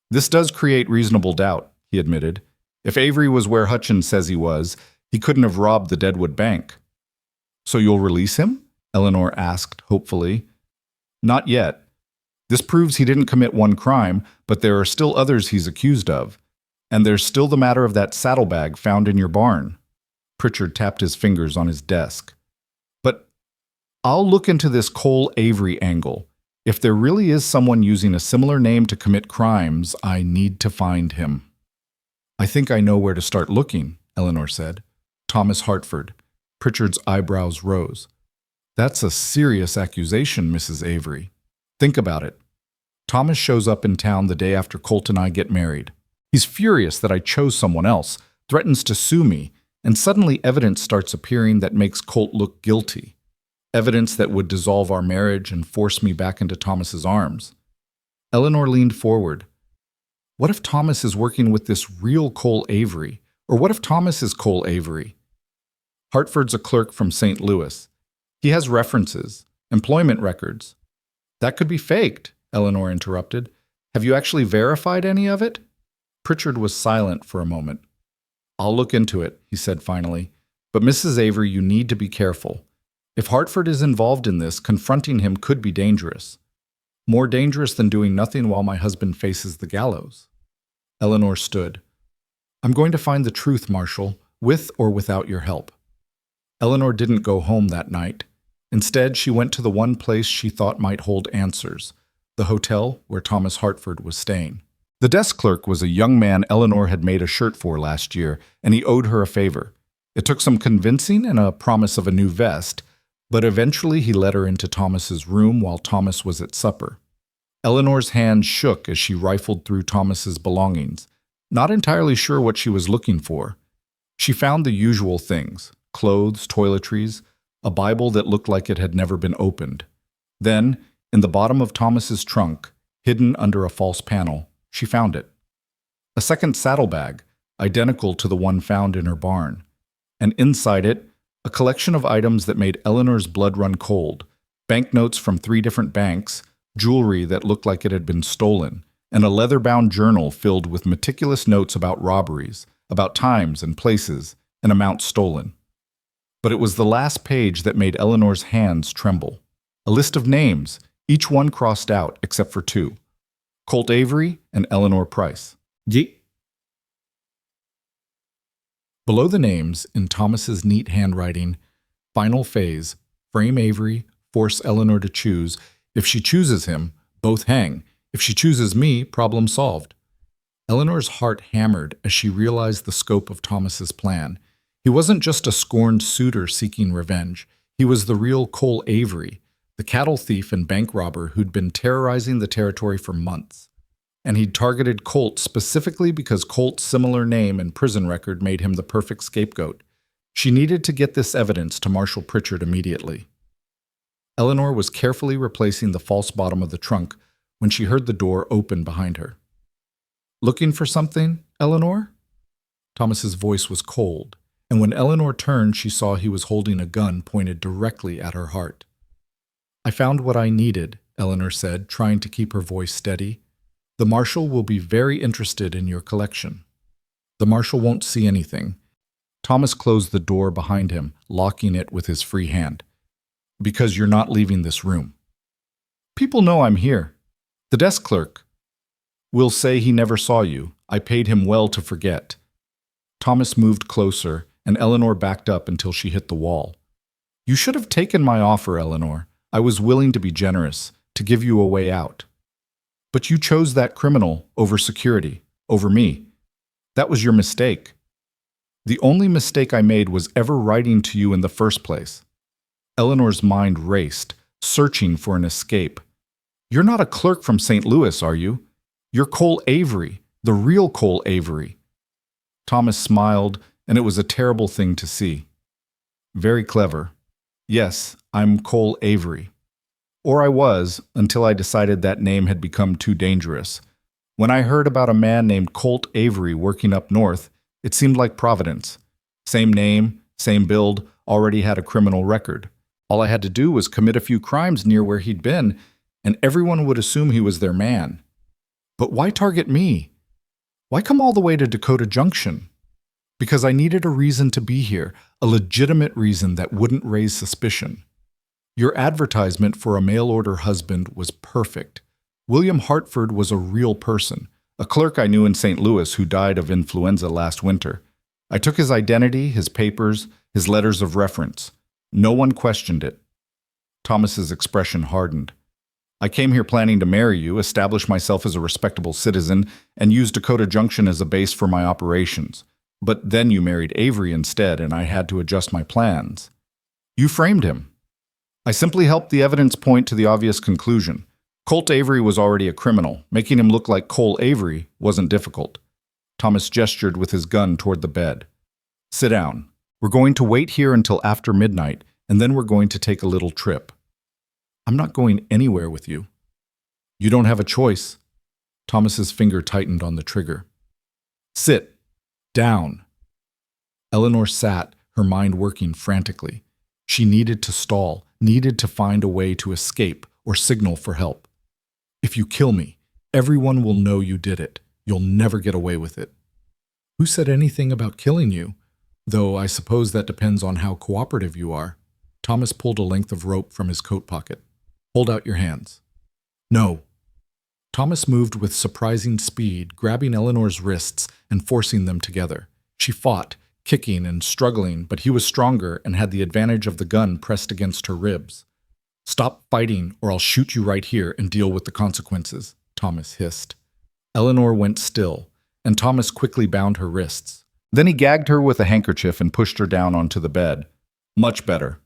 This does create reasonable doubt, he admitted. If Avery was where Hutchins says he was, he couldn't have robbed the Deadwood Bank. So you'll release him? Eleanor asked hopefully. Not yet. This proves he didn't commit one crime, but there are still others he's accused of. And there's still the matter of that saddlebag found in your barn. Pritchard tapped his fingers on his desk. But I'll look into this Cole Avery angle. If there really is someone using a similar name to commit crimes, I need to find him. I think I know where to start looking, Eleanor said. Thomas Hartford. Pritchard's eyebrows rose. That's a serious accusation, Mrs. Avery. Think about it. Thomas shows up in town the day after Colt and I get married. He's furious that I chose someone else, threatens to sue me, and suddenly evidence starts appearing that makes Colt look guilty. Evidence that would dissolve our marriage and force me back into Thomas's arms. Eleanor leaned forward. What if Thomas is working with this real Cole Avery? Or what if Thomas is Cole Avery? Hartford's a clerk from St. Louis. He has references, employment records. That could be faked, Eleanor interrupted. Have you actually verified any of it? Pritchard was silent for a moment. I'll look into it, he said finally. But Mrs. Avery, you need to be careful. If Hartford is involved in this, confronting him could be dangerous. More dangerous than doing nothing while my husband faces the gallows. Eleanor stood. I'm going to find the truth, Marshal, with or without your help. Eleanor didn't go home that night. Instead, she went to the one place she thought might hold answers, the hotel where Thomas Hartford was staying. The desk clerk was a young man Eleanor had made a shirt for last year, and he owed her a favor. It took some convincing and a promise of a new vest, but eventually he let her into Thomas's room while Thomas was at supper. Eleanor's hand shook as she rifled through Thomas's belongings, not entirely sure what she was looking for. She found the usual things: clothes, toiletries, a Bible that looked like it had never been opened. Then, in the bottom of Thomas's trunk, hidden under a false panel, she found it. A second saddlebag, identical to the one found in her barn. And inside it, a collection of items that made Eleanor's blood run cold: banknotes from 3 different banks, jewelry that looked like it had been stolen, and a leather-bound journal filled with meticulous notes about robberies, about times and places, and amounts stolen. But it was the last page that made Eleanor's hands tremble. A list of names, each one crossed out except for 2. Colt Avery and Eleanor Price. Below the names, in Thomas's neat handwriting, final phase, frame Avery, force Eleanor to choose. If she chooses him, both hang. If she chooses me, problem solved. Eleanor's heart hammered as she realized the scope of Thomas's plan. He wasn't just a scorned suitor seeking revenge. He was the real Cole Avery, the cattle thief and bank robber who'd been terrorizing the territory for months. And he'd targeted Colt specifically because Colt's similar name and prison record made him the perfect scapegoat. She needed to get this evidence to Marshal Pritchard immediately. Eleanor was carefully replacing the false bottom of the trunk when she heard the door open behind her. Looking for something, Eleanor? Thomas's voice was cold, and when Eleanor turned, she saw he was holding a gun pointed directly at her heart. I found what I needed, Eleanor said, trying to keep her voice steady. The marshal will be very interested in your collection. The marshal won't see anything. Thomas closed the door behind him, locking it with his free hand. Because you're not leaving this room. People know I'm here. The desk clerk will say he never saw you. I paid him well to forget. Thomas moved closer, and Eleanor backed up until she hit the wall. You should have taken my offer, Eleanor. I was willing to be generous, to give you a way out. But you chose that criminal over security, over me. That was your mistake. The only mistake I made was ever writing to you in the first place. Eleanor's mind raced, searching for an escape. You're not a clerk from St. Louis, are you? You're Cole Avery, the real Cole Avery. Thomas smiled, and it was a terrible thing to see. Very clever. Yes, I'm Cole Avery. Or I was, until I decided that name had become too dangerous. When I heard about a man named Colt Avery working up north, it seemed like Providence. Same name, same build, already had a criminal record. All I had to do was commit a few crimes near where he'd been, and everyone would assume he was their man. But why target me? Why come all the way to Dakota Junction? Because I needed a reason to be here, a legitimate reason that wouldn't raise suspicion. Your advertisement for a mail-order husband was perfect. William Hartford was a real person, a clerk I knew in St. Louis who died of influenza last winter. I took his identity, his papers, his letters of reference. No one questioned it. Thomas's expression hardened. I came here planning to marry you, establish myself as a respectable citizen, and use Dakota Junction as a base for my operations. But then you married Avery instead, and I had to adjust my plans. You framed him. I simply helped the evidence point to the obvious conclusion. Colt Avery was already a criminal. Making him look like Cole Avery wasn't difficult. Thomas gestured with his gun toward the bed. Sit down. We're going to wait here until after midnight, and then we're going to take a little trip. I'm not going anywhere with you. You don't have a choice. Thomas's finger tightened on the trigger. Sit. Down. Eleanor sat, her mind working frantically. She needed to stall, needed to find a way to escape or signal for help. If you kill me, everyone will know you did it. You'll never get away with it. Who said anything about killing you? Though I suppose that depends on how cooperative you are. Thomas pulled a length of rope from his coat pocket. Hold out your hands. No. Thomas moved with surprising speed, grabbing Eleanor's wrists and forcing them together. She fought, kicking and struggling, but he was stronger and had the advantage of the gun pressed against her ribs. Stop fighting, or I'll shoot you right here and deal with the consequences, Thomas hissed. Eleanor went still, and Thomas quickly bound her wrists. Then he gagged her with a handkerchief and pushed her down onto the bed. Much better.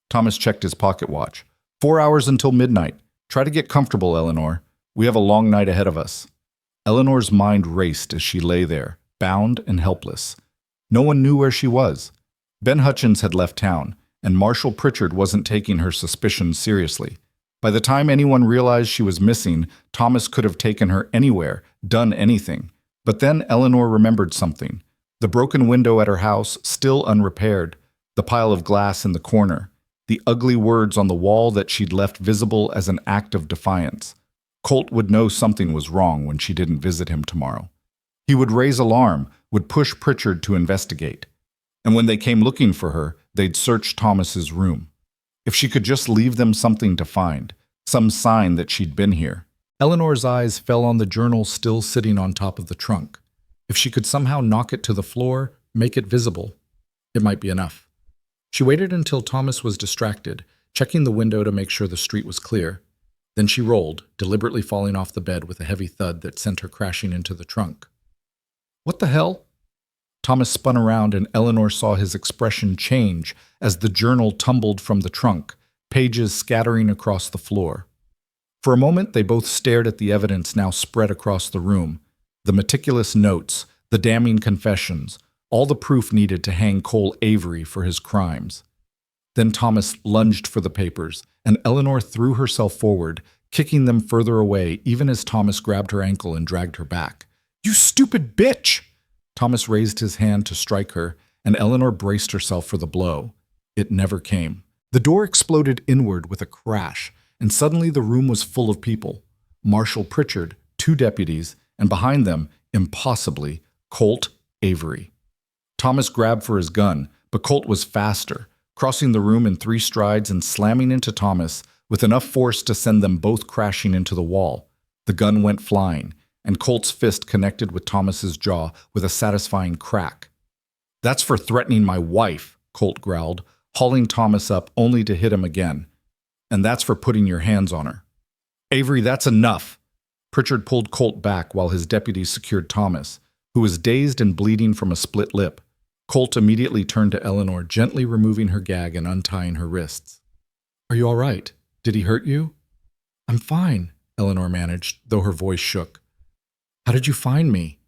Thomas checked his pocket watch. 4 hours until midnight. Try to get comfortable, Eleanor. We have a long night ahead of us. Eleanor's mind raced as she lay there, bound and helpless. No one knew where she was. Ben Hutchins had left town, and Marshal Pritchard wasn't taking her suspicions seriously. By the time anyone realized she was missing, Thomas could have taken her anywhere, done anything. But then Eleanor remembered something. The broken window at her house, still unrepaired. The pile of glass in the corner. The ugly words on the wall that she'd left visible as an act of defiance. Colt would know something was wrong when she didn't visit him tomorrow. He would raise alarm, would push Pritchard to investigate. And when they came looking for her, they'd search Thomas's room. If she could just leave them something to find, some sign that she'd been here. Eleanor's eyes fell on the journal still sitting on top of the trunk. If she could somehow knock it to the floor, make it visible, it might be enough. She waited until Thomas was distracted, checking the window to make sure the street was clear. Then she rolled, deliberately falling off the bed with a heavy thud that sent her crashing into the trunk. What the hell? Thomas spun around and Eleanor saw his expression change as the journal tumbled from the trunk, pages scattering across the floor. For a moment, they both stared at the evidence now spread across the room. The meticulous notes, the damning confessions, all the proof needed to hang Cole Avery for his crimes. Then Thomas lunged for the papers, and Eleanor threw herself forward, kicking them further away even as Thomas grabbed her ankle and dragged her back. You stupid bitch! Thomas raised his hand to strike her, and Eleanor braced herself for the blow. It never came. The door exploded inward with a crash, and suddenly the room was full of people. Marshal Pritchard, 2 deputies, and behind them, impossibly, Colt Avery. Thomas grabbed for his gun, but Colt was faster, crossing the room in 3 strides and slamming into Thomas with enough force to send them both crashing into the wall. The gun went flying, and Colt's fist connected with Thomas's jaw with a satisfying crack. That's for threatening my wife, Colt growled, hauling Thomas up only to hit him again. And that's for putting your hands on her. Avery, that's enough. Pritchard pulled Colt back while his deputies secured Thomas, who was dazed and bleeding from a split lip. Colt immediately turned to Eleanor, gently removing her gag and untying her wrists. "Are you all right? Did he hurt you?" "I'm fine," Eleanor managed, though her voice shook. "How did you find me?"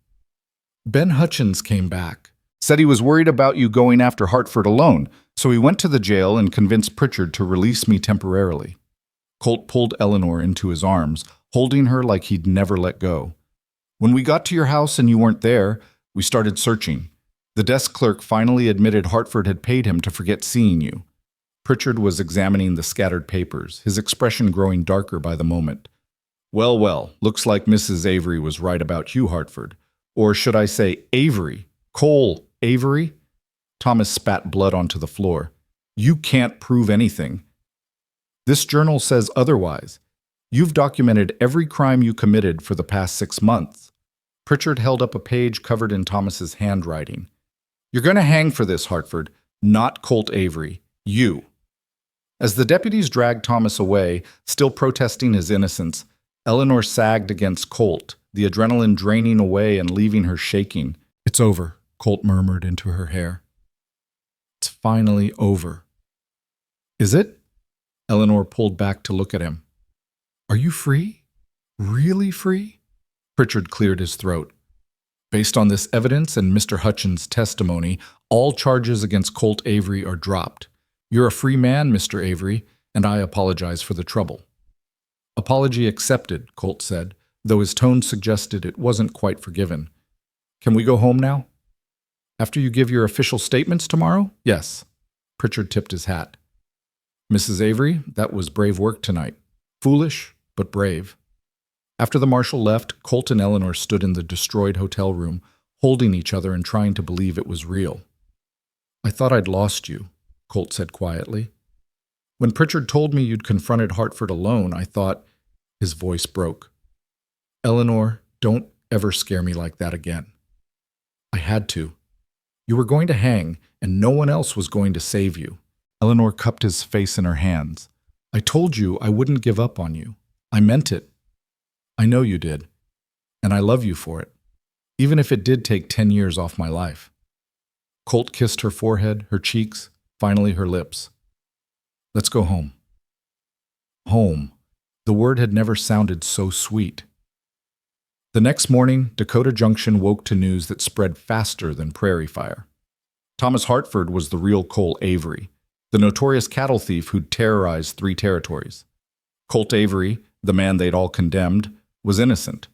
"Ben Hutchins came back. Said he was worried about you going after Hartford alone, so he went to the jail and convinced Pritchard to release me temporarily." Colt pulled Eleanor into his arms, holding her like he'd never let go. "When we got to your house and you weren't there, we started searching. The desk clerk finally admitted Hartford had paid him to forget seeing you." Pritchard was examining the scattered papers, his expression growing darker by the moment. "Well, well, looks like Mrs. Avery was right about you, Hartford. Or should I say Avery? Cole Avery?" Thomas spat blood onto the floor. "You can't prove anything. This journal says otherwise. You've documented every crime you committed for the past 6 months." Pritchard held up a page covered in Thomas's handwriting. "You're going to hang for this, Hartford, not Colt Avery. You." As the deputies dragged Thomas away, still protesting his innocence, Eleanor sagged against Colt, the adrenaline draining away and leaving her shaking. "It's over," Colt murmured into her hair. "It's finally over." "Is it?" Eleanor pulled back to look at him. "Are you free? Really free?" Pritchard cleared his throat. "Based on this evidence and Mr. Hutchins' testimony, all charges against Colt Avery are dropped. You're a free man, Mr. Avery, and I apologize for the trouble." "Apology accepted," Colt said, though his tone suggested it wasn't quite forgiven. "Can we go home now?" "After you give your official statements tomorrow?" "Yes." Pritchard tipped his hat. "Mrs. Avery, that was brave work tonight. Foolish, but brave." After the marshal left, Colt and Eleanor stood in the destroyed hotel room, holding each other and trying to believe it was real. "I thought I'd lost you," Colt said quietly. "When Pritchard told me you'd confronted Hartford alone, I thought—" His voice broke. "Eleanor, don't ever scare me like that again." "I had to. You were going to hang, and no one else was going to save you." Eleanor cupped his face in her hands. "I told you I wouldn't give up on you. I meant it. I know you did. And I love you for it, even if it did take 10 years off my life." Colt kissed her forehead, her cheeks, finally her lips. "Let's go home." Home. The word had never sounded so sweet. The next morning, Dakota Junction woke to news that spread faster than prairie fire. Thomas Hartford was the real Cole Avery, the notorious cattle thief who'd terrorized 3 territories. Colt Avery, the man they'd all condemned, was innocent.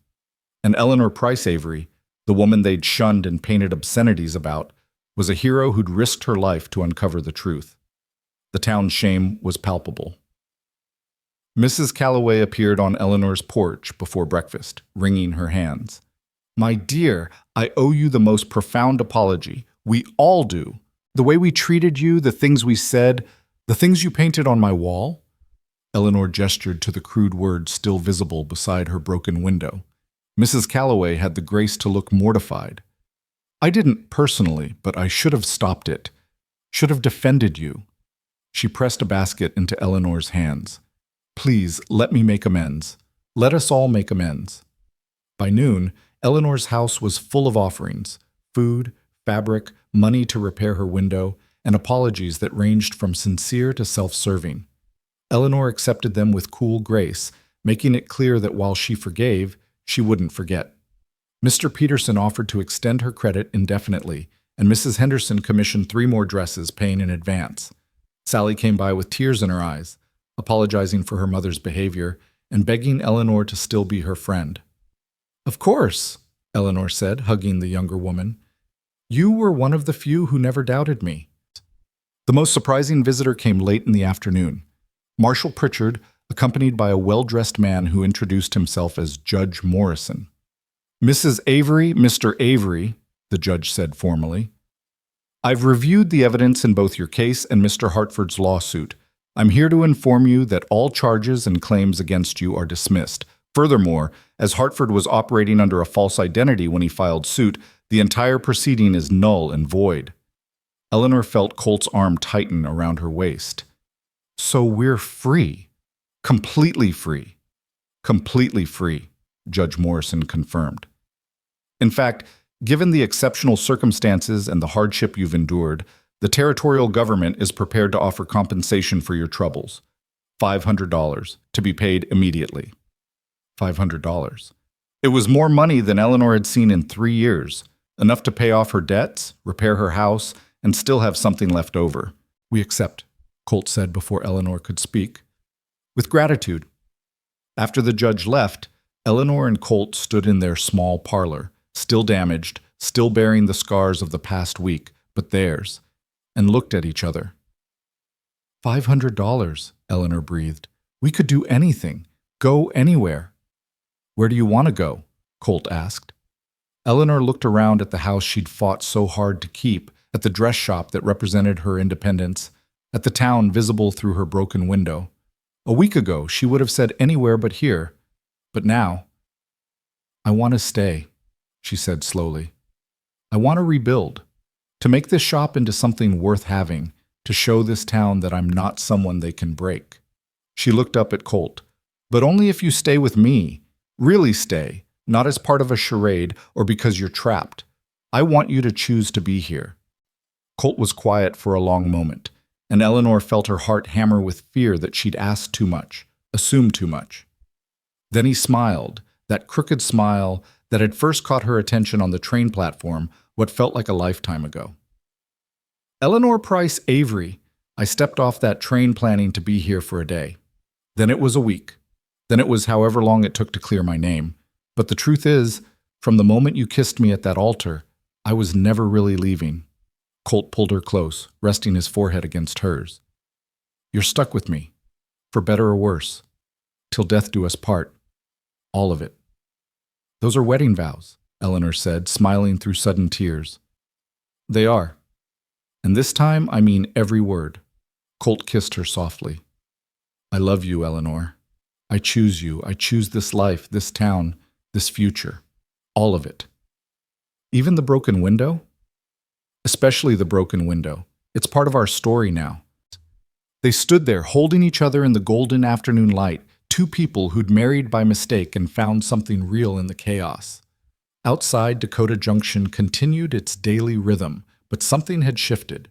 And Eleanor Price Avery, the woman they'd shunned and painted obscenities about, was a hero who'd risked her life to uncover the truth. The town's shame was palpable. Mrs. Calloway appeared on Eleanor's porch before breakfast, wringing her hands. "My dear, I owe you the most profound apology. We all do. The way we treated you, the things we said, the things you painted on my wall." Eleanor gestured to the crude words still visible beside her broken window. Mrs. Calloway had the grace to look mortified. "I didn't personally, but I should have stopped it. Should have defended you." She pressed a basket into Eleanor's hands. "Please, let me make amends. Let us all make amends." By noon, Eleanor's house was full of offerings: food, fabric, money to repair her window, and apologies that ranged from sincere to self-serving. Eleanor accepted them with cool grace, making it clear that while she forgave, she wouldn't forget. Mr. Peterson offered to extend her credit indefinitely, and Mrs. Henderson commissioned 3 more dresses, paying in advance. Sally came by with tears in her eyes, apologizing for her mother's behavior and begging Eleanor to still be her friend. "Of course," Eleanor said, hugging the younger woman. "You were one of the few who never doubted me." The most surprising visitor came late in the afternoon. Marshal Pritchard, accompanied by a well-dressed man who introduced himself as Judge Morrison. "Mrs. Avery, Mr. Avery," the judge said formally. "I've reviewed the evidence in both your case and Mr. Hartford's lawsuit. I'm here to inform you that all charges and claims against you are dismissed. Furthermore, as Hartford was operating under a false identity when he filed suit, the entire proceeding is null and void." Eleanor felt Colt's arm tighten around her waist. "So we're free. Completely free. Completely free," Judge Morrison confirmed. In fact, given the exceptional circumstances and the hardship you've endured, the territorial government is prepared to offer compensation for your troubles. $500, to be paid immediately. $500. It was more money than Eleanor had seen in 3 years, enough to pay off her debts, repair her house, and still have something left over. We accept, Colt said before Eleanor could speak. With gratitude. After the judge left, Eleanor and Colt stood in their small parlor, still damaged, still bearing the scars of the past week, but theirs, and looked at each other. $500, Eleanor breathed. We could do anything, go anywhere. Where do you want to go? Colt asked. Eleanor looked around at the house she'd fought so hard to keep, at the dress shop that represented her independence, at the town visible through her broken window. A week ago, she would have said anywhere but here. But now, I want to stay, she said slowly. I want to rebuild, to make this shop into something worth having, to show this town that I'm not someone they can break. She looked up at Colt. But only if you stay with me. Really stay, not as part of a charade or because you're trapped. I want you to choose to be here. Colt was quiet for a long moment, and Eleanor felt her heart hammer with fear that she'd asked too much, assumed too much. Then he smiled, that crooked smile that had first caught her attention on the train platform what felt like a lifetime ago. Eleanor Price Avery, I stepped off that train planning to be here for a day. Then it was a week. Then it was however long it took to clear my name. But the truth is, from the moment you kissed me at that altar, I was never really leaving. Colt pulled her close, resting his forehead against hers. You're stuck with me, for better or worse, till death do us part. All of it. Those are wedding vows, Eleanor said, smiling through sudden tears. They are. And this time I mean every word. Colt kissed her softly. I love you, Eleanor. I choose you. I choose this life, this town, this future. All of it. Even the broken window? Especially the broken window. It's part of our story now. They stood there, holding each other in the golden afternoon light, two people who'd married by mistake and found something real in the chaos. Outside, Dakota Junction continued its daily rhythm, but something had shifted.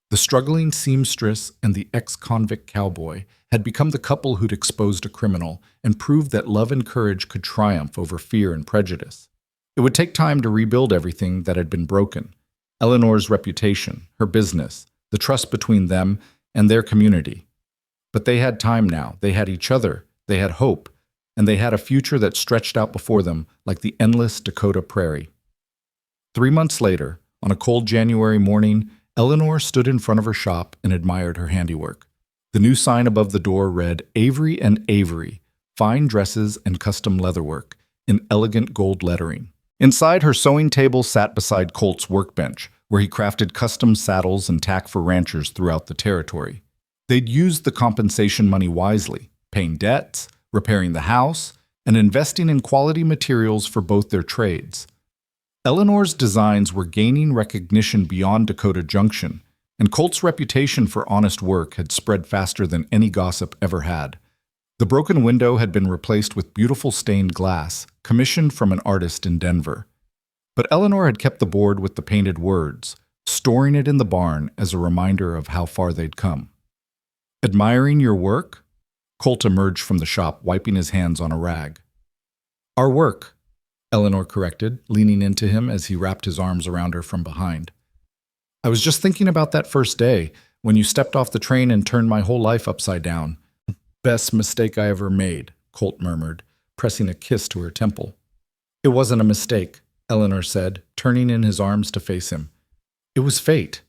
The struggling seamstress and the ex-convict cowboy had become the couple who'd exposed a criminal and proved that love and courage could triumph over fear and prejudice. It would take time to rebuild everything that had been broken. Eleanor's reputation, her business, the trust between them and their community. But they had time now. They had each other. They had hope. And they had a future that stretched out before them like the endless Dakota prairie. 3 months later, on a cold January morning, Eleanor stood in front of her shop and admired her handiwork. The new sign above the door read, Avery and Avery, fine dresses and custom leatherwork, in elegant gold lettering. Inside, her sewing table sat beside Colt's workbench, where he crafted custom saddles and tack for ranchers throughout the territory. They'd used the compensation money wisely, paying debts, repairing the house, and investing in quality materials for both their trades. Eleanor's designs were gaining recognition beyond Dakota Junction, and Colt's reputation for honest work had spread faster than any gossip ever had. The broken window had been replaced with beautiful stained glass, commissioned from an artist in Denver. But Eleanor had kept the board with the painted words, storing it in the barn as a reminder of how far they'd come. Admiring your work? Colt emerged from the shop, wiping his hands on a rag. Our work, Eleanor corrected, leaning into him as he wrapped his arms around her from behind. I was just thinking about that first day, when you stepped off the train and turned my whole life upside down. Best mistake I ever made, Colt murmured, pressing a kiss to her temple. It wasn't a mistake, Eleanor said, turning in his arms to face him. It was fate.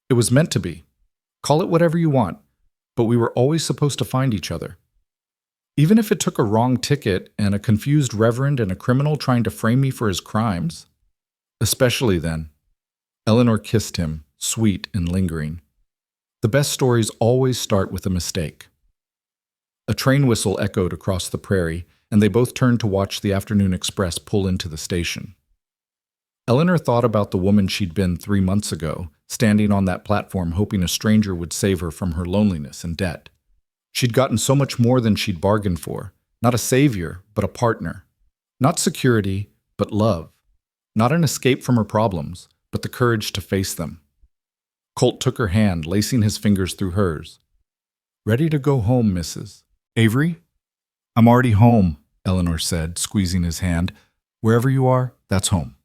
It was meant to be. Call it whatever you want, but we were always supposed to find each other. Even if it took a wrong ticket and a confused reverend and a criminal trying to frame me for his crimes. Especially then. Eleanor kissed him, sweet and lingering. The best stories always start with a mistake. A train whistle echoed across the prairie, and they both turned to watch the afternoon express pull into the station. Eleanor thought about the woman she'd been 3 months ago, standing on that platform hoping a stranger would save her from her loneliness and debt. She'd gotten so much more than she'd bargained for, not a savior, but a partner. Not security, but love. Not an escape from her problems, but the courage to face them. Colt took her hand, lacing his fingers through hers. Ready to go home, Mrs. Avery? I'm already home, Eleanor said, squeezing his hand. Wherever you are, that's home.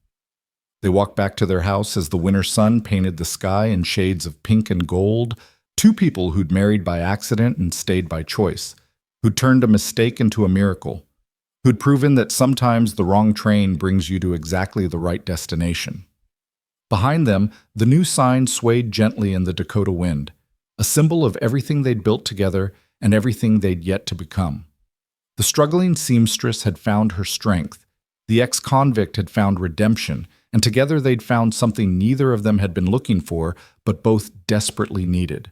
They walked back to their house as the winter sun painted the sky in shades of pink and gold. Two people who'd married by accident and stayed by choice, who'd turned a mistake into a miracle, who'd proven that sometimes the wrong train brings you to exactly the right destination. Behind them, the new sign swayed gently in the Dakota wind, a symbol of everything they'd built together and everything they'd yet to become. The struggling seamstress had found her strength, the ex-convict had found redemption, and together they'd found something neither of them had been looking for, but both desperately needed.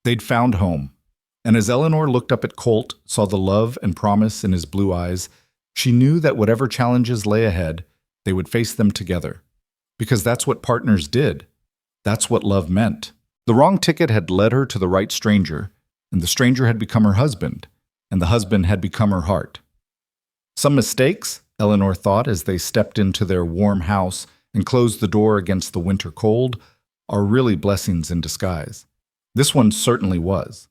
They'd found home, and as Eleanor looked up at Colt, saw the love and promise in his blue eyes, she knew that whatever challenges lay ahead, they would face them together. Because that's what partners did. That's what love meant. The wrong ticket had led her to the right stranger, and the stranger had become her husband, and the husband had become her heart. Some mistakes, Eleanor thought as they stepped into their warm house and closed the door against the winter cold, are really blessings in disguise. This one certainly was.